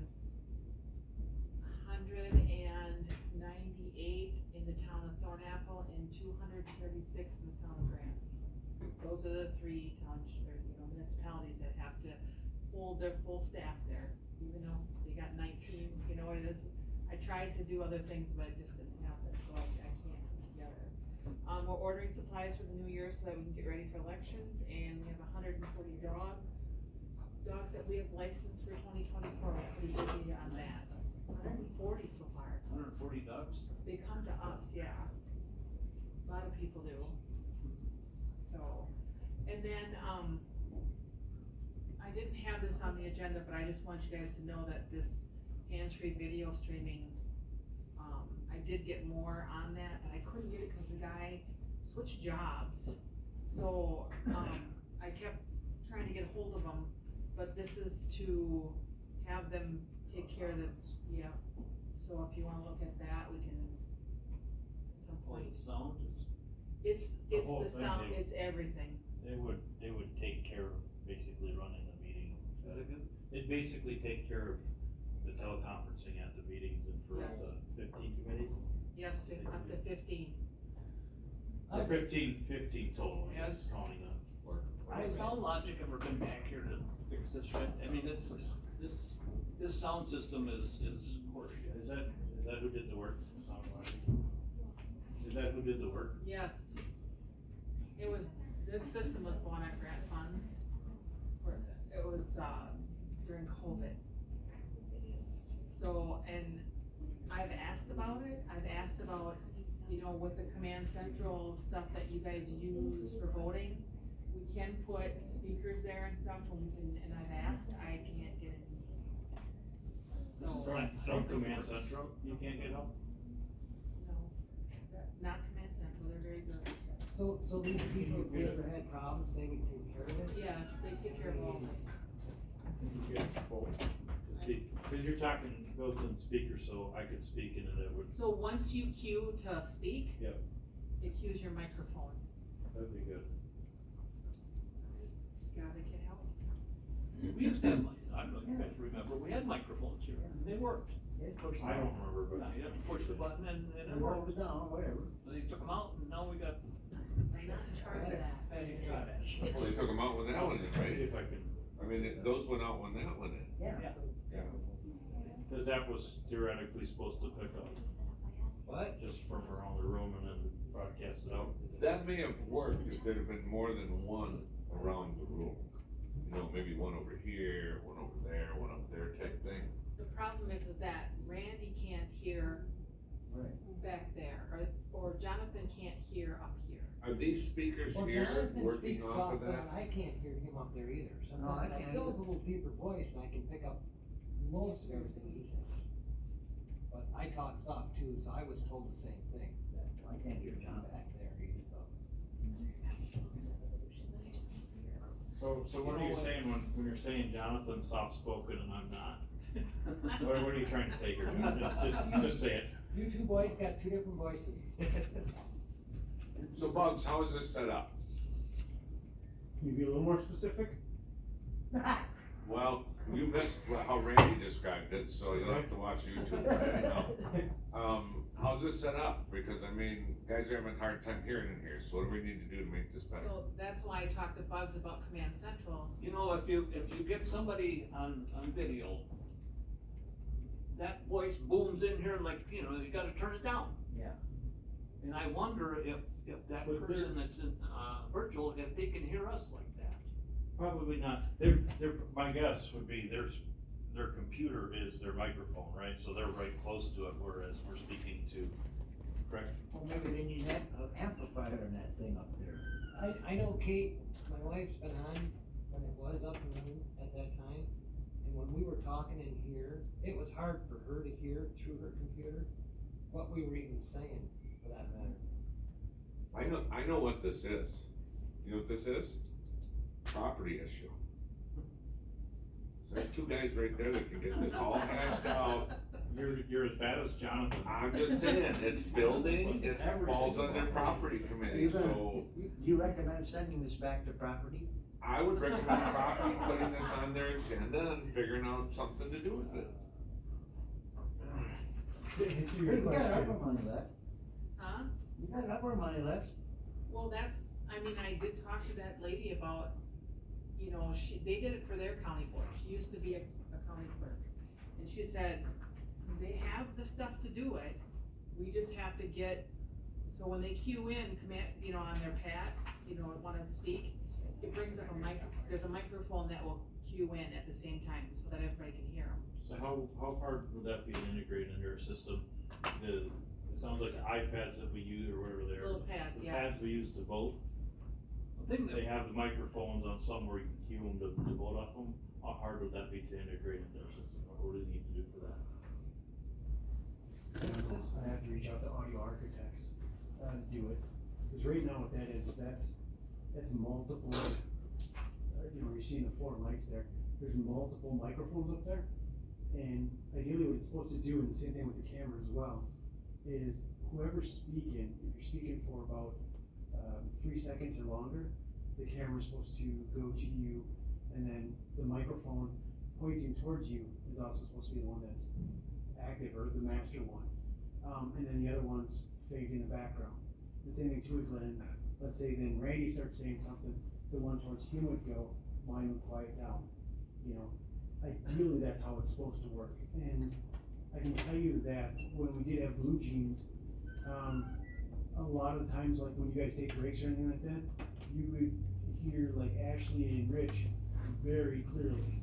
198 in the town of Thornapple and 236 in the town of Grant. Those are the 3 municipalities that have to hold their full staff there, even though they got 19, you know what it is? I tried to do other things, but it just didn't happen, so I can't put it together. We're ordering supplies for the new year so that we can get ready for elections, and we have 140 dogs that we have licensed for 2024, we're pretty busy on that. 140 so far. 140 dogs? They come to us, yeah. A lot of people do. So, and then, I didn't have this on the agenda, but I just want you guys to know that this hands-free video streaming, I did get more on that, but I couldn't get it because the guy switched jobs. So, I kept trying to get a hold of him, but this is to have them take care of the, yeah. So if you wanna look at that, we can, at some point. Sound is. It's The whole the thing, sound, they- it's everything. They would take care of basically running the meeting. It'd basically take care of the teleconferencing at the meetings and for Yes. the 15 committees. Yes, up to 15. Or 15 total, Yes. yes, counting on work. Has Sound Logic ever been back here to fix this shit? I mean, this sound system is horseshit. Is that who did the work? Is that who did the work? Yes. This system was bought on grant funds. It was, during COVID. So, and I've asked about it, with the command central stuff that you guys use for voting, we can put speakers there and stuff, and I've asked, I can't get any. So, From Command Central, you can't get help? no, not command central, they're very good. So these people, if they ever had problems, they would take care of it? Yes, they take care of all this. See, cause you're talking built-in speakers, so I could speak into that would, So once you cue to speak. Yep. It cues your microphone. that'd be good. Gotta get help. We used to have, I don't know if you guys remember, we had microphones here, and they worked. I don't remember, but. You have to push the button and it And roll worked. it down, whatever. They took them out and now we got. I'm not in charge of that. Well, they took them out when that went in, See right? if I can, I mean, those went out when that went in. Yeah. Yeah. cause that was theoretically supposed to pick up What? just from around the room and then broadcast it out. That may have worked if there'd have been more than one around the room. You know, maybe one over here, one over there, one up there type thing. The problem is that Randy can't hear Right. back there, or Jonathan can't hear up here. Are these speakers Well, here Jonathan working speaks off of soft, that? and I can't hear him up there either. No, I Sometimes I can't feel either. his a little deeper voice and I can pick up most of everything he says. But I talk soft too, so I was told the same thing, that I can't hear Jonathan. back there, he's tough. So what are you saying when you're saying Jonathan's soft-spoken and I'm not? What are you trying to say here, John? Just say it. You two boys got two different voices. So Bugs, how is this set up? Can you be a little more specific? Well, you missed how Randy described it, so you'll have to watch YouTube. How's this set up? Because I mean, guys are having a hard time hearing in here, so what do we need to do to make this better? So that's why I talked to Bugs about Command Central. You know, if you get somebody on video, that voice booms in here like, you know, you gotta turn it down. Yeah. And I wonder if that But person that's in, virtual, if they can hear us like that. Probably not. My guess would be their computer is their microphone, right? So they're right close to it, whereas we're speaking to, correct? Well, maybe they need an amplifier in that thing up there. I know Kate, my wife's been on when it was up and running at that time. And when we were talking in here, it was hard for her to hear through her computer what we were even saying, for that matter. I know what this is. You know what this is? Property issue. So there's two guys right there that can get this all hashed out. You're as bad as Jonathan. I'm just saying, it's building, it falls under property committee, so. Do you recommend sending this back to property? I would recommend property putting this on their agenda and figuring out something to do with it. Hey, we got ARPA money left. Huh? We got ARPA money left. Well, I mean, I did talk to that lady about, you know, they did it for their county board. She used to be a county clerk. And she said, they have the stuff to do it. We just have to get, so when they cue in, you know, on their pad, you know, want to speak, it brings up there's a microphone that will cue in at the same time so that everybody can hear them. So how hard would that be to integrate into our system? It sounds like the iPads that we use or whatever they are. Little pads, yeah. The pads we use to vote. I think they have the microphones on some where you can cue them to vote off them. How hard would that be to integrate into our system? What do you need to do for that? I have to reach out to audio architects, to do it, because right now what that is that's multiple, you know, you're seeing the 4 lights there, there's multiple microphones up there, and ideally what it's supposed to do, and the same thing with the camera as well, is whoever's speaking, if you're speaking for about 3 seconds or longer, the camera's supposed to go to you, and then the microphone pointing towards you is also supposed to be the one that's active, or the master one. And then the other ones fade in the background. The same thing too is when, let's say then Randy starts saying something, the one towards him would go, mine would quiet down. You know, ideally that's how it's supposed to work. And I can tell you that when we did have Blue Jeans, a lot of the times, like when you guys take breaks or anything like that, you would hear like Ashley and Rich very clearly,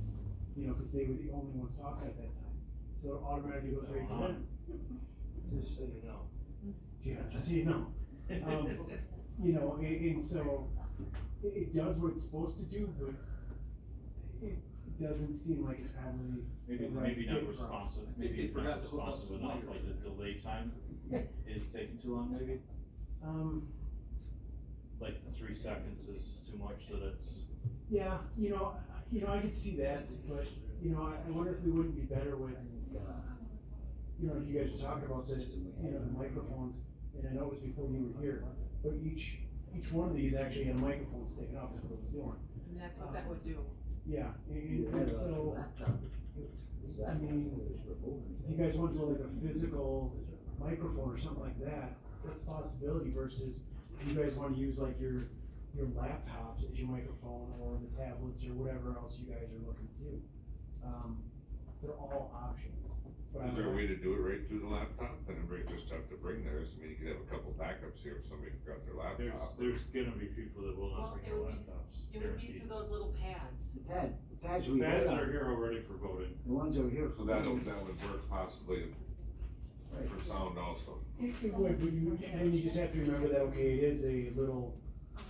you know, because they were the only ones talking at that time. So it automatically goes right to them. Just so you know. Yeah, just so you know. You know, and so it does what it's supposed to do, but it doesn't seem like it's probably. Maybe not responsive, maybe not responsive enough, like the delay time is taking too long, maybe? Like the 3 seconds is too much that it's. Yeah, you know, I could see that, but, you know, I wonder if we wouldn't be better with, you know, you guys were talking about the, you know, the microphones, and I know it was before you were here, but each one of these actually had a microphone sticking up, is what it was doing. And that's what that would do. Yeah, and so, I mean, if you guys want to do like a physical microphone or something like that, that's a possibility versus if you guys want to use like your laptops as your microphone or the tablets or whatever else you guys are looking to do. They're all options. But Is there a way to do it right through the laptop? Then everybody just have to bring theirs. I mean, you could have a couple backups here if somebody forgot their laptop. There's gonna be people that will not Well, bring their laptops. it would be through those little pads. The pads The we pads vote that are on, here already for voting. the ones over here. So that would work possibly for sound also. It would, but you just have to remember that, okay, it is a little,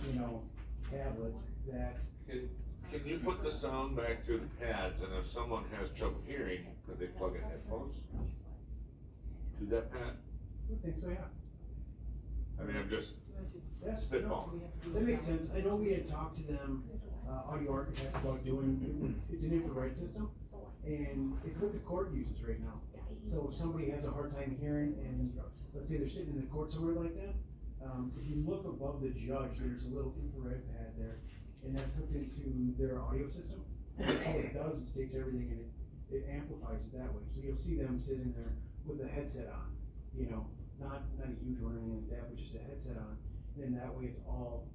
you know, tablet that. Can you put the sound back through the pads, and if someone has trouble hearing, could they plug in headphones to that pad? I think so, yeah. I mean, I'm just Yeah, spitballing. That makes sense. I know we had talked to them, audio architect about doing, it's an infrared system, and it's what the court uses right now. So if somebody has a hard time hearing, and let's say they're sitting in the court somewhere like that, if you look above the judge, there's a little infrared pad there, and that's hooked into their audio system. And that's what it does, is takes everything and it amplifies it that way. So you'll see them sitting there with a headset on, you know, not a huge one or anything like that, but just a headset on. And that way it's all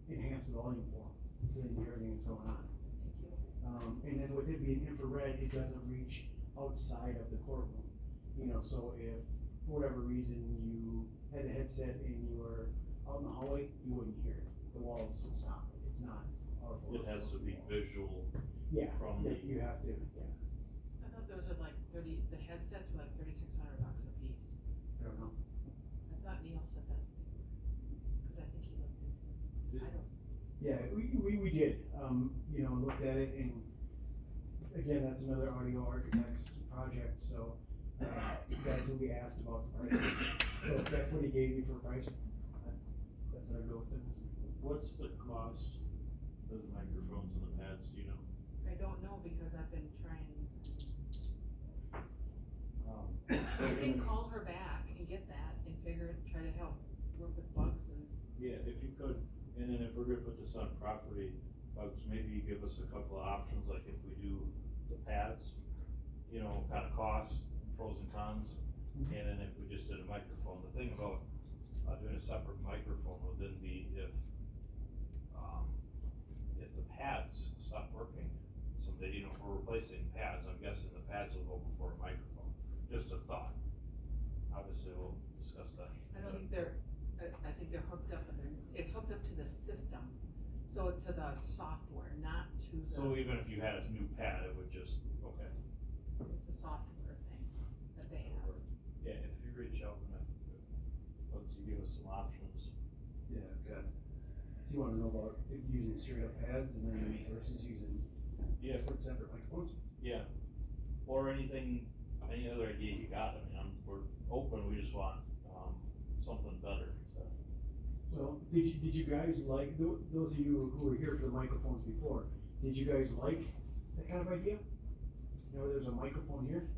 enhanced volume for them, so they can hear everything that's going on. And then with it being infrared, it doesn't reach outside of the courtroom. You know, so if for whatever reason you had a headset and you were out in the hallway, you wouldn't hear it. The walls would stop it. It's not powerful. It has to be visual. Yeah, from yeah, the. you have to, yeah. I thought those are like the headsets were like $3,600 a piece. I don't know. I thought Neil said that's what they were, cause I think he looked into it. I don't. Yeah, we did, you know, looked at it, and again, that's another audio architect's project, so, you guys will be asked about the price. So if that's what he gave you for a price, that's what I'd go with them. What's the cost of the microphones and the pads, do you know? I don't know because I've been trying. So You can call her back and get that and try to help work with bugs and. Yeah, if you could, and then if we're gonna put this on property, folks, maybe you give us a couple of options, like if we do the pads, you know, kind of costs, pros and cons, and then if we just did a microphone, the thing about doing a separate microphone would then be if the pads stop working someday, you know, if we're replacing pads, I'm guessing the pads will go before a microphone, just a thought. Obviously, we'll discuss that. I don't think I think they're hooked up and it's hooked up to the system, so to the software, not to the. So even if you had a new pad, it would just, okay. It's a software thing that they have. Yeah, if you reach out and folks, you give us some options. Yeah, good. So you wanna know about using straight up pads and then versus using Yeah. separate microphones? Yeah, or any other idea you got, I mean, we're open, we just want, something better, so. So, did you guys like, those of you who were here for the microphones before, did you guys like that kind of idea? You know, there's a microphone here?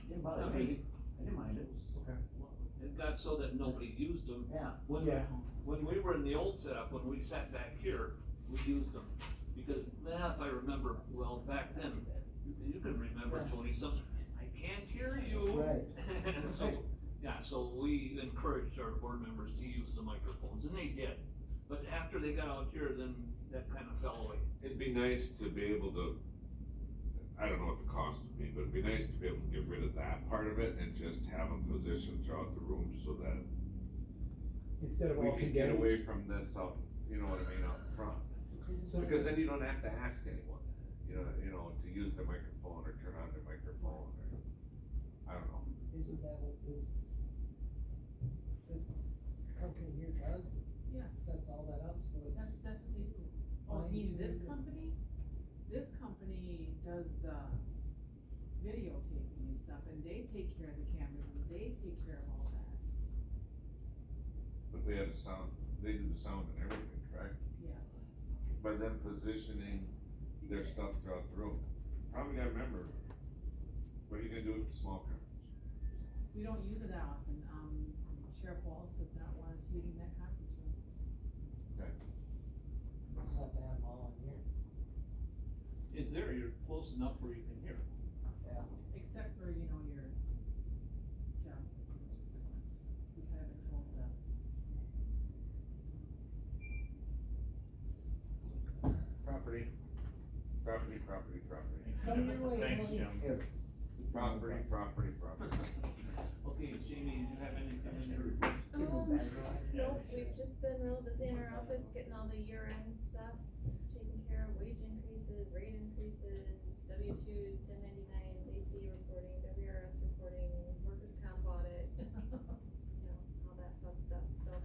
Didn't bother me, I didn't mind it. Okay. It got so that nobody used them. Yeah. When we were in the old setup, when we sat back here, we used them. Because, if I remember, well, back then, you can remember, Tony, I can't hear you. Right. And so, yeah, so we encouraged our board members to use the microphones, and they did. But after they got out here, then that kind of fell away. It'd be nice to be able to, I don't know what the cost would be, but it'd be nice to be able to get rid of that part of it and just have them positioned throughout the room so that Instead of we all can get condensed. away from this out, you know what I mean, out front. Because then you don't have to ask anyone, you know, to use the microphone or turn on their microphone or, I don't know. Isn't that what this company here does? Yeah. Sets all that up, so it's. That's what they do. Oh, you mean this company? This company does the videotaping and stuff, and they take care of the cameras, and they take care of all that. But they do the sound and everything, correct? Yes. By them positioning their stuff throughout the room. Probably gotta remember, what are you gonna do with the small cameras? We don't use it that often. Sheriff Wallace does not want us using that conference room. Okay. Just have to have them all in here. In there, you're close enough where you can hear. Yeah. Except for, you know, your job. We kind of been told that. Property. Come your way, Thanks, Tony. Jim. Here. Property. Okay, Jamie, do you have anything in your report? Nope, we've just been real busy in our office getting all the year-end stuff taken care of, wage increases, rate increases, W-2s, 1099s, AC reporting, WRS reporting, workers' comp audit, you know, all that fun stuff, so.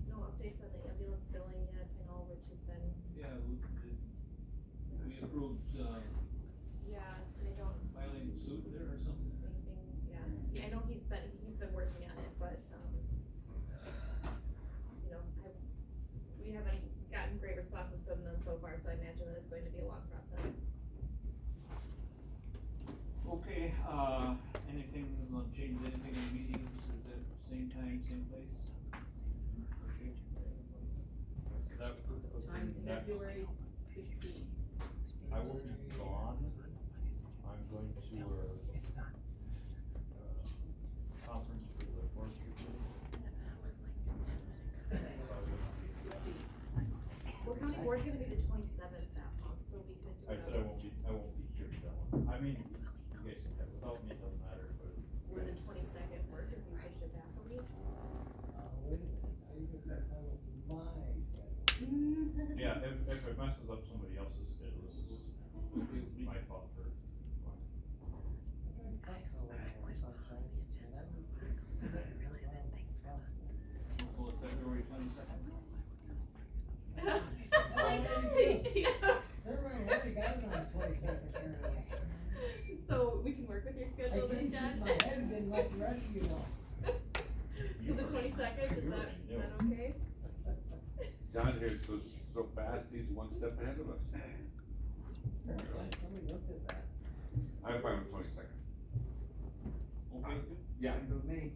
No updates on the ambulance billing yet, I know Rich has been, Yeah, we approved, yeah, I don't, filing suit there or something. anything, yeah, I know he's been working on it, but, so I imagine that it's going to be a long process. Okay, anything, want to change anything in meetings, is it same time, same place? Okay. Is that Time, next? February 15th. I will be gone. I'm going to conference for the forestry group. We're county board's gonna be the 27th that month, so we could do I said I won't be here for that one. I mean, you guys can have, without me, it doesn't matter, but. We're the 22nd work if we pushed it back a week. Wait a minute, are you gonna have my schedule? Yeah, if it messes up somebody else's schedule, this is my fault for. I swear I quit following the agenda articles, I didn't realize that things were not. Well, it's February 22nd. Everybody already got it on the 22nd, apparently. So we can work with your I schedule then, changed John? my head and didn't let the rest of you know. So the 22nd, is that okay? John here so fast, he's one step ahead of us. Somebody looked at that. I'm fine with 22nd. Okay, Yeah. Fine with me.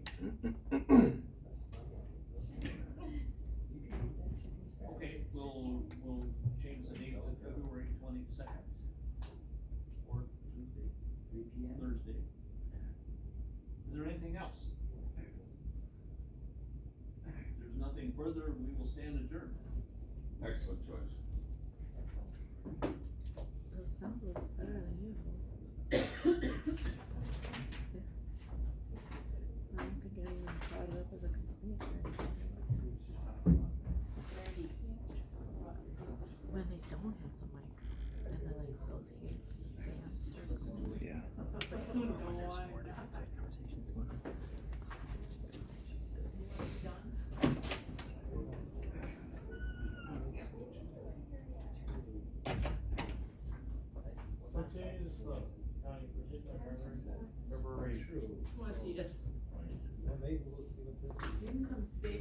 okay, we'll change the date to February 22nd. Or Tuesday, 3 p.m. Thursday. Is there anything else? If there's nothing further, we will stand adjourned. Excellent choice. The sound was better than usual. I don't think I even brought it up as a complaint or anything. When they don't have the mic, and then like those huge bands start going. Yeah. When there's 4 different side conversations going on. What day is the county February? Well, she just. Well, maybe we'll see what this is. You can come stay